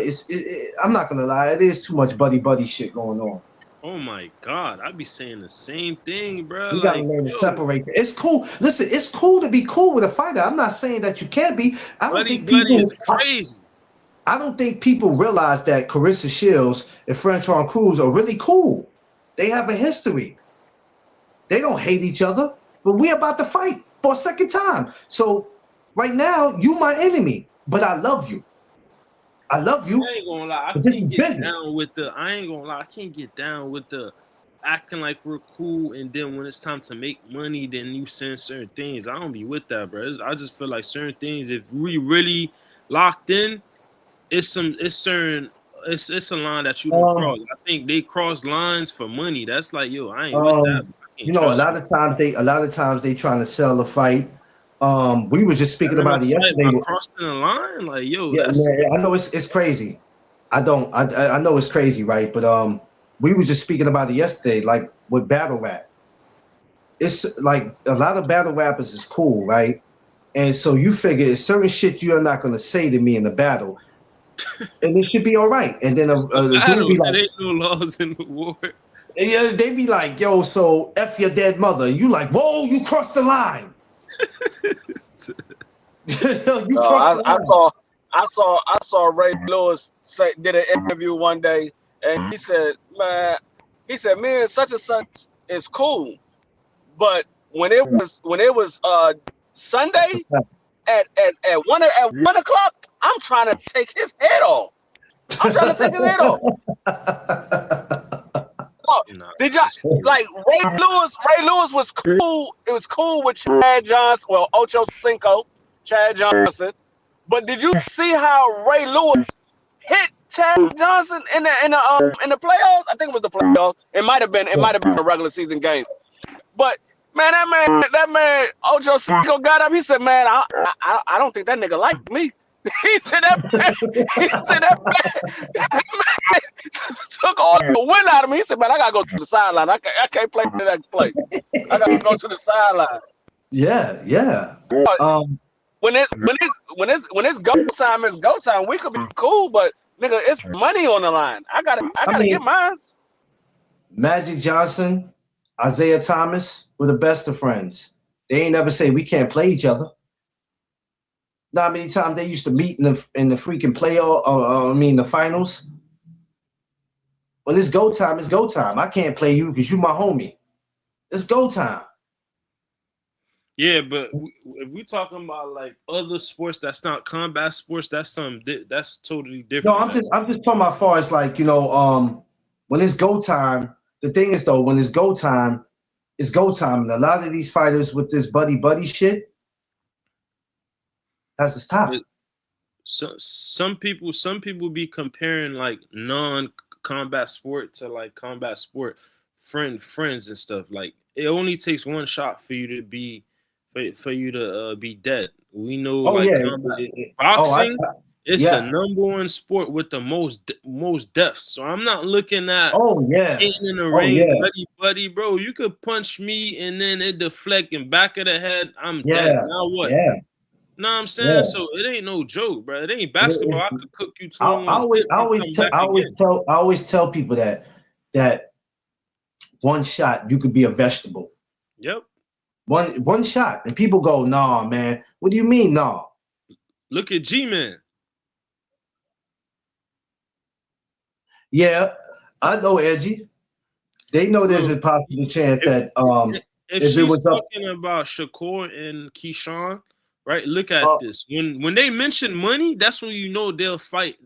I'm not gonna lie, it is too much buddy shit going on. Oh my God, I be saying the same thing, bro. You gotta learn to separate. It's cool. Listen, it's cool to be cool with a fighter. I'm not saying that you can't be. I don't think people. Is crazy. I don't think people realize that Carissa Shields and Franchon Cruz are really cool. They have a history. They don't hate each other, but we're about to fight for a second time. So right now, you my enemy, but I love you. I love you. I ain't gonna lie. I can't get down with the acting like we're cool, and then when it's time to make money, then you saying certain things. I don't be with that, bro. I just feel like certain things, if we really locked in, it's a line that you don't cross. I think they cross lines for money. That's like, yo, I ain't with that. I You know, a lot of times they trying to sell the fight. We were just speaking about it yesterday. Crossing the line, like yo, Yeah, that's man, I know it's crazy. I know it's crazy, right? But we were just speaking about it yesterday, like with battle rap. It's like a lot of battle rappers is cool, right? And so you figure it's certain shit you're not gonna say to me in the battle, and it should be all right. And then the dude be like, there ain't no laws in the war. yeah, they be like, yo, so F your dead mother. And you like, whoa, you crossed the line. I saw Ray Lewis did an interview one day, and he said, me and such and such is cool, but when it was Sunday at 1 o'clock, I'm trying to take his head off. Did y'all like Ray Lewis? Ray Lewis was cool. It was cool with Chad Johnson. Well, Ocho Cinco, Chad Johnson. But did you see how Ray Lewis hit Chad Johnson in the playoffs? I think it was the playoffs. It might have been a regular season game. But man, that man Ocho Cinco got up. He said, "Man, I don't think that nigga liked me." He said that man took all the win out of me. He said, "Man, I gotta go to the sideline. I can't play the next play. I gotta go to the sideline." Yeah. When it's go time, it's go time. We could be cool, but nigga, it's money on the line. I gotta get mine. Magic Johnson, Isaiah Thomas were the best of friends. They ain't never say we can't play each other. Not how many times they used to meet in the freaking playoff, the finals. When it's go time, it's go time. I can't play you because you my homie. It's go time. Yeah, but if we talking about like other sports that's not combat sports, that's totally different. No, I'm just talking about far as like, when it's go time. The thing is though, when it's go time, it's go time, and a lot of these fighters with this buddy shit has to stop. So some people be comparing like non-combat sport to like combat sport, friends and stuff. Like it only takes one shot for you to be dead. We know boxing is the number one sport with the most deaths. So I'm not looking at hitting in the ring, buddy, bro. You could punch me and then it deflect in back of the head. I'm dead. Now what? Yeah. Know what I'm saying? Yeah. So it ain't no joke, bro. It ain't basketball. I could cook you 2 I always tell people that one shot you could be a vegetable. Yep. One shot, and people go, "Nah, man. What do you mean, nah?" Look at G-Man. Yeah, I know Edgy. They know there's a possible chance that if she's talking about Shakur and Keyshawn. Right, look at this. When they mention money, that's when you know they'll fight.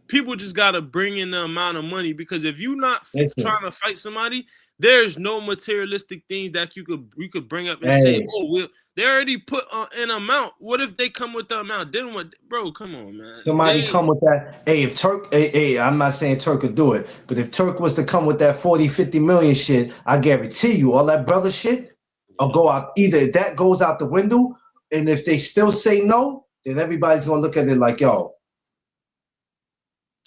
People just gotta bring in the amount of money, because if you're not trying to fight somebody, there's no materialistic things that you could bring up and say, "Oh, they already put an amount." What if they come with the amount? Then what, bro? Come on, man. Somebody come with that. Hey, if Turk, I'm not saying Turk could do it, but if Turk was to come with that 40, 50 million shit, I guarantee you, all that brother shit will go out. Either that goes out the window. And if they still say no, then everybody's gonna look at it like, yo.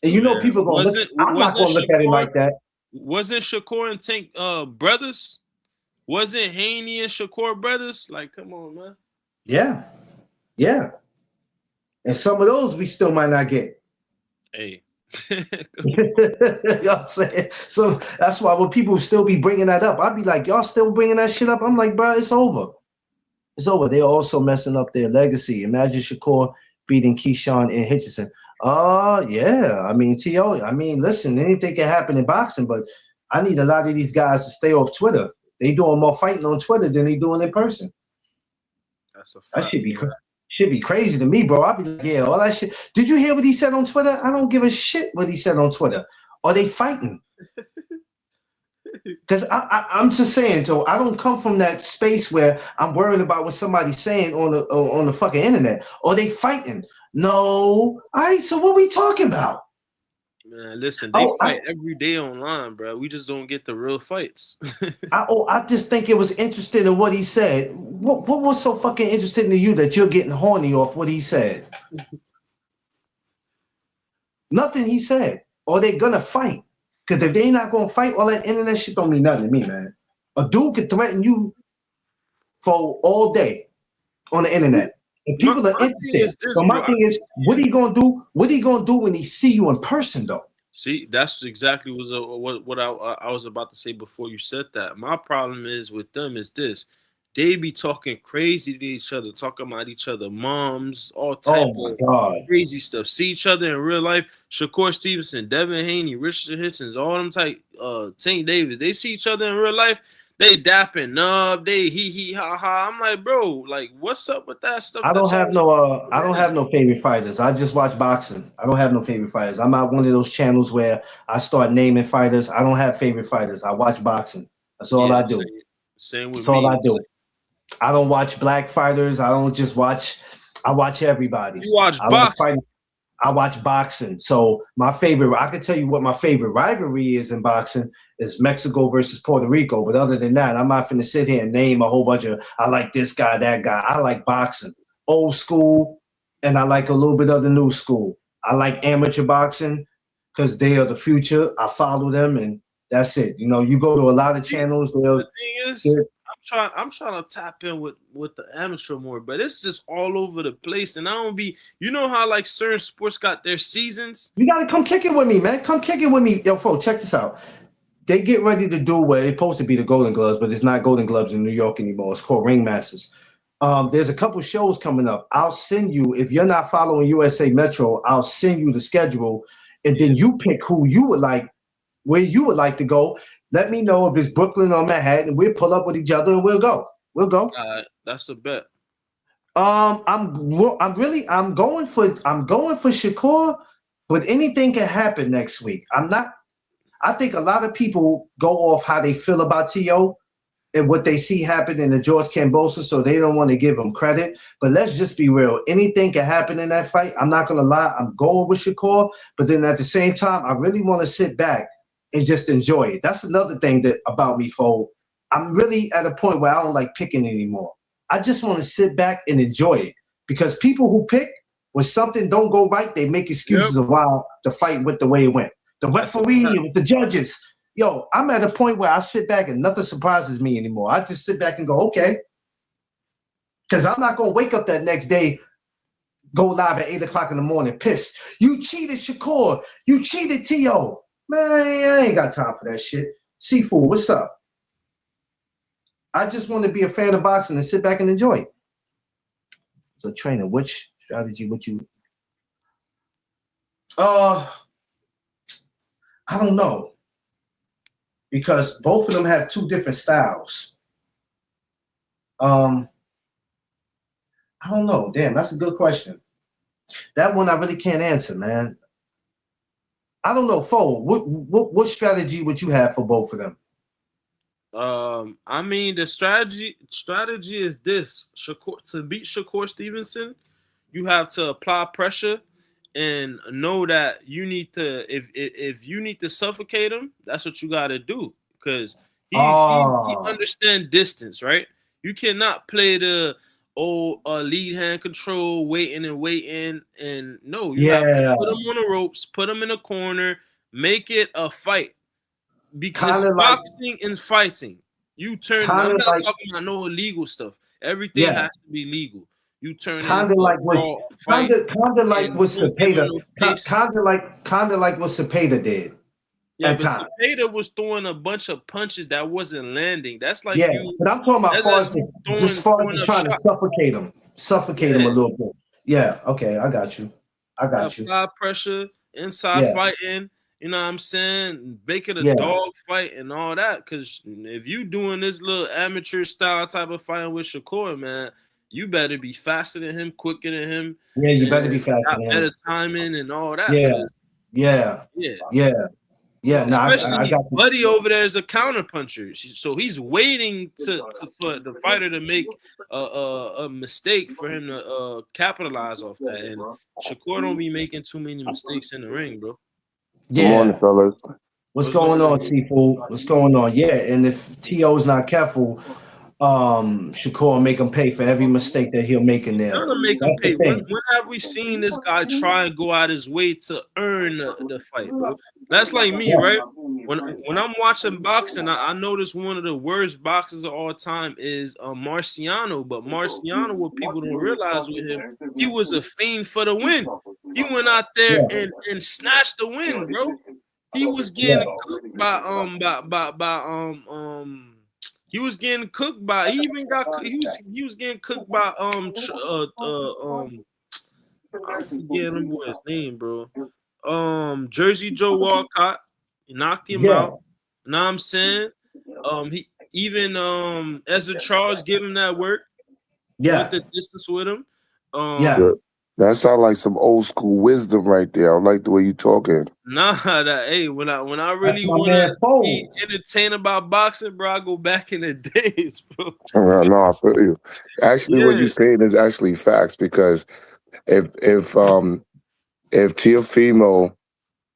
And people gonna look. I'm not gonna look at it like that. Wasn't Shakur and Tank brothers? Wasn't Haney and Shakur brothers? Like, come on, man. Yeah. And some of those we still might not get. Hey. You know what I'm saying? So that's why when people still be bringing that up, I'd be like, y'all still bringing that shit up? I'm like, bro, it's over. It's over. They're also messing up their legacy. Imagine Shakur beating Keyshawn and Hitchison. Yeah. I mean, T.O., listen, anything can happen in boxing, but I need a lot of these guys to stay off Twitter. They doing more fighting on Twitter than they doing in person. That's a fact. That should be crazy to me, bro. I'll be like, yeah, all that shit. Did you hear what he said on Twitter? I don't give a shit what he said on Twitter. Are they fighting? Because I'm just saying, Joe, I don't come from that space where I'm worried about what somebody's saying on the fucking internet. Are they fighting? No. All right, so what we talking about? Man, listen, they fight every day online, bro. We just don't get the real fights. I just think it was interesting in what he said. What was so fucking interesting to you that you're getting horny off what he said? Nothing he said. Or they gonna fight. Because if they not gonna fight, all that internet shit don't mean nothing to me, man. A dude could threaten you for all day on the internet. And people are interested. So my thing is, what are you gonna do? What are you gonna do when he see you in person, though? See, that's exactly what I was about to say before you said that. My problem is with them is this. They be talking crazy to each other, talking about each other, moms, all type of crazy stuff. See each other in real life. Shakur Stevenson, Devin Haney, Richard Hitchens, all them type, Tank Davis. They see each other in real life. They dapping up. They he ha ha. I'm like, bro, like, what's up with that stuff? I don't have no favorite fighters. I just watch boxing. I don't have no favorite fighters. I'm not one of those channels where I start naming fighters. I don't have favorite fighters. I watch boxing. That's all I do. Same with That's all I do. I don't watch black fighters. I don't just watch. I watch everybody. You watch boxing. I watch boxing. So my favorite, I can tell you what my favorite rivalry is in boxing is Mexico versus Puerto Rico. But other than that, I'm not finna sit here and name a whole bunch of, I like this guy, that guy. I like boxing, old school, and I like a little bit of the new school. I like amateur boxing because they are the future. I follow them, and that's it. You know, you go to a lot of channels. The thing is, I'm trying to tap in with the amateur more, but it's just all over the place. And I don't be, you know how like certain sports got their seasons. You gotta come kick it with me, man. Come kick it with me, yo, folks. Check this out. They get ready to do where it's supposed to be the Golden Gloves, but it's not Golden Gloves in New York anymore. It's called Ringmasters. There's a couple shows coming up. I'll send you, if you're not following USA Metro, I'll send you the schedule, and then you pick who you would like, where you would like to go. Let me know if it's Brooklyn or Manhattan. We'll pull up with each other and we'll go. We'll go. That's a bet. I'm going for Shakur, but anything can happen next week. I think a lot of people go off how they feel about T.O. and what they see happen in the George Kambosos, so they don't want to give him credit. But let's just be real. Anything can happen in that fight. I'm not going to lie. I'm going with Shakur, but then at the same time, I really want to sit back and just enjoy it. That's another thing about me, Fo. I'm really at a point where I don't like picking anymore. I just want to sit back and enjoy it, because people who pick, when something don't go right, they make excuses of why the fight went the way it went. The referee, with the judges. Yo, I'm at a point where I sit back and nothing surprises me anymore. I just sit back and go, okay. Because I'm not going to wake up that next day, go live at 8 o'clock in the morning, pissed. You cheated, Shakur. You cheated, T.O. Man, I ain't got time for that shit. Seafood, what's up? I just want to be a fan of boxing and sit back and enjoy it. So, trainer, which strategy would you? I don't know, because both of them have two different styles. I don't know. Damn, that's a good question. That one I really can't answer, man. I don't know, Fo. What strategy would you have for both of them? I mean, the strategy is this: to beat Shakur Stevenson, you have to apply pressure and know that you need to, if you need to suffocate him, that's what you got to do, because he understand distance, right? You cannot play the lead hand control, waiting, and no, you have to put him on the ropes, put him in a corner, make it a fight. Because boxing and fighting, you turn. I'm not talking about no illegal stuff. Everything has to be legal. You turn kind of like what Cepeda, kind of like what Cepeda did. Yeah, but Cepeda was throwing a bunch of punches that wasn't landing. That's like but I'm talking about trying to suffocate him a little bit. Yeah, okay, I got you. Apply pressure, inside fighting. You know what I'm saying? Make it a dog fight and all that. Because if you doing this little amateur style type of fighting with Shakur, man, you better be faster than him, quicker than him. Yeah, you better be faster than him. Better timing and all that. Yeah. No, especially I got Buddy over there is a counter puncher, so he's waiting for the fighter to make a mistake for him to capitalize off that. And Shakur don't be making too many mistakes in the ring, bro. Good morning, Yeah. fellas. What's going on, Seafood? What's going on? Yeah, and if T.O.'s not careful, Shakur make him pay for every mistake that he'll make in there. Gonna make him That's the pay. When thing. have we seen this guy try and go out his way to earn the fight, bro? That's like me, right? When I'm watching boxing, I notice one of the worst boxers of all time is Marciano. But Marciano, what people don't realize with him, he was a fiend for the win. He went out there Yeah, and snatched the win, bro. He was yeah, getting cooked he was getting cooked by. He even got. He was getting cooked by. I'm forgetting what his name, bro. Jersey Joe Walcott. He knocked him yeah, out. You know what I'm saying? He even Ezra Charles gave him that work. Went yeah, the distance with him. yeah. Good. That sounds like some old school wisdom right there. I like the way you talking. Nah, when I That's really my wanna man Fold. be entertained about boxing, bro, I go back in the days, bro. No, I feel you. Actually, what Yeah. you're saying is actually facts because if Teofimo,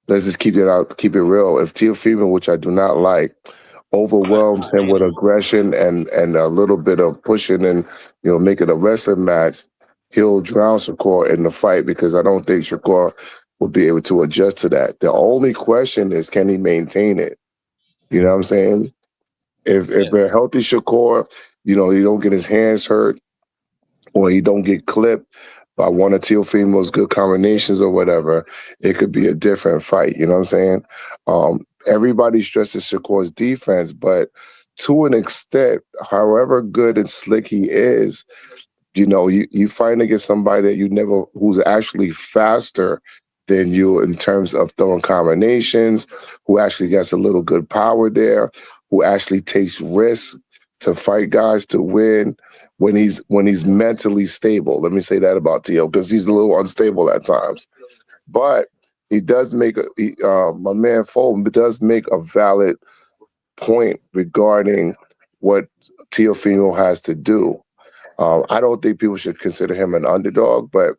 let's just keep it real. If Teofimo, which I do not like, overwhelms him with aggression and a little bit of pushing and make it a wrestling match, he'll drown Shakur in the fight because I don't think Shakur will be able to adjust to that. The only question is, can he maintain it? You know what I'm saying? If a healthy Shakur, he don't get his hands hurt or he don't get clipped by one or two females, good combinations or whatever, it could be a different fight. You know what I'm saying? Everybody stresses Shakur's defense, but to an extent, however good and slick he is, you fight against somebody that who's actually faster than you in terms of throwing combinations, who actually gets a little good power there, who actually takes risks to fight guys to win when he's mentally stable. Let me say that about T.O. because he's a little unstable at times. But he does make my man Fulton does make a valid point regarding what Teofimo has to do. I don't think people should consider him an underdog, but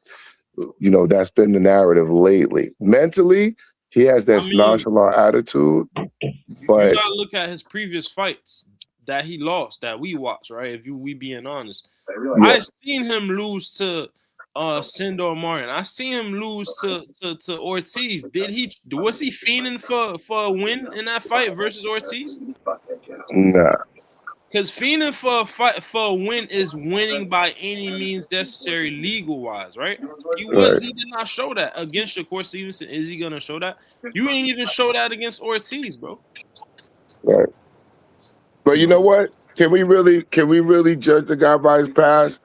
that's been the narrative lately. Mentally, he has I this mean, nonchalant attitude, you but gotta look at his previous fights that he lost that we watched, right? If we being honest, yeah, I seen him lose to Sindor Martin. I seen him lose to Ortiz. Was he fiending for a win in that fight versus Ortiz? nah, Because fiending for a fight for a win is winning by any means necessary, legal wise, right? right, He did not show that against Shakur Stevenson. Is he gonna show that? You ain't even show that against Ortiz, bro. right. But you know what? Can we really judge the guy by his past?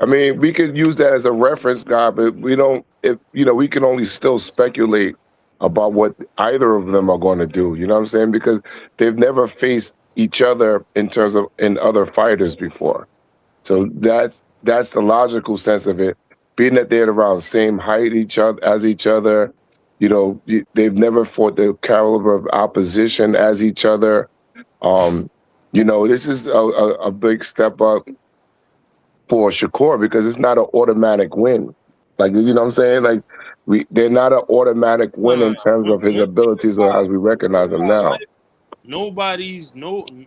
I mean, we could use that as a reference, guy, but we don't. If we can only still speculate about what either of them are going to do. You know what I'm saying? Because they've never faced each other in other fighters before. So that's the logical sense of it. Being that they're around the same height each other, they've never fought the caliber of opposition as each other. Um, this is a big step up for Shakur because it's not an automatic win. Like, you know what I'm saying? Like, they're not an automatic win Nah, in terms of his one thing abilities as we recognize them about now. life,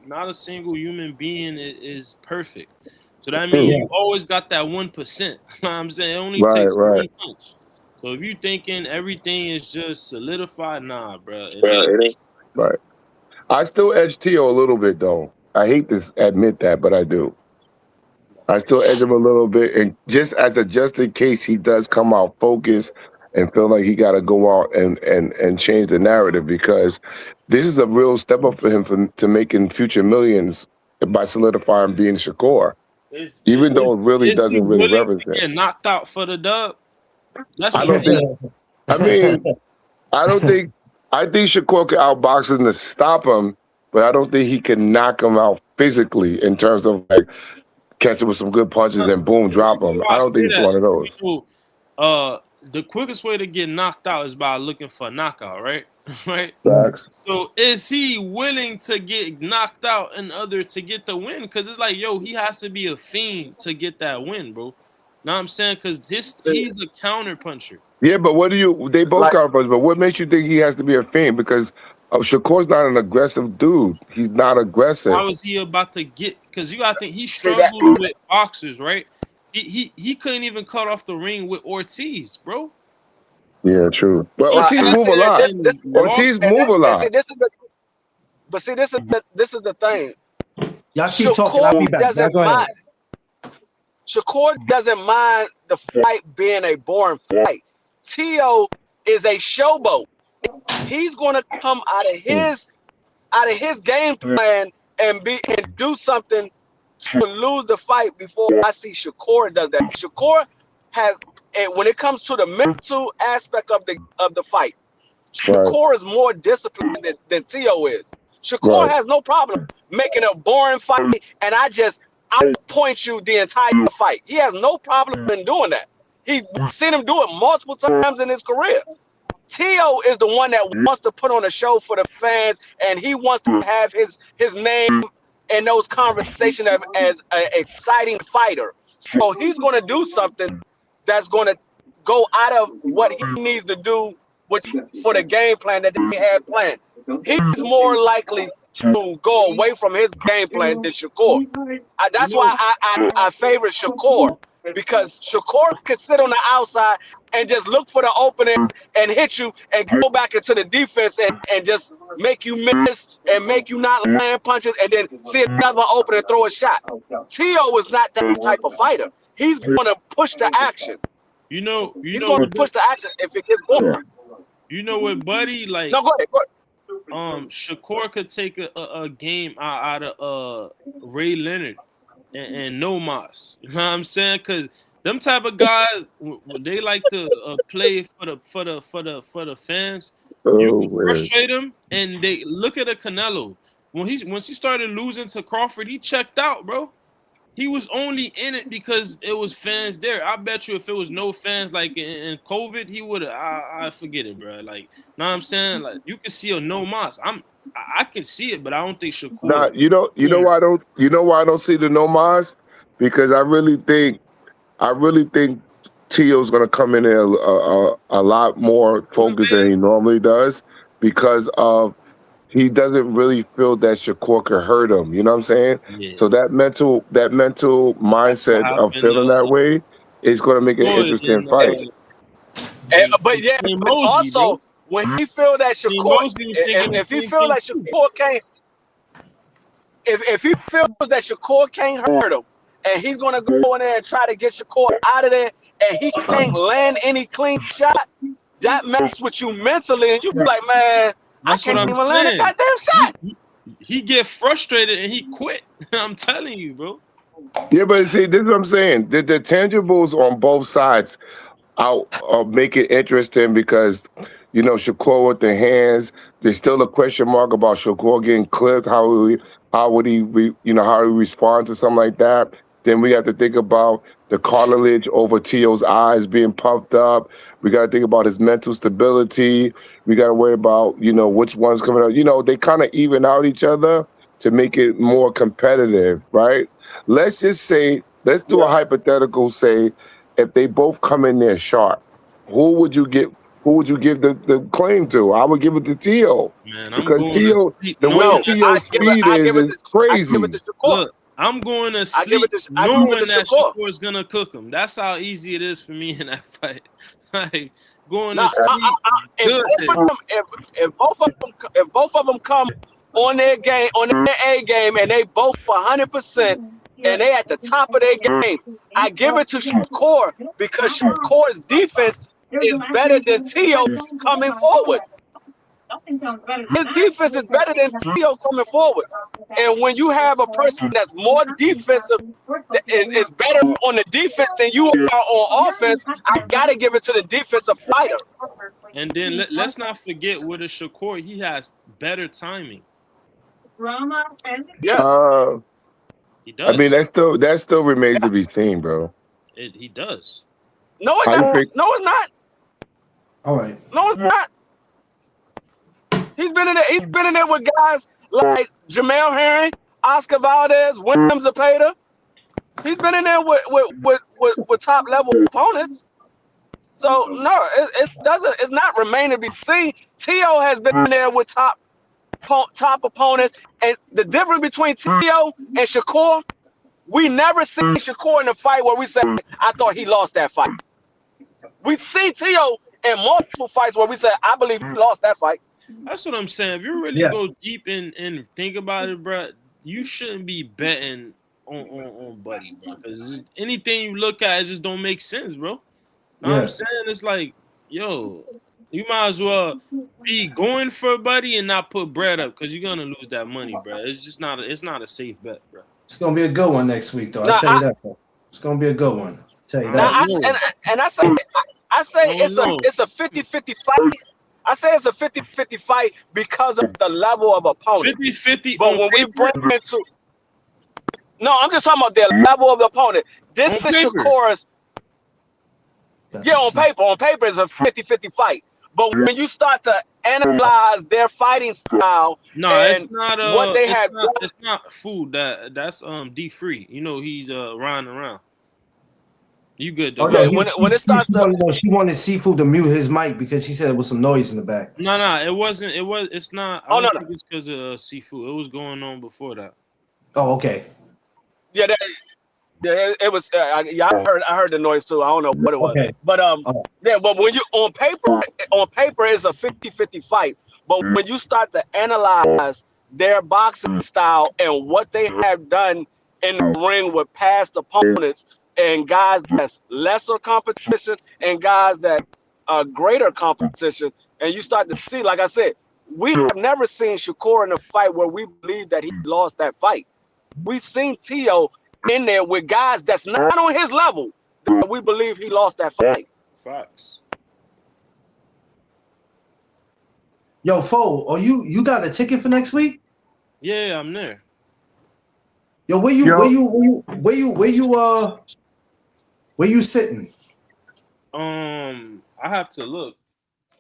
not a single human being is perfect. So that means Hmm. you always got that 1%. You know what I'm saying? It only Right, takes right. one punch. So if you thinking everything is just solidified, nah, bro, it Yeah, ain't. it ain't. Right. I still edge Tio a little bit though. I hate to admit that, but I do. I still edge him a little bit, and just in case he does come out focused and feel like he got to go out and change the narrative because this is a real step up for him to making future millions by solidifying being Shakur, even though it really Is he doesn't really willing to represent. get knocked out for the dub? That's I the don't thing. think. I mean, I don't think. I think Shakur could outbox him to stop him, but I don't think he can knock him out physically in terms of like catch him with some good punches and boom, The drop reason him. why I I don't think say he's that, one of those. the quickest way to get knocked out is by looking for a knockout, right? Right. Facts. So is he willing to get knocked out in order to get the win? Because it's like, yo, he has to be a fiend to get that win, bro. Know what I'm saying? Because he's a counter puncher. Yeah, but what do you? They both Like, got brothers, but what makes you think he has to be a Fiend? Because Shakur's not an aggressive dude. He's not aggressive. How is he about to get? Because you gotta think he See that? struggles with boxers, right? He couldn't even cut off the ring with Ortiz, bro. Yeah, true. But He Ortiz sat move a See, there lot. this and Ortiz lost. move a and see lot. this is the but see this is the thing. Y'all keep talking. I'll be back. Y'all Doesn't go ahead. mind. Shakur doesn't mind the fight being a boring fight. Tio is a showboat. He's going to come out of his game plan and do something to lose the fight before I see Shakur does that. Shakur has, and when it comes to the mental aspect of the fight, Right, Shakur is more disciplined than Tio is. Shakur right, has no problem making a boring fight, and I point you the entire fight. He has no problem in doing that. We've seen him do it multiple times in his career. Tio is the one that wants to put on a show for the fans, and he wants to have his name in those conversations as an exciting fighter. So he's going to do something that's going to go out of what he needs to do for the game plan that they had planned. He's more likely to go away from his game plan than Shakur. That's why I favor Shakur, because Shakur could sit on the outside and just look for the opening and hit you and go back into the defense and just make you miss and make you not land punches and then see another opening and throw a shot. Tio is not that type of fighter. He's going to push the action. You know He's going to what? push the action if it gets boring. You know what, buddy? Like, No, go ahead. Shakur could take a game out of Ray Leonard and No Mas. You know what I'm saying? Because them type of guys, they like to play for the fans. You oh can man. frustrate them, and they look at a Canelo. Once he started losing to Crawford, he checked out, bro. He was only in it because it was fans there. I bet you if it was no fans, like in COVID, he would have. I forget it, bro. Like, know what I'm saying? Like, you can see a No Mas. I can see it, but I don't think Nah, Shakur. you know why I don't see the Nomaz? Because I really think Tio's gonna come in there a lot more focused than he normally does because of he doesn't really feel that Shakur could hurt him. You know what I'm saying? Yeah, So that mental that's what mindset of happened. feeling that way is gonna make it an Floyd interesting and fight. But Mosley, bro. also when he feel that Shakur, Mosley was thinking the if he same feel thing that too. Shakur can't, if he feels that Shakur can't hurt him, and he's gonna go in there and try to get Shakur out of there, and he can't land any clean shot, that messes with you mentally, and you be like, man, I That's what can't I'm even land a saying. goddamn shot. He get frustrated and he quit. I'm telling you, bro. Yeah, but see, this is what I'm saying. The tangibles on both sides out make it interesting because Shakur with the hands. There's still a question mark about Shakur getting clipped. How would he how he respond to something like that? Then we have to think about the cartilage over Tio's eyes being puffed up. We got to think about his mental stability. We got to worry about which one's coming out. They kind of even out each other to make it more competitive, right? Let's just say, let's do a hypothetical. Say if they both come in there sharp, who would you give the claim to? I would give it to Tio Man, I'm because going to Tio, sleep the way No, knowing that Tio's speed I give it is crazy. to Shakur. look, I'm going to sleep I give it knowing to that Shakur. Shakur is gonna cook him. That's how easy it is for me in that fight. Like going Now, to sleep good. if both of them come on their game, on their A game, and they both 100%, and they at the top of their game, I give it to Shakur because Shakur's defense is better than Tio's coming forward. His defense is better than Tio coming forward. And when you have a person that's more defensive, is better on the defense than you are on offense, I gotta give it to the defensive fighter. And then let's not forget with a Shakur, he has better timing. Yes. He I mean, does. that still remains to be seen, bro. He does. No, it's How you not. think? No, it's not. All right. No, it's not. He's been in there. He's been in there with guys like Jamel Herring, Oscar Valdez, William Zapata. He's been in there with top level opponents. So no, it doesn't. It's not remaining to be seen. T.O. has been there with top opponents, and the difference between T.O. and Shakur, we never seen Shakur in a fight where we said, I thought he lost that fight. We see T.O. in multiple fights where we said, I believe he lost that fight. That's what I'm saying. If you really go deep and think about it, bro, you shouldn't be betting on Buddy, bro. Because anything you look at, it just don't make sense, bro. Know what I'm saying? It's like, yo, you might as well be going for Buddy and not put bread up because you're gonna lose that money, bro. It's just not. It's not a safe bet, bro. It's gonna be a good one next week, though. I'll tell you that. Bro. It's gonna be a good one. I'll tell you that. I say it's a 50-50 fight. I say it's a 50-50 fight because of the level of opponent. 50-50. But when we bring into I'm just talking about the level of the opponent. This is Shakur's. Yeah, on paper. On paper, it's a 50-50 fight. But when you start to analyze their fighting style, it's not what they have done. It's not food. That's D free. You know he's riding around. You good though? Okay, when it starts she wanted Seafood to mute his mic because she said there was some noise in the back. No, it wasn't. It's not. I don't think it's because of Seafood. It was going on before that. Oh, okay. Yeah, it was. I heard the noise too. I don't know what it was. Okay. But but when you on paper it's a 50-50 fight. But when you start to analyze their boxing style and what they have done in the ring with past opponents and guys that's lesser competition and guys that are greater competition, and you start to see, like I said, we have never seen Shakur in a fight where we believe that he lost that fight. We've seen T.O. in there with guys that's not on his level that we believe he lost that fight. Facts. Yo, Fo, you got a ticket for next week? Yeah, I'm there. Yo, where you sitting? I have to look.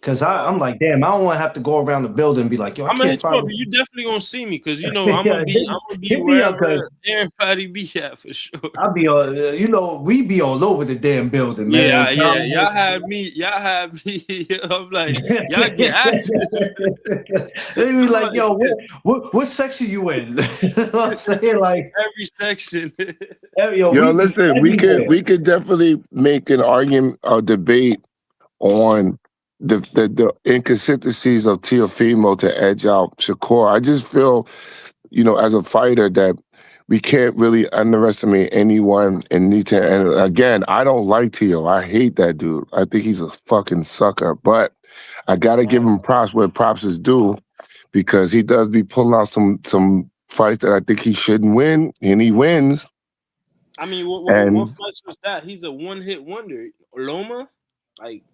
Cause I'm like, damn, I don't want to have to go around the building and be like, yo, I can't find you definitely gonna see me because you know I'm gonna be wherever everybody be at for sure. I'll be we be all over the damn building, man. Yeah. Y'all have me. I'm like, y'all get active. They be like, yo, what section you in? You know what I'm saying? Like every section. Listen, we could definitely make an argument or debate on the inconsistencies of Teofimo to edge out Shakur. I just feel, as a fighter that we can't really underestimate anyone and again, I don't like Teo. I hate that dude. I think he's a fucking sucker. But I gotta give him props where props is due because he does be pulling out some fights that I think he shouldn't win, and he wins. I mean, what fight was that? He's a one-hit wonder. Loma?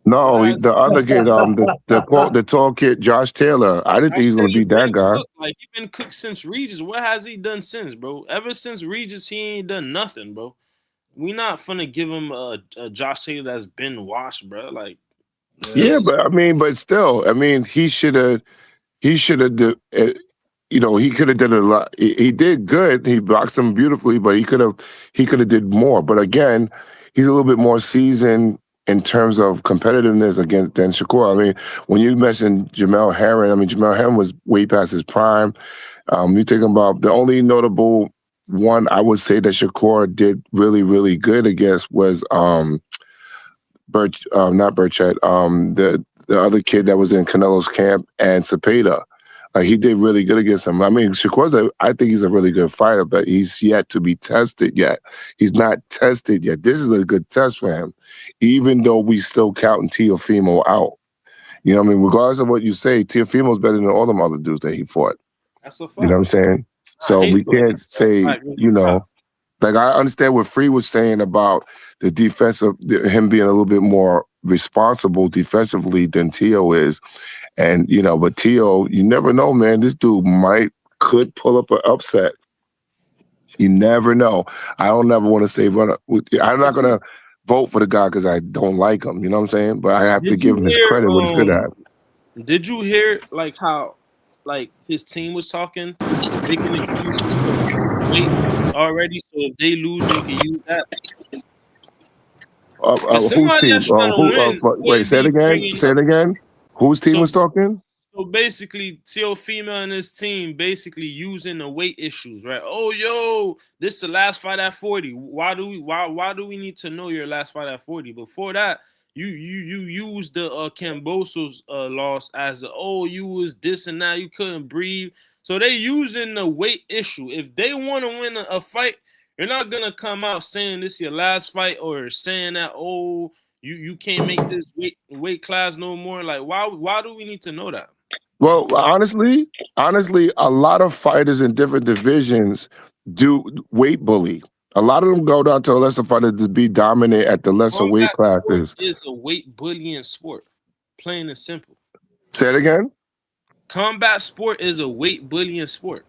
No, the other kid, the tall kid, Josh Taylor. I didn't think he was gonna beat that guy. He been cooked since Regis. What has he done since, bro? Ever since Regis, he ain't done nothing, bro. We not finna give him a Josh Taylor that's been washed, bro. But still, he should have. He could have done a lot. He did good. He boxed him beautifully, but he could have did more. But again, he's a little bit more seasoned in terms of competitiveness than Shakur. When you mentioned Jamel Herring, Jamel Herring was way past his prime. You think about the only notable one I would say that Shakur did really, really good against was not Burchett, the other kid that was in Canelo's camp, and Cepeda. He did really good against him. Shakur's I think he's a really good fighter, but he's yet to be tested yet. He's not tested yet. This is a good test for him, even though we still counting Teofimo out. Regardless of what you say, Teofimo's better than all them other dudes that he fought. That's a fact. You know what I'm saying? So we can't say, I understand what Free was saying about the defensive, him being a little bit more responsible defensively than Teo is. And, but Teo, you never know, man. This dude could pull up an upset. You never know. I don't ever want to say, I'm not going to vote for the guy because I don't like him. You know what I'm saying? But I have to give him his credit what he's good at. Did you hear, how, his team was talking? They can use weight already, so if they lose, they can use that. And Whose somebody team? that's trying to win Wait, wouldn't say it be again. bringing. Say it again. Whose team So was talking? So basically, Tio Female and his team basically using the weight issues, right? Oh, yo, this is the last fight at 40. Why do we need to know your last fight at 40? Before that, you used the Camboso's loss as you was this and that, you couldn't breathe. So they using the weight issue. If they want to win a fight, you're not gonna come out saying this is your last fight or saying that you can't make this weight class no more. Like why do we need to know that? Well, honestly, a lot of fighters in different divisions do weight bully. A lot of them go down to a lesser fighter to be dominant at the lesser weight classes. Is a weight bullying sport, plain and simple. Say it again. Combat sport is a weight bullying sport.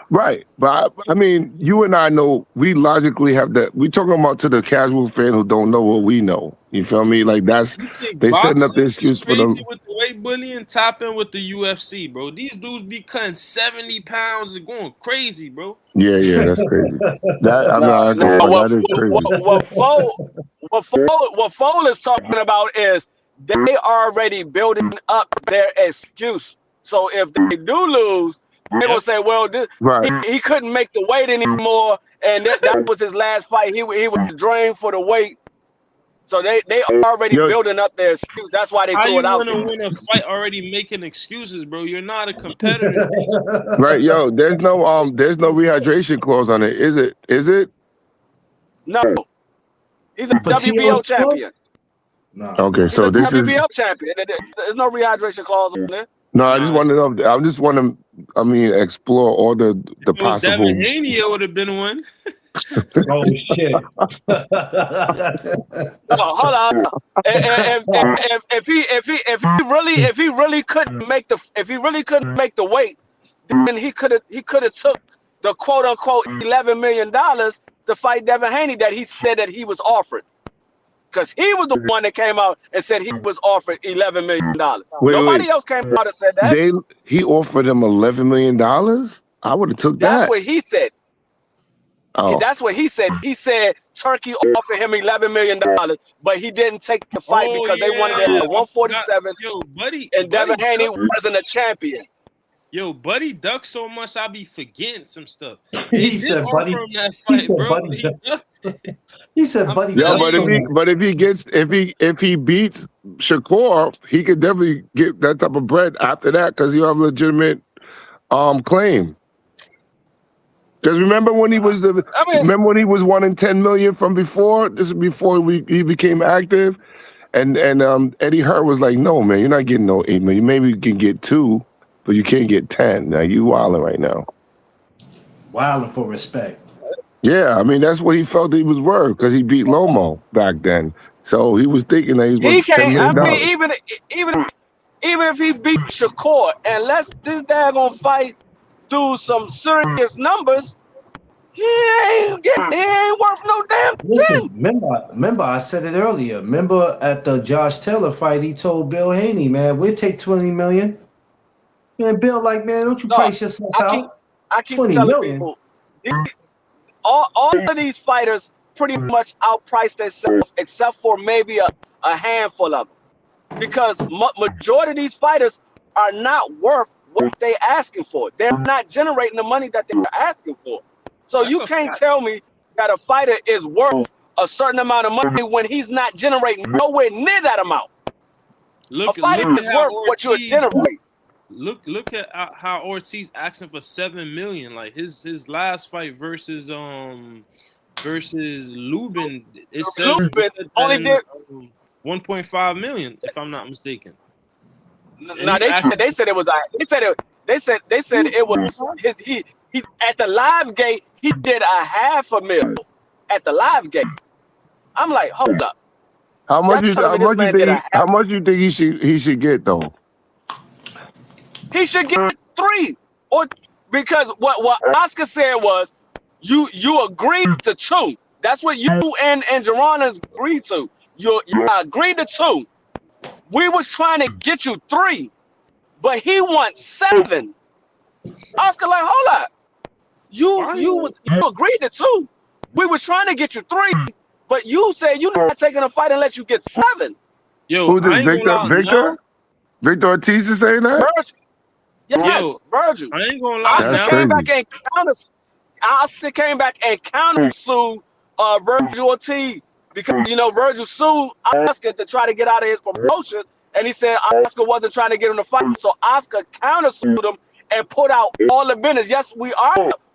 Right, but I mean, you and I know we logically have that. We talking about to the casual fan who don't know what we know. You feel me? Like that's they setting up the excuse for them. With the weight bullying, topping with the UFC, bro. These dudes be cutting 70 pounds and going crazy, bro. Yeah, that's crazy. That is crazy. What Foal is talking about is they already building up their excuse. So if they do lose, they will say, well, he couldn't make the weight anymore, and that was his last fight. He was drained for the weight. So they already building up their excuse. That's why they threw it out. How you want to win a fight already making excuses, bro? You're not a competitor. Right, yo, there's no rehydration clause on it. Is it? No. He's a WBO champion. No. Okay, so this is WBO champion. There's no rehydration clause on there. No, I just want to know. I just want to. I mean, explore all the possible. Devin Haney would have been one. Oh shit! Hold on. If he really couldn't make the weight, then he could have took the quote unquote $11 million to fight Devin Haney that he said that he was offered. Because he was the one that came out and said he was offered $11 million. Nobody else came out and said that. He offered him $11 million? I would have took that. That's what he said. Oh. That's what he said. He said Turkey offered him $11 million, but he didn't take the fight because they wanted it at 147. And Devin Haney wasn't a champion. Yo, Buddy ducked so much, I be forgetting some stuff. He said, "Buddy." He said, "Buddy." Yeah, but if he beats Shakur, he could definitely get that type of bread after that because you have a legitimate claim. Because remember when he was when he was 1 in 10 million from before? This is before he became active, and Eddie Hart was like, "No, man, you're not getting no 8 million. Maybe you can get 2." But you can't get 10. Now you wilding right now. Wilding for respect. Yeah, I mean that's what he felt he was worth because he beat Lomo back then. So he was thinking that he was worth $10 million. I mean, even if he beat Shakur and lets this daggone fight do some serious numbers, he ain't worth no damn thing. Remember, I said it earlier. Remember at the Josh Taylor fight, he told Bill Haney, "Man, we'll take 20 million." Man, Bill, like, man, don't you price yourself out? I keep telling people, all of these fighters pretty much outpriced themselves, except for maybe a handful of them, because majority of these fighters are not worth what they asking for. They're not generating the money that they're asking for. So you can't tell me that a fighter is worth a certain amount of money when he's not generating nowhere near that amount. A fighter is worth what you're generating. Look at how Ortiz asking for $7 million. Like his last fight versus Lubin, it says only did 1.5 million, if I'm not mistaken. No, they said it was he at the live gate he did $500,000 at the live gate. I'm like, hold up. How much you think he should get though? He should get 3, or because what Oscar said was you agreed to 2. That's what you and Geronimo agreed to. You agreed to 2. We was trying to get you 3, but he wants 7. Oscar like, hold up. You agreed to 2. We was trying to get you 3, But you said you're not taking a fight unless you get 7. Yo, Who's this? I ain't gonna lie. Victor? Victor Ortiz is saying that? Virgil. Yes, Yo, Virgil. I ain't gonna lie. Oscar That's came crazy. back and countersued Virgil Ortiz because Virgil sued Oscar to try to get out of his promotion, and he said Oscar wasn't trying to get him to fight. So Oscar countersued him and put out all the business. Yes, we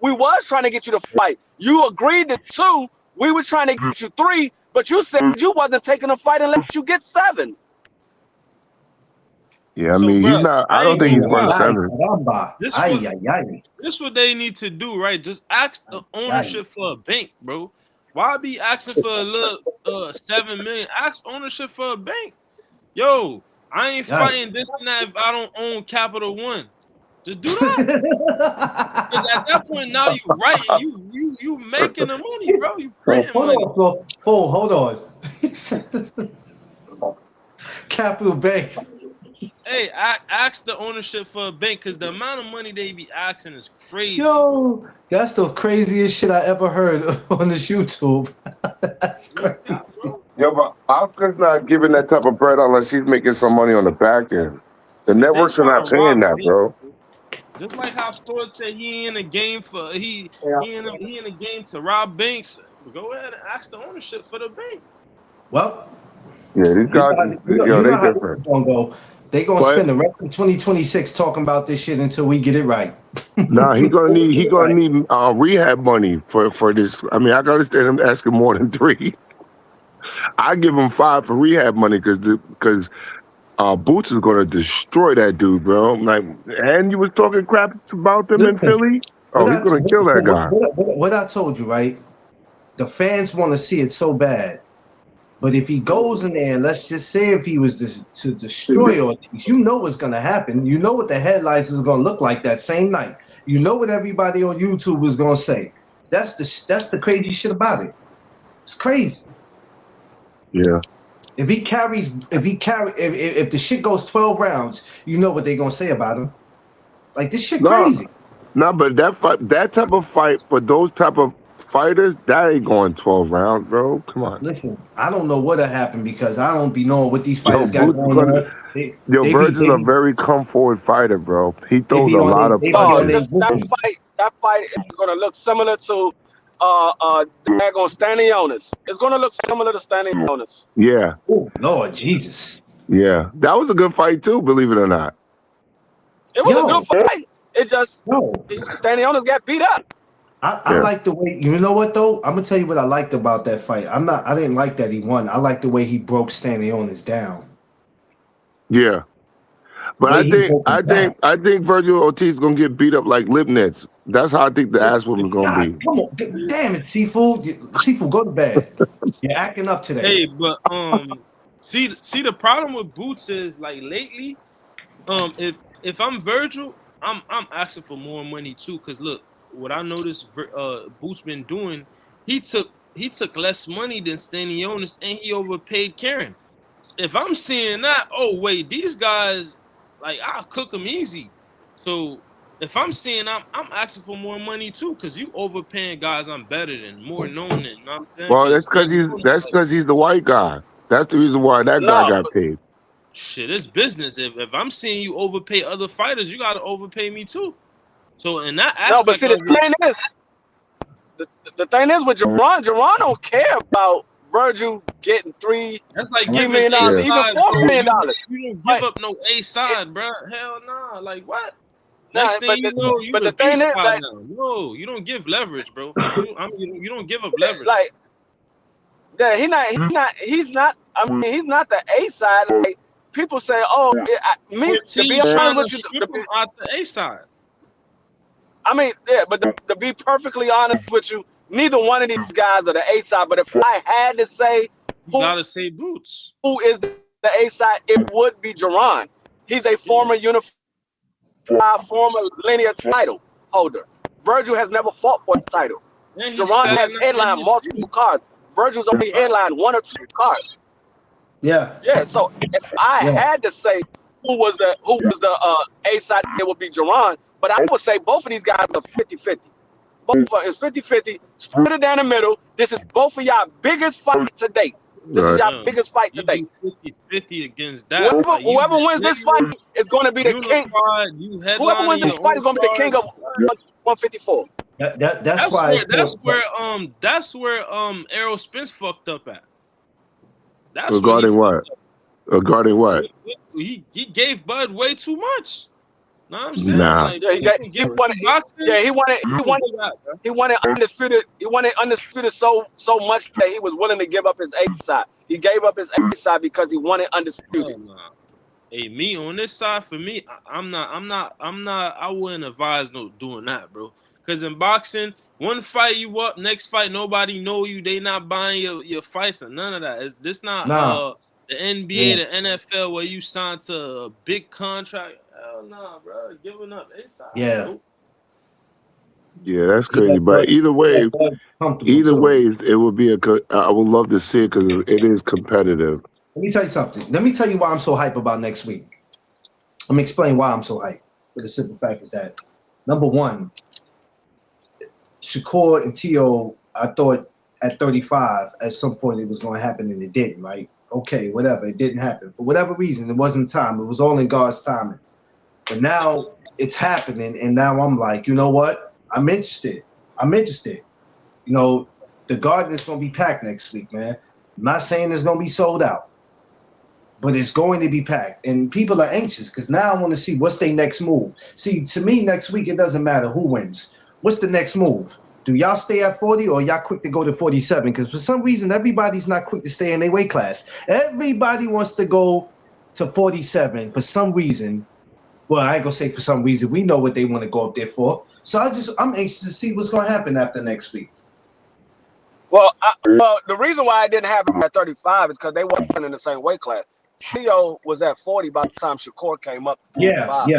was trying to get you to fight. You agreed to 2. We was trying to get you 3, but you said you wasn't taking a fight unless you get 7. Yeah, I So, mean, bruh, he's not. I I don't ain't think he's gonna worth lie. 7. This what they need to do, right? Just ask the ownership for a bank, bro. Why be asking for a little 7 million? Ask ownership for a bank. Yo, I ain't fighting this and that if I don't own Capital One. Just do that. Because at that point now you writing, you making the money, bro. You printing money. Hold on. Capital Bank. Hey, ask the ownership for a bank because the amount of money they be asking is crazy. Yo, that's the craziest shit I ever heard on this YouTube. That's crazy. Yo, but Oscar's not giving that type of bread unless he's making some money on the back end. The networks are not paying that, bro. Just like how Floyd said he in a game for he in a game to rob banks. Go ahead and ask the ownership for the bank. Well, yeah, these guys, they different. They gonna spend the rest of 2026 talking about this shit until we get it right. Nah, he gonna need rehab money for this. I mean, I can understand him asking more than 3. I give him 5 for rehab money because Boots is gonna destroy that dude, bro. Like, and you was talking crap about them in Philly. Oh, he's gonna kill that guy. What I told you, right? The fans want to see it so bad. But if he goes in there, let's just say if he was to destroy all things, you know what's going to happen. You know what the headlines is going to look like that same night. You know what everybody on YouTube is going to say. That's the crazy shit about it. It's crazy. Yeah. If the shit goes 12 rounds, you know what they're going to say about him. Like, this shit crazy. No, but that type of fight for those type of fighters, that ain't going 12 rounds, bro. Come on. Listen, I don't know what'll happen because I don't be knowing what these fighters got going on. Virgil's a very come forward fighter, bro. He throws a lot of punches. That fight is gonna look similar to Stanionis. It's gonna look similar to Stanionis. Yeah. Oh, Lord Jesus. Yeah. That was a good fight too, believe it or not. It was a good fight. It just Stanionis got beat up. I like the way, you know what though? I'm gonna tell you what I liked about that fight. I didn't like that he won. I like the way he broke Stanionis down. Yeah. But I think Virgil Ortiz is gonna get beat up like Lipnitz. That's how I think the ass woman's gonna be. Come on, damn it, Seafood. Seafood, go to bed. You're acting up today. Hey, but see the problem with Boots is like lately, if I'm Virgil, I'm asking for more money too. Cause look, what I noticed Boots been doing, he took less money than Stanionis and he overpaid Karen. If I'm seeing that, oh wait, these guys, like I'll cook them easy. So if I'm seeing I'm asking for more money too, because you overpaying guys I'm better than, more known than, you know what I'm saying? Well, that's because he's the white guy. That's the reason why that guy got paid. Shit, it's business. If I'm seeing you overpay other fighters, you gotta overpay me too. So in that aspect, no, but see, the thing is with Jerron don't care about Virgil getting $3 million, even $4 million. You don't give up no A side, bro. Hell nah. Like what? Next thing you know, you the B side now. No, you don't give leverage, bro. You don't give up leverage. Like, yeah, he's not. I mean, he's not the A side. Like people say, oh, to be honest with you, out the A side. I mean, yeah, but to be perfectly honest with you, neither one of these guys are the A side. But if I had to say, you gotta say Boots. Who is the A side? It would be Jerron. He's a former former linear title holder. Virgil has never fought for a title. Jerron has headlined multiple cards. Virgil's only headlined 1 or 2 cards. Yeah. Yeah. So if I had to say who was the A side, it would be Jerron. But I would say both of these guys are 50-50. both it's 50-50. Split it down the middle. This is both of y'all biggest fight to date. This is Right. y'all biggest fight to You date. do 50-50 against that. Whoever, Like, you whoever wins this fight literally is going to be the king. unified. You Whoever headlining wins this your fight own is going to be the king card. of 154. That's That's why where it's that's where Errol Spence fucked up at. That's where he Regarding what? fucked up. Regarding what? He gave Bud way too much. Know what I'm saying? Nah. Like, Yeah, he wanted undisputed. He wanted undisputed so much that he was willing to give up his A side. He gave up his A side because he wanted undisputed. Nah. Hey, me on this side, for me, I'm not. I wouldn't advise no doing that, bro. Because in boxing, one fight you up, next fight nobody know you. They not buying your fights and none of that. This not the NBA, the NFL where you sign to a big contract. Hell nah, bro. Giving up inside. Yeah. Nope. Yeah, that's crazy. But either way, it would be I would love to see it because it is competitive. Let me tell you something. Let me tell you why I'm so hype about next week. Let me explain why I'm so hype. For the simple fact is that, number one, Shakur and T.O., I thought at 35 at some point it was going to happen and it didn't, right? Okay, whatever. It didn't happen. For whatever reason, it wasn't time. It was all in God's timing. But now it's happening, and now I'm like, you know what? I'm interested. You know, the Garden is going to be packed next week, man. I'm not saying it's going to be sold out, but it's going to be packed. And people are anxious because now I want to see what's their next move. See, to me, next week, it doesn't matter who wins. What's the next move? Do y'all stay at 40 or y'all quick to go to 47? Because for some reason, everybody's not quick to stay in their weight class. Everybody wants to go to 47 for some reason. Well, I ain't gonna say for some reason. We know what they want to go up there for. So I'm anxious to see what's gonna happen after next week. Well, the reason why I didn't have it at 35 is because they weren't in the same weight class. Theo was at 40 by the time Shakur came up. Yeah.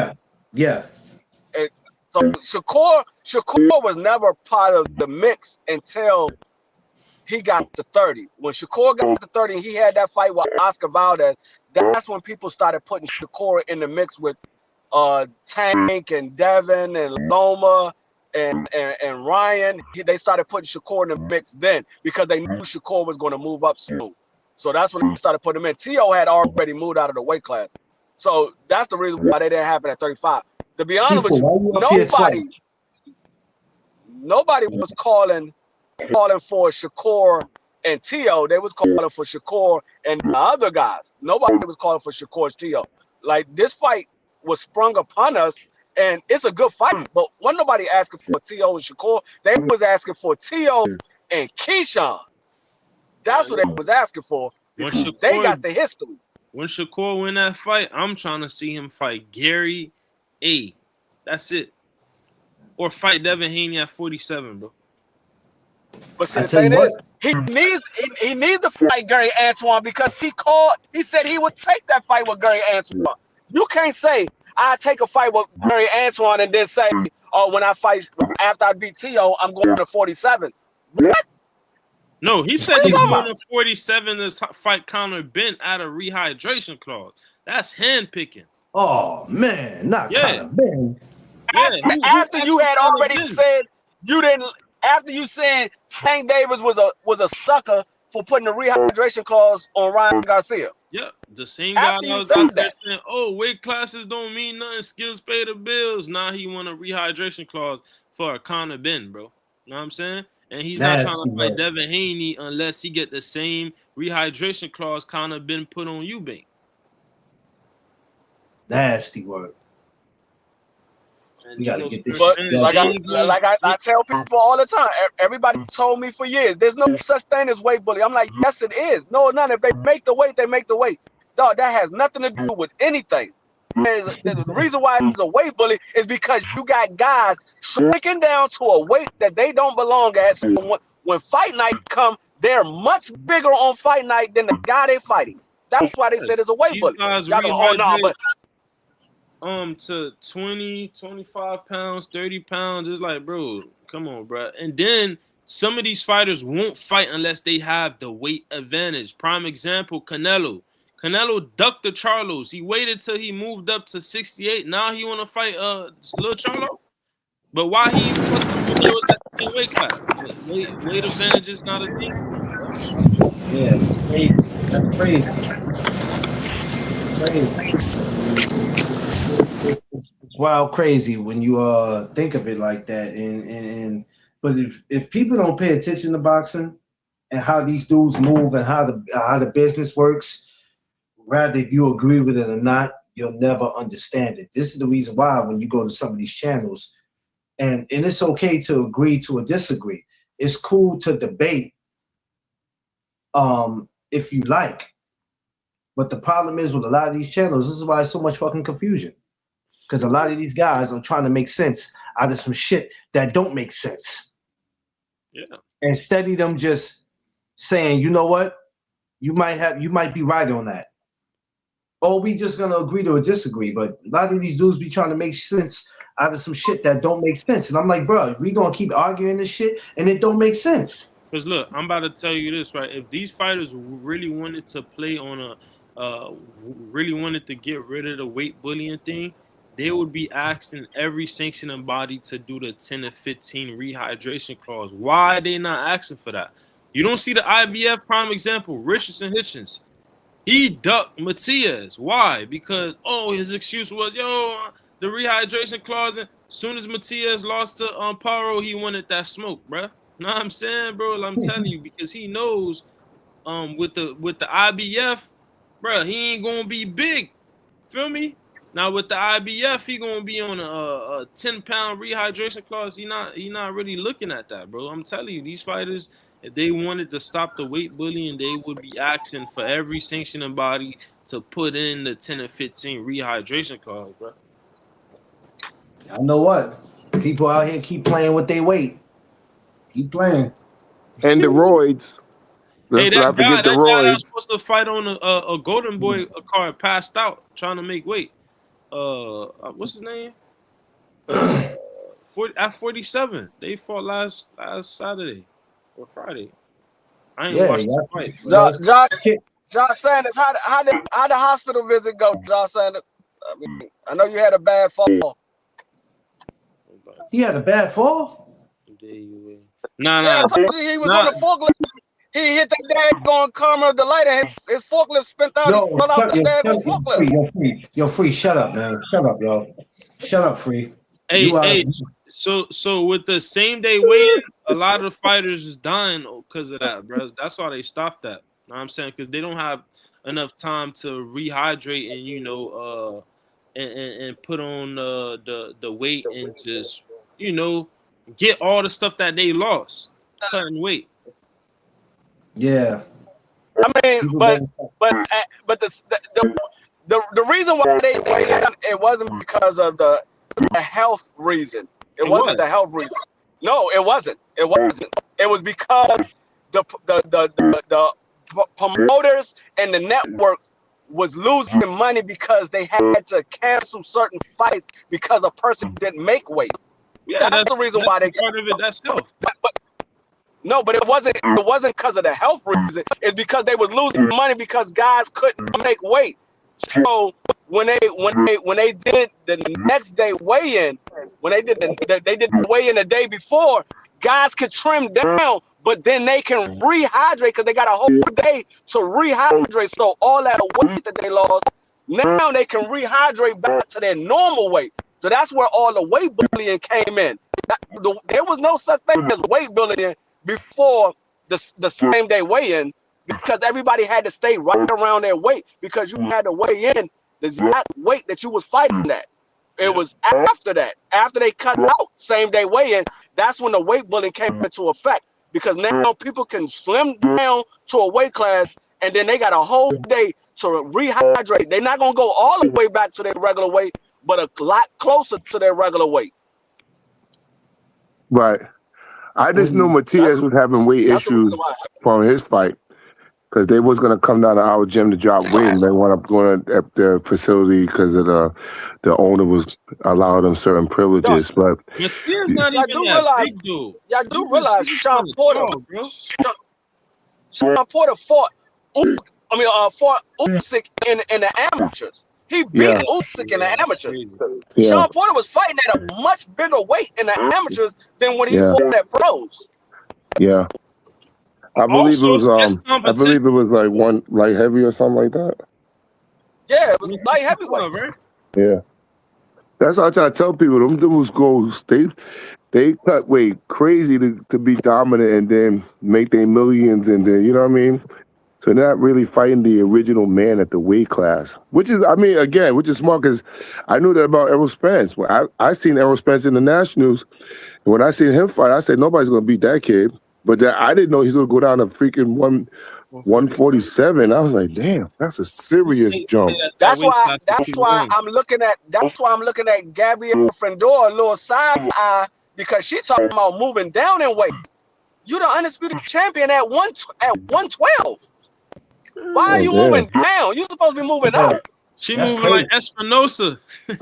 And so Shakur was never part of the mix until he got to 30. When Shakur got to 30 and he had that fight with Oscar Valdez, that's when people started putting Shakur in the mix with Tank and Devin and Loma and Ryan. They started putting Shakur in the mix then because they knew Shakur was going to move up soon. So that's when they started putting him in. T.O. had already moved out of the weight class. So that's the reason why they didn't happen at 35. To be honest with you, nobody was calling for Shakur and T.O. They was calling for Shakur and the other guys. Nobody was calling for Shakur and T.O. Like, this fight was sprung upon us, and it's a good fight, but wasn't nobody asking for T.O. and Shakur. They was asking for T.O. and Keyshawn. That's what they was asking for. They got the history. When Shakur win that fight, I'm trying to see him fight Gary A. That's it. Or fight Devin Haney at 47, bro. But the thing is, he needs to fight Gary Antoine because he said he would take that fight with Gary Antoine. You can't say I take a fight with Gary Antoine and then say, oh, when I fight after I beat T.O., I'm going to 47. What? No, he said he's going to 47 to fight Conor Ben out of rehydration clause. That's handpicking. Oh man, not Conor Ben. After you had already said you didn't. After you said Tank Davis was a sucker for putting the rehydration clause on Ryan Garcia. Yep, the same guy that was out there saying, "Oh, weight classes don't mean nothing. Skills pay the bills." Now he want a rehydration clause for a Conor Ben, bro. You know what I'm saying? And he's not trying to fight Devin Haney unless he get the same rehydration clause Conor Ben put on Eubank. Nasty work. We gotta get this. But I tell people all the time, everybody told me for years, there's no such thing as weight bully. I'm like, yes, it is. No, none. If they make the weight, they make the weight. Dog, that has nothing to do with anything. The reason why it's a weight bully is because you got guys shrinking down to a weight that they don't belong at. So when fight night come, they're much bigger on fight night than the guy they fighting. That's why they said it's a weight bully. To 20, 25 pounds, 30 pounds. It's like, bro, come on, bro. And then some of these fighters won't fight unless they have the weight advantage. Prime example, Canelo. Canelo ducked the Charlos. He waited till he moved up to 68. Now he want to fight Lil Charlo. But why he was at the weight class. Weight advantage is not a thing for them, bro. Yeah, it's crazy. That's crazy. Crazy. It's wild crazy when you think of it like that. And but if people don't pay attention to boxing and how these dudes move and how the business works, rather if you agree with it or not, you'll never understand it. This is the reason why when you go to some of these channels, and it's okay to agree to or disagree. It's cool to debate if you like. But the problem is with a lot of these channels, this is why it's so much fucking confusion. Because a lot of these guys are trying to make sense out of some shit that don't make sense. Yeah. Instead of them just saying, you know what, you might be right on that. Or we just gonna agree to or disagree. But a lot of these dudes be trying to make sense out of some shit that don't make sense. And I'm like, bro, we gonna keep arguing this shit and it don't make sense. Because look, I'm about to tell you this, right? If these fighters really wanted to play on really wanted to get rid of the weight bullying thing, they would be asking every sanctioning body to do the 10 to 15 rehydration clause. Why are they not asking for that? You don't see the IBF prime example, Richardson Hitchens. He ducked Matias. Why? Because, his excuse was, the rehydration clause. As soon as Matias lost to Paro, he wanted that smoke, bruh. Know what I'm saying, bro? I'm telling you, because he knows with the IBF, bruh, he ain't gonna be big. Feel me? Now with the IBF, he gonna be on a 10-pound rehydration clause. He not really looking at that, bro. I'm telling you, these fighters, if they wanted to stop the weight bullying, they would be asking for every sanctioning body to put in the 10 and 15 rehydration clause, bro. I know what? People out here keep playing with their weight. Keep playing. And the roids. Let's Hey, not forget the that guy that was roids. supposed to fight on a Golden Boy card passed out trying to make weight. What's his name? At 47, they fought last Saturday or Friday. I ain't watched the fight. Josh Sanders, how did the hospital visit go, Josh Sanders? I mean, I know you had a bad fall. He had a bad fall? Nah. I told you he was on the forklift. He hit that daggone camera of the light and his forklift spent out. He fell out the daggone forklift. Yo, Free, shut up, man. Shut up, yo. Shut up, Free. Hey, so with the same day weigh-in, a lot of the fighters is dying because of that, bro. That's why they stopped that. You know what I'm saying? Because they don't have enough time to rehydrate and and put on the weight and just get all the stuff that they lost cutting weight. Yeah. I mean, but the reason why it wasn't because of the health reason. It wasn't the health reason. No, it wasn't. It wasn't. It was because the promoters and the networks was losing money because they had to cancel certain fights because a person didn't make weight. Yeah, that's the reason why they part of it. That's health. No, but it wasn't because of the health reason. It's because they was losing money because guys couldn't make weight. So when they did the next day weigh-in, when they did the weigh-in the day before, guys could trim down, but then they can rehydrate because they got a whole day to rehydrate. So all that weight that they lost, now they can rehydrate back to their normal weight. So that's where all the weight bullying came in. There was no such thing as weight bullying before the same day weigh-in, because everybody had to stay right around their weight because you had to weigh in the exact weight that you was fighting at. It was after that, after they cut out same day weigh-in, that's when the weight bullying came into effect, because now people can slim down to a weight class and then they got a whole day to rehydrate. They're not going to go all the way back to their regular weight, but a lot closer to their regular weight. Right. I just knew Matias was having weight issues from his fight because they was gonna come down to our gym to drop weight, and they wound up going at the facility because of the owner was allowing them certain privileges. But Matias not even that big dude. Y'all do realize Sean Porter fought fought Usyk in the amateurs. He beat Yeah. Usyk in the amateurs. Crazy. Yeah. Sean Porter was fighting at a much bigger weight in the amateurs than when he Yeah. fought at pros. Yeah. I believe it Also, was it's I believe it was like one light heavy or something like that. Yeah, it was light heavyweight. Right? Yeah. That's what I try to tell people. Them dudes they cut weight crazy to be dominant and then make their millions and then, you know what I mean? So they're not really fighting the original man at the weight class, which is, I mean, again, which is smart because I knew that about Errol Spence. When I seen Errol Spence in the Nationals, and when I seen him fight, I said, nobody's going to beat that kid. But I didn't know he's going to go down to freaking 147. I was like, damn, that's a serious jump. That's why I'm looking at Gabrielle Frendor a little side eye because she talking about moving down in weight. You the undisputed champion at 112. Why are you moving down? You supposed to be moving up. She moving like Espinosa. He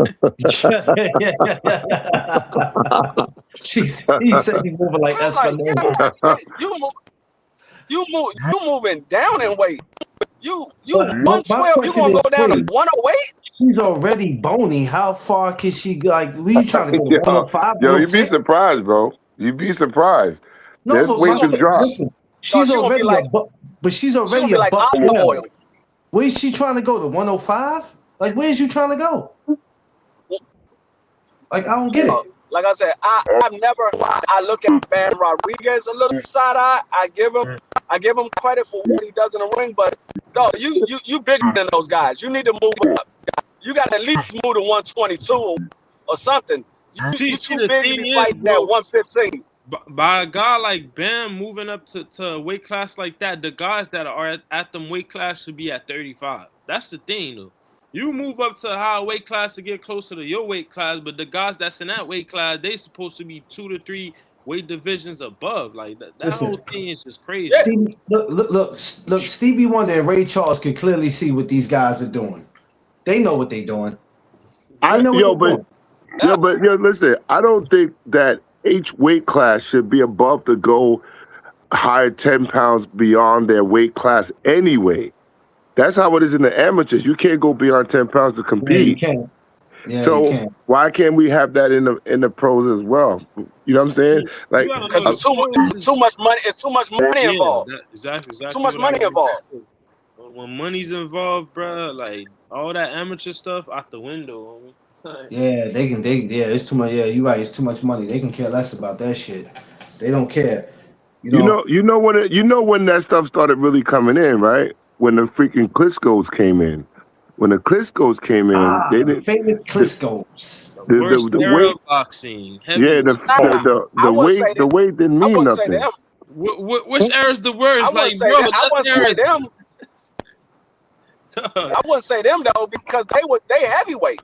said he's moving like Espinosa. You moving down in weight. You 112. You gonna go down to 108? She's already bony. How far can she go? Like, were you trying to go 105? Yo, you'd be surprised, bro. You'd be surprised. No, This weight is dropped. She's she already like, but she's already like olive oil. Where is she trying to go? To 105? Like, where is you trying to go? Like, I don't get it. Like I said, I look at Bam Rodriguez a little side eye. I give him credit for what he does in the ring, but no, you bigger than those guys. You need to move up. You got to at least move to 122 or something. You too big to be fighting at 115. By a guy like Bam moving up to a weight class like that, the guys that are at them weight class should be at 35. That's the thing, though. You move up to a higher weight class to get closer to your weight class, but the guys that's in that weight class, they supposed to be 2 to 3 weight divisions above. Like that whole thing is just crazy. Yeah. Look, Stevie Wonder and Ray Charles can clearly see what these guys are doing. They know what they're doing. Listen, I don't think that each weight class should be above to go higher 10 pounds beyond their weight class anyway. That's how it is in the amateurs. You can't go beyond 10 pounds to compete. Yeah, you can. Yeah, so you can. why can't we have that in the pros as well? You know what I'm saying? Like, because it's too much money. It's too much money involved. Exactly. Too much money involved. When money's involved, bro, like all that amateur stuff out the window. Yeah, it's too much. Yeah, you're right. It's too much money. They can care less about that shit. They don't care. You know when that stuff started really coming in, right? When the freaking Klitschko's came in. When the Klitschko's came in, they didn't. Famous Klitschko's. The weight boxing. Yeah, the weight didn't mean nothing. Which era's the worst? I wouldn't say them though because they heavyweight.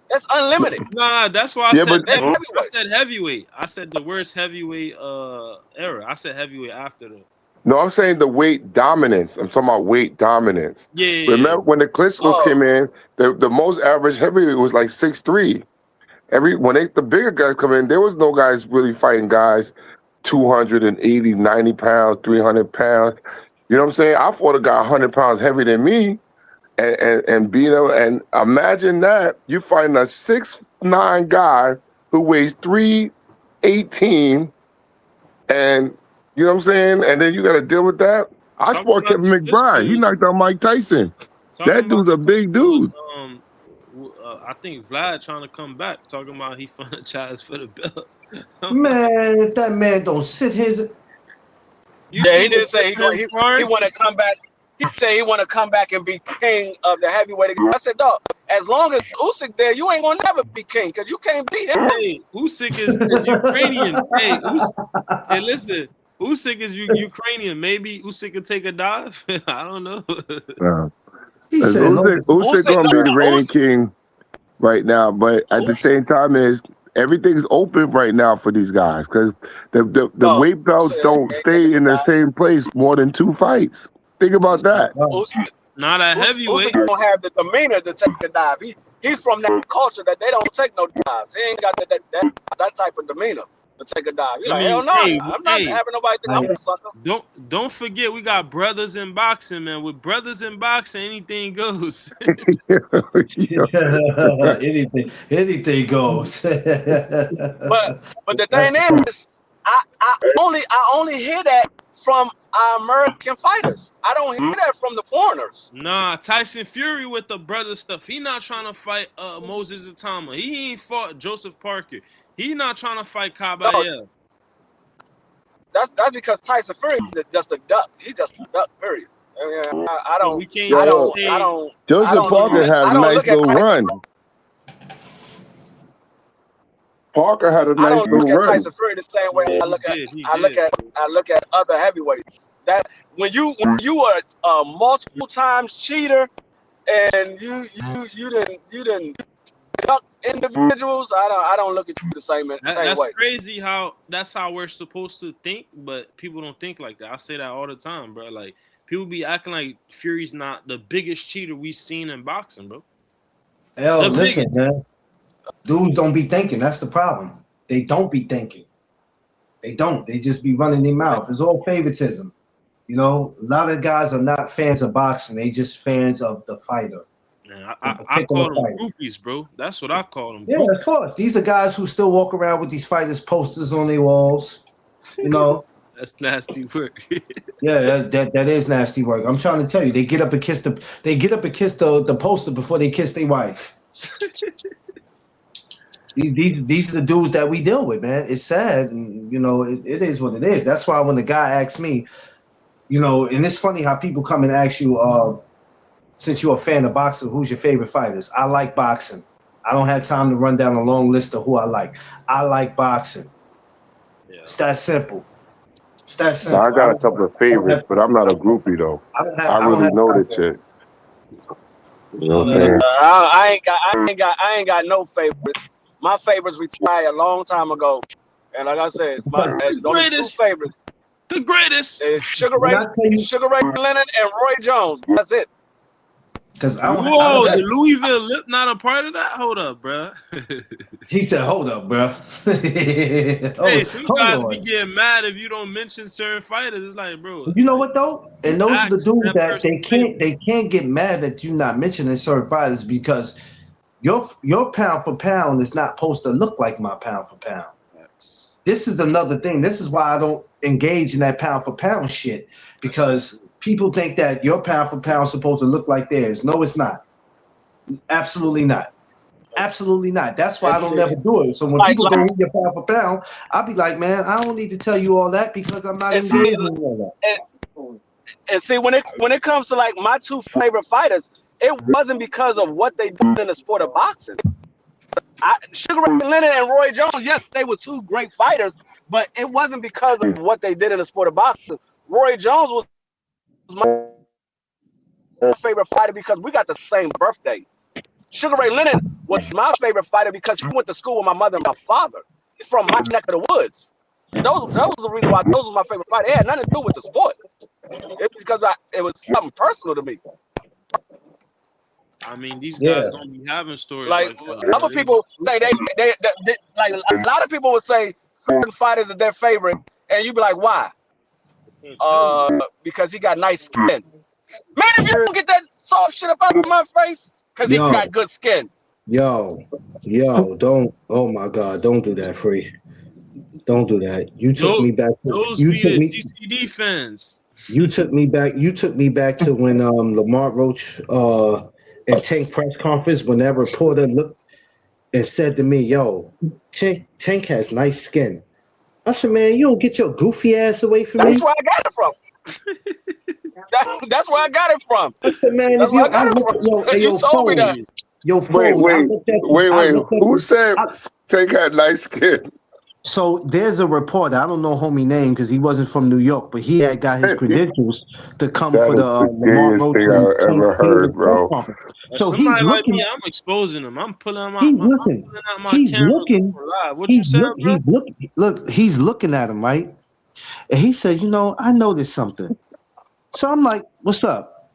That's unlimited. Nah, that's why I said heavyweight. I said the worst heavyweight era. I said heavyweight after them. No, I'm saying the weight dominance. I'm talking about weight dominance. Yeah. Remember when the Klitschko's came in, the most average heavyweight was like 6'3". When the bigger guys come in, there was no guys really fighting guys 280, 90 pounds, 300 pounds. You know what I'm saying? I fought a guy 100 pounds heavier than me. And imagine that you find a 6'9" guy who weighs 318, and you know what I'm saying, and then you got to deal with that. I fought Kevin McBride. He knocked out Mike Tyson. That dude's a big dude. I think Vlad trying to come back, talking about he franchised for the belt. Man, if that man don't sit his. He did say he want to come back. He said he want to come back and be king of the heavyweight. I said, dog, as long as Usyk there, you ain't gonna never be king because you can't beat him. Hey, Usyk is Ukrainian. Hey, listen, Usyk is Ukrainian. Maybe Usyk could take a dive. I don't know. He said, Usyk gonna be the reigning king right now, but at the same time, everything's open right now for these guys because the weight belts don't stay in the same place more than 2 fights. Think about that. Not a heavyweight. Usyk don't have the demeanor to take the dive. He's from that culture that they don't take no dives. He ain't got that type of demeanor. to take a dive. You're I like, mean, hell no, I'm not hey, having nobody think I'm a sucker. don't forget we got brothers in boxing, man. With brothers in boxing, anything goes. anything goes. But the thing is, I only hear that from our American fighters. I don't hear that from the foreigners. Nah, Tyson Fury with the brother stuff. He not trying to fight Moses Atama. He ain't fought Joseph Parker. He not trying to fight Caballero. That's because Tyson Fury is just a duck. He's just a duck. Period. I don't. We can't say. Joseph Parker had a nice little run. Parker had a nice little run. I don't look at Tyson Fury the same way I look at other heavyweights. That when you are a multiple times cheater and you didn't duck individuals, I don't look at you the same way. That's crazy how that's how we're supposed to think, but people don't think like that. I say that all the time, bro. Like people be acting like Fury's not the biggest cheater we've seen in boxing, bro. Hell, listen, man. Dudes don't be thinking. That's the problem. They don't be thinking. They don't. They just be running their mouth. It's all favoritism. You know, a lot of guys are not fans of boxing. They just fans of the fighter. Man, I call them groupies, bro. That's what I call them. Yeah, groupies. of course. These are guys who still walk around with these fighters' posters on their walls. You know. That's nasty work. Yeah, that is nasty work. I'm trying to tell you, they get up and kiss the poster before they kiss their wife. These are the dudes that we deal with, man. It's sad, and you know, it is what it is. That's why when the guy asks me, you know, and it's funny how people come and ask you, since you're a fan of boxing, who's your favorite fighters? I like boxing. I don't have time to run down a long list of who I like. I like boxing. Yeah. It's that simple. It's that simple. I got a couple of favorites, but I'm not a groupie though. I really know that shit. You know what I'm saying? I ain't got no favorites. My favorites retired a long time ago, and like I said, the greatest two favorites. The greatest. Sugar Ray Leonard and Roy Jones. That's it. Whoa, the Louisville lip not a part of that? Hold up, bro. He said, "Hold up, bro." Hey, some guys be getting mad if you don't mention certain fighters. It's like, bro. You know what though? And those are the dudes that they can't get mad that you not mentioning certain fighters because your pound for pound is not supposed to look like my pound for pound. This is another thing. This is why I don't engage in that pound for pound shit because people think that your pound for pound is supposed to look like theirs. No, it's not. Absolutely not. Absolutely not. That's why I don't never do it. So when people go your pound for pound, I'll be like, man, I don't need to tell you all that because I'm not engaged in all that. And see, when it comes to like my two favorite fighters, it wasn't because of what they did in the sport of boxing. Sugar Ray Leonard and Roy Jones, yes, they were two great fighters, but it wasn't because of what they did in the sport of boxing. Roy Jones was my favorite fighter because we got the same birthday. Sugar Ray Leonard was my favorite fighter because he went to school with my mother and my father. He's from my neck of the woods. Those was the reason why those was my favorite fighter. It had nothing to do with the sport. It's because it was something personal to me. I mean, these guys don't be having stories like that. Other people say they like a lot of people would say certain fighters are their favorite, and you be like, why? Because he got nice skin. Man, if you don't get that soft shit up out of my face, because he got good skin. Yo, don't. Oh my God, don't do that, Free. Don't do that. You took me back. GCD fans. You took me back. You took me back to when Lamar Roach at Tank press conference when that reporter looked and said to me, "Yo, Tank has nice skin." I said, "Man, you don't get your goofy ass away from me." That's where I got it from. That's where I got it from. I said, "Man, that's where I got it from." You told me that. Wait. Who said Tank had nice skin? So there's a reporter, I don't know homie name because he wasn't from New York, but he had got his credentials to come for the Lamar Roach thing I ever heard, bro. So somebody he's like looking, me, I'm exposing him. I'm pulling out my looking live. What you said, bro? He's looking at him, right? And he said, "You know, I noticed something." So I'm like, "What's up?"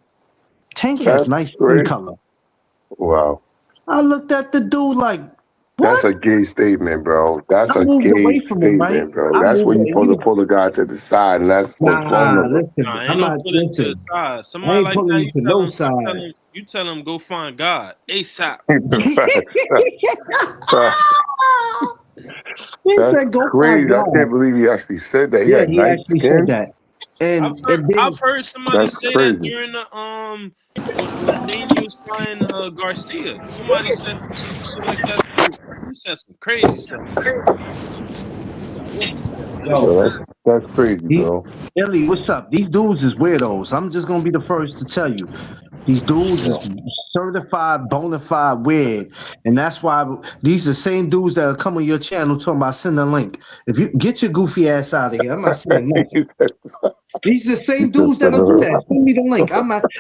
Tank has nice skin color. Wow. I looked at the dude like, That's a gay statement, bro. That's I a moved gay away from him, right? statement, bro. I That's moved when you supposed to away. pull the guy to the side, and that's what's Nah, vulnerable. listen. Nah, I'm ain't no not. put it to Listen. the side. I Somebody ain't like pulling that, you to no side. you tell him go find God ASAP. He That's said, "Go crazy. find I God." can't believe he actually said that. He Yeah, had he nice actually skin. said that. And then I've heard somebody That's say crazy. that during the when Navy was flying Garcia. Somebody said some shit like that too. He said some crazy stuff. What he said? yo, That's crazy, bro. Illy, what's up? These dudes is weirdos. I'm just gonna be the first to tell you. These dudes is certified, bona fide weird. And that's why these are the same dudes that'll come on your channel talking about send a link. If you get your goofy ass out of here, I'm not sending nothing. These are the same dudes that'll do that. Send me the link.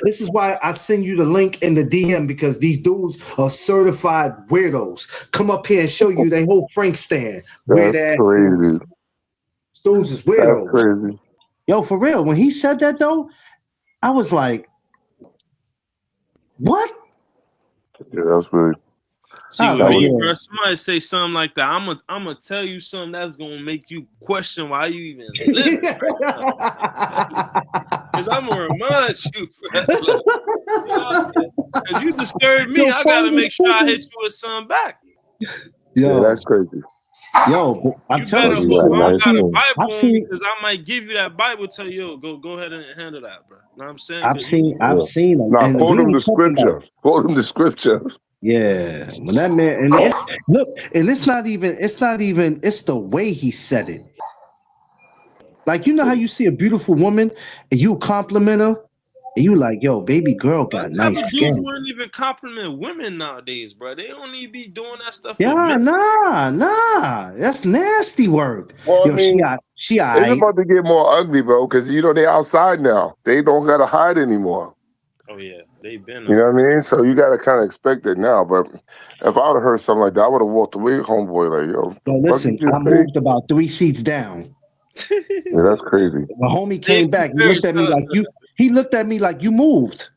This is why I send you the link in the DM, because these dudes are certified weirdos. Come up here and show you they whole Frank stand. Weird That's ass. crazy. Dudes is That's weirdos. crazy. Yo, for real. When he said that though, I was like, what? Yeah, that's really. See, Oh, with me, yeah. bro, somebody say something like that, I'm gonna tell you something that's gonna make you question why you even live right now. Because I'm gonna remind you, bro. Because you disturbed me, I gotta make sure I hit you with something back. Yeah, that's crazy. Yo, I'm telling you, you, I don't got a Bible I've on seen, because I might give you that Bible. Tell you, yo, go ahead and handle that, bro. You know what I'm saying? I've seen them. Nah, And quote we him the ain't talking about- scripture. Quote him the scripture. Yeah, when that man, and it's look, and it's not even, it's the way he said it. Like, you know how you see a beautiful woman and you compliment her, and you like, yo, baby girl got What type nice of dudes skin. wouldn't even compliment women nowadays, bro? They don't even be doing that stuff Yeah, for men. nah, that's nasty work. Well, Yo, I mean, she it's alright. about to get more ugly, bro, because they outside now. They don't gotta hide anymore. Oh yeah, they been. You know what I mean? So you gotta kind of expect it now. But if I would have heard something like that, I would have walked away, homeboy. Like, yo, Yo, listen, I moved about 3 seats down. Yeah, that's crazy. The homie came back. He looked at me like you. He looked at me like you moved.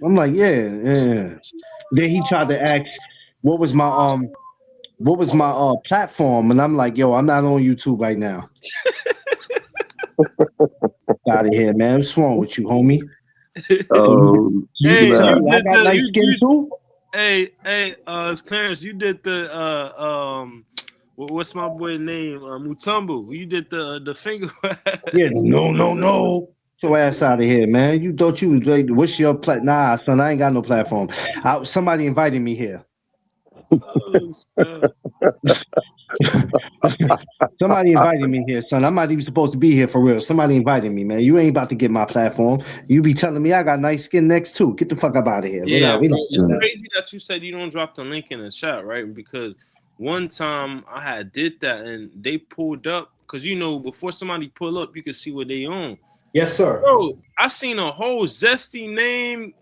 I'm like, yeah. Then he tried to ask, what was my platform, and I'm like, yo, I'm not on YouTube right now. Out of here, man. What's wrong with you, homie? Hey, I got nice skin too. Hey, Clarence, you did the what's my boy name? Mutombo. You did the finger. Yeah, no. Get your ass out of here, man. You thought you was like, what's your Nah, son, I ain't got no platform. Somebody invited me here. Somebody invited me here, son. I'm not even supposed to be here for real. Somebody invited me, man. You ain't about to get my platform. You be telling me I got nice skin next too. Get the fuck up out of here. Yeah, bro, it's crazy that you said you don't drop the link in the chat, right? Because one time I had did that and they pulled up, because before somebody pull up, you can see what they own. Yes, sir. Bro, I seen a whole zesty name.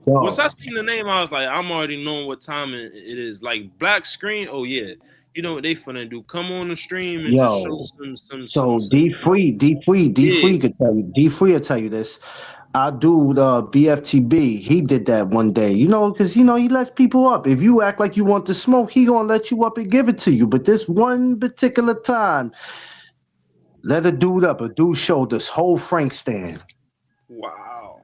Once I seen the name, I was like, I'm already knowing what time it is. Like black screen. Oh yeah, you know what they finna do? Come on the stream and just show some. So D Free could tell you. D Free will tell you this. Our dude, BFTB, he did that one day. Because he lets people up. If you act like you want to smoke, he gonna let you up and give it to you. But this one particular time, let a dude up. A dude showed this whole Frank stand. Wow.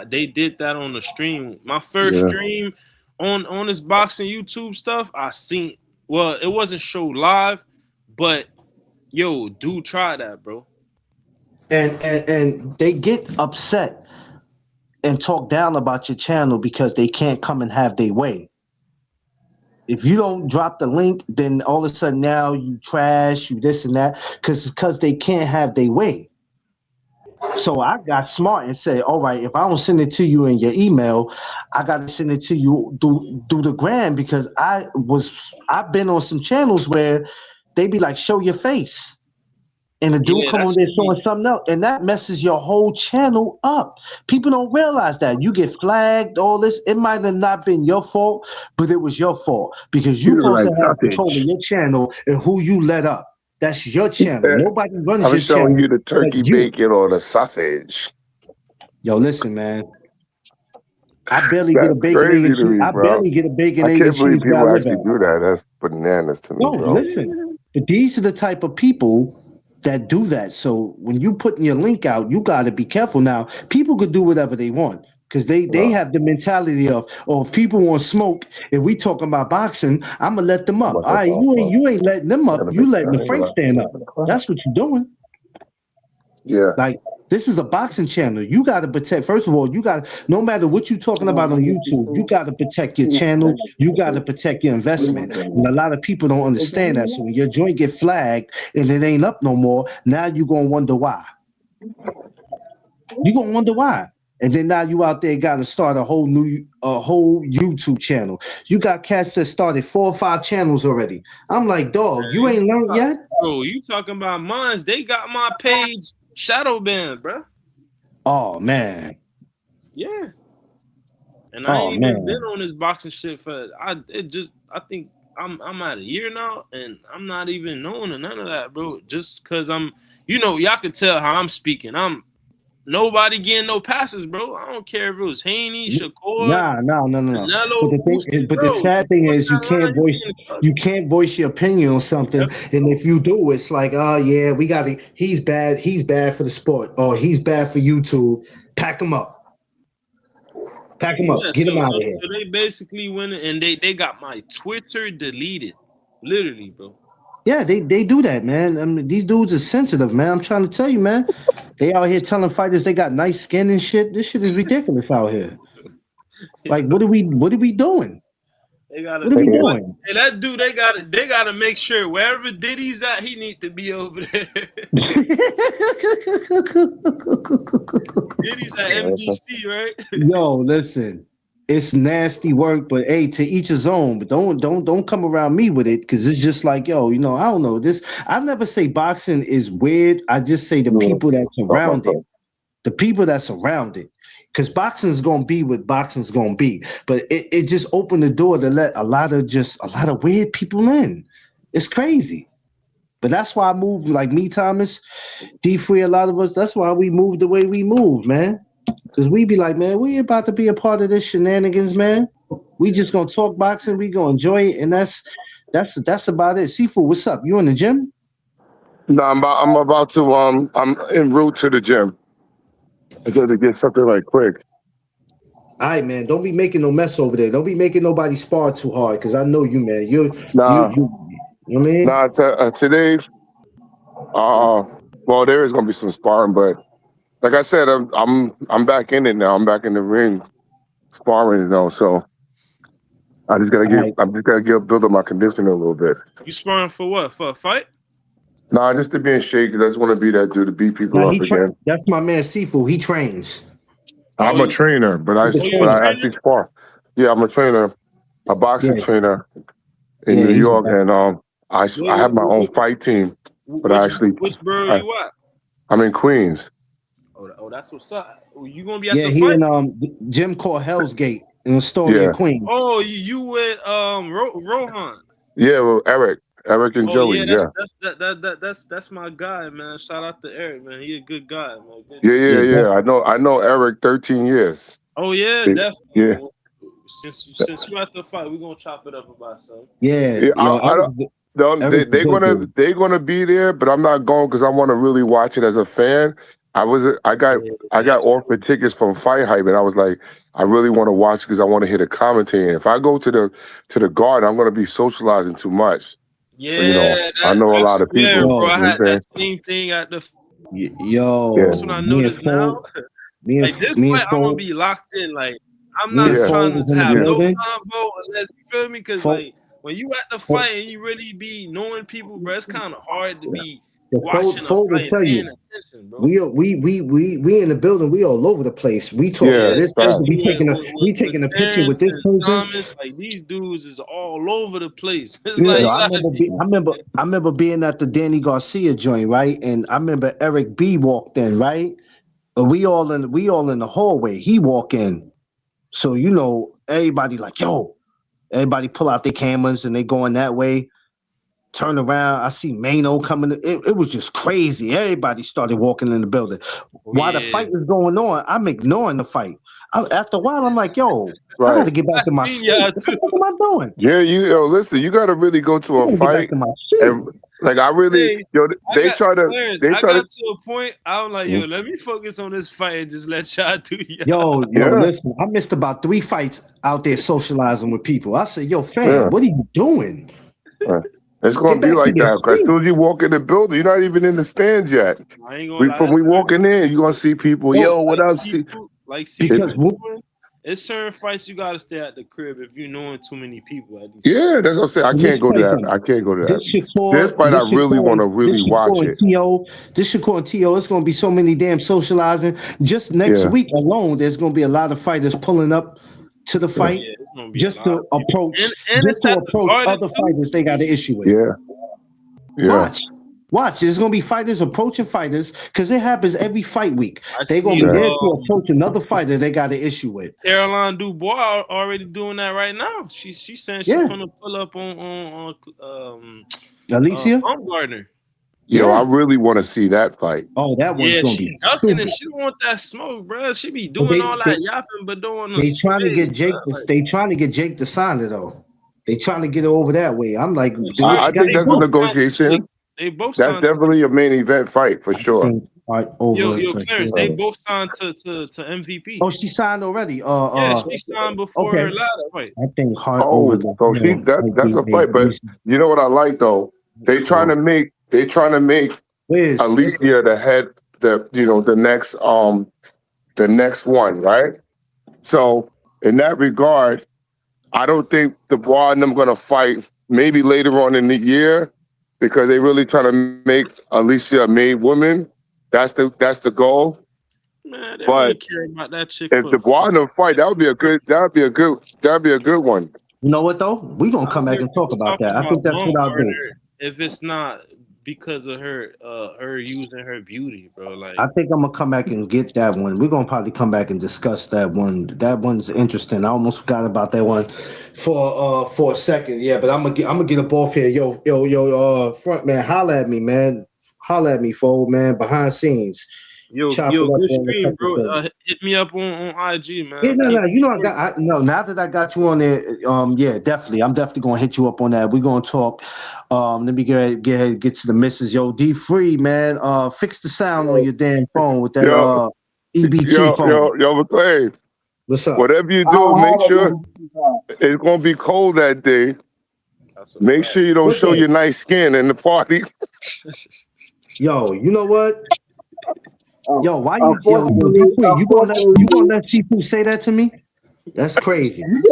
They did that on the stream. My first stream on this boxing YouTube stuff, I seen. Well, it wasn't showed live, but yo, dude, try that, bro. And they get upset and talk down about your channel because they can't come and have their way. If you don't drop the link, then all of a sudden now you trash, you this and that, because they can't have their way. So I got smart and said, all right, if I don't send it to you in your email, I got to send it to you through the gram, because I've been on some channels where they be like, show your face. And the dude come on there showing something else, and that messes your whole channel up. People don't realize that. You get flagged, all this. It might have not been your fault, but it was your fault, because you're supposed to have control of your channel and who you let up. That's your channel. Nobody runs your channel. I'm showing you the turkey bacon or the sausage. Yo, listen, man. That's get a bacon, egg, crazy and to cheese. me, I bro. barely get a bacon, I egg, and can't believe cheese where I people live actually at. do that. That's bananas to me, No, bro. listen. But these are the type of people that do that. So when you putting your link out, you got to be careful. Now, people could do whatever they want because they No, have the mentality of, oh, if people want smoke, if we talking about boxing, I'm gonna let them I'm up. like, All right, you ain't letting them I up. got a You big letting the Frank stand up. class. That's what you're doing. Yeah. Like, this is a boxing channel. You got to protect. First of all, you got no matter what you're talking about on YouTube, you got to protect your channel. You got to protect your investment. And a lot of people don't understand that. So when your joint get flagged and it ain't up no more, now you're gonna wonder why. You're gonna wonder why. And then now you out there got to start a whole YouTube channel. You got cats that started 4 or 5 channels already. I'm like, dog, you ain't learned yet? Bro, you talking about mines? They got my page shadow banned, bro. Oh man. Yeah. And I Oh ain't even been man. on this boxing shit for I think I'm at a year now and I'm not even knowing none of that, bro. Just cause y'all can tell how I'm speaking. I'm nobody getting no passes, bro. I don't care if it was Haney, Shakur, No. But Canelo, the thing, Usyk, but bro. the sad thing is you can't voice your opinion on something, and if you do, it's like, oh yeah, we got to. He's bad for the sport, or he's bad for YouTube. Pack him up, get him out of here. So they basically went and they got my Twitter deleted, literally, bro. Yeah, they do that, man. I mean, these dudes are sensitive, man. I'm trying to tell you, man. They out here telling fighters they got nice skin and shit. This shit is ridiculous out here. Like, what are we doing? What are we doing? Hey, that dude, they gotta make sure wherever Diddy's at, he need to be over there. Diddy's at MDC, right? Yo, listen, it's nasty work, but hey, to each his own. But don't come around me with it because it's just like, yo, I don't know this. I never say boxing is weird. I just say the people that's around it, the people that's around it. Because boxing is gonna be what boxing's gonna be, but it just opened the door to let a lot of weird people in. It's crazy, but that's why I moved. Like me, Thomas, D3, a lot of us. That's why we moved the way we moved, man. Because we be like, man, we about to be a part of this shenanigans, man. We just gonna talk boxing. We gonna enjoy it, and that's about it. Seafood, what's up? You in the gym? No, I'm about to I'm en route to the gym. I just to get something like quick. All right, man. Don't be making no mess over there. Don't be making nobody spar too hard, because I know you, man. You know what I mean? Nah, today, well, there is gonna be some sparring, but like I said, I'm back in it now. I'm back in the ring, sparring, So I just gotta build up my conditioning a little bit. You sparring for what? For a fight? Nah, just to be in shape. I just want to be that dude to beat people up again. That's my man Seafood. He trains. I'm a trainer, but I actually spar. Yeah, I'm a trainer, a boxing trainer in New York, and I have my own fight team. But which borough you at? I'm in Queens. Oh, that's what's up. You gonna be at the he fight? in gym called Hell's Gate in Astoria, Queens. Oh, you with Rohan? Yeah, well, Eric and Joey. That's my guy, man. Shout out to Eric, man. He a good guy, man. Yeah. I know Eric 13 years. Oh yeah, definitely. Yeah. Since you at the fight, we're gonna chop it up about something. Yeah. They're gonna be there, but I'm not going because I want to really watch it as a fan. I got offered tickets from Fight Hype, and I was like, I really want to watch because I want to hear the commentary. And if I go to the Garden, I'm gonna be socializing too much. Yeah, I know a lot of people. Bro, I had that same thing at the. That's what I noticed now. Like this fight, I'm gonna be locked in. Like I'm not trying to have no combo unless you feel me, because like when you at the fight and you really be knowing people, bro, it's kind of hard to be. Will tell you, we in the building. We all over the place. We talking to this person. We taking a picture with this person. Thomas, like these dudes is all over the place. It's I remember being at the Danny Garcia joint, right? And I remember Eric B walked in, right? We all in the hallway. He walk in, so everybody like, yo, everybody pull out their cameras and they going that way. Turn around, I see Mano coming. It was just crazy. Everybody started walking in the building. While the fight was going on, I'm ignoring the fight. After a while, I'm like, yo, I Right. gotta get back to my seat. What the fuck am I doing? Yeah, listen, you gotta really go to I a gotta get back fight. to my seat. And like I really, Hey, they try to got to a point. I'm like, yo, let me focus on this fight and just let y'all do y'all. Yo, listen, I missed about 3 fights out there socializing with people. I said, yo, fam, what are you doing? It's gonna be like that. Cause as soon as you walk in the building, you're not even in the stands yet. I ain't gonna lie. From we walking in, you're gonna see people. Yo, what up? Because it's certain fights you gotta stay at the crib if you knowing too many people. Yeah, that's what I'm saying. I can't go to that. I can't go to that. This fight, I really want to really watch it. This Shakur and T.O., it's going to be so many damn socializing. Just next week alone, there's going to be a lot of fighters pulling up to the fight just to approach other fighters they got an issue with. Watch. There's gonna be fighters approaching fighters because it happens every fight week. They're gonna be there to approach another fighter they got an issue with. Caroline Dubois already doing that right now. She's saying she's gonna pull up on Alicia Baumgartner. Yo, I really want to see that fight. Oh, that one's gonna be ducking and she don't want that smoke, bro. She be doing all that yapping, but doing they trying to get Jake. They trying to get Jake to sign it though. They trying to get it over that way. I'm like, I think that's a negotiation. They both that's definitely a main event fight for sure. Yo, Clarence, they both signed to MVP. Oh, she signed already. She signed before her last fight. I think Hart over. So that's a fight, but you know what I like though? They trying to make Alicia the head, the next one, right? So in that regard, I don't think Dubois and them gonna fight maybe later on in the year. Because they really trying to make Alicia a made woman. That's the goal. Man, they don't care about that chick. If Dubois in the fight, that would be a good one. You know what though? We're gonna come back and talk about that. I think that's what I'll do. If it's not because of her using her beauty, bro. Like I think I'm gonna come back and get that one. We're gonna probably come back and discuss that one. That one's interesting. I almost forgot about that one for a second. Yeah, but I'm gonna get up off here. Yo, front man, holla at me, man. Holla at me, fold, man. Behind scenes. Yo, good stream, bro. Hit me up on IG, man. Yeah, no. You know, now that I got you on there, yeah, definitely. I'm definitely gonna hit you up on that. We're gonna talk. Let me get to the missus. Yo, D Free, man. Fix the sound on your damn phone with that EBT phone. Yo, McClay. What's up? Whatever you do, make sure it's gonna be cold that day. Make sure you don't show your nice skin in the party. Yo, you know what? Yo, why you gonna let Chifu say that to me? That's crazy. You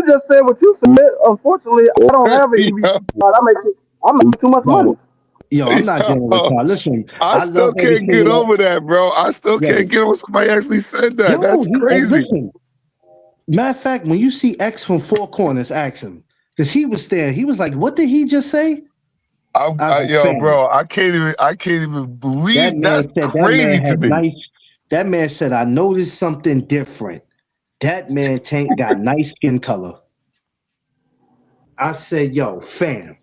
just said what you said. Unfortunately, I don't have an EBT card. I make too much money. Yo, I'm not dealing with y'all. Listen, I still can't get over that, bro. I still can't get over somebody actually said that. That's crazy. Listen, matter of fact, when you see X from Four Corners, ask him. Because he was there. He was like, what did he just say? Bro, I can't even believe that's crazy to me. That man said, I noticed something different. That man got nice skin color. I said, yo, fam,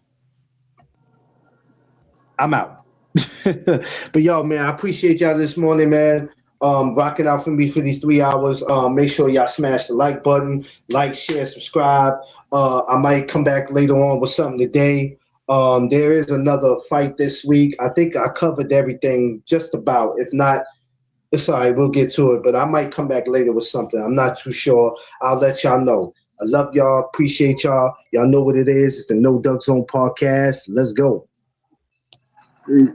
I'm out. But yo, man, I appreciate y'all this morning, man. Rocking out for me for these 3 hours. Make sure y'all smash the like button, like, share, subscribe. I might come back later on with something today. There is another fight this week. I think I covered everything just about. If not, it's all right. We'll get to it. But I might come back later with something. I'm not too sure. I'll let y'all know. I love y'all. Appreciate y'all. Y'all know what it is. It's the No Duck Zone podcast. Let's go. Peace.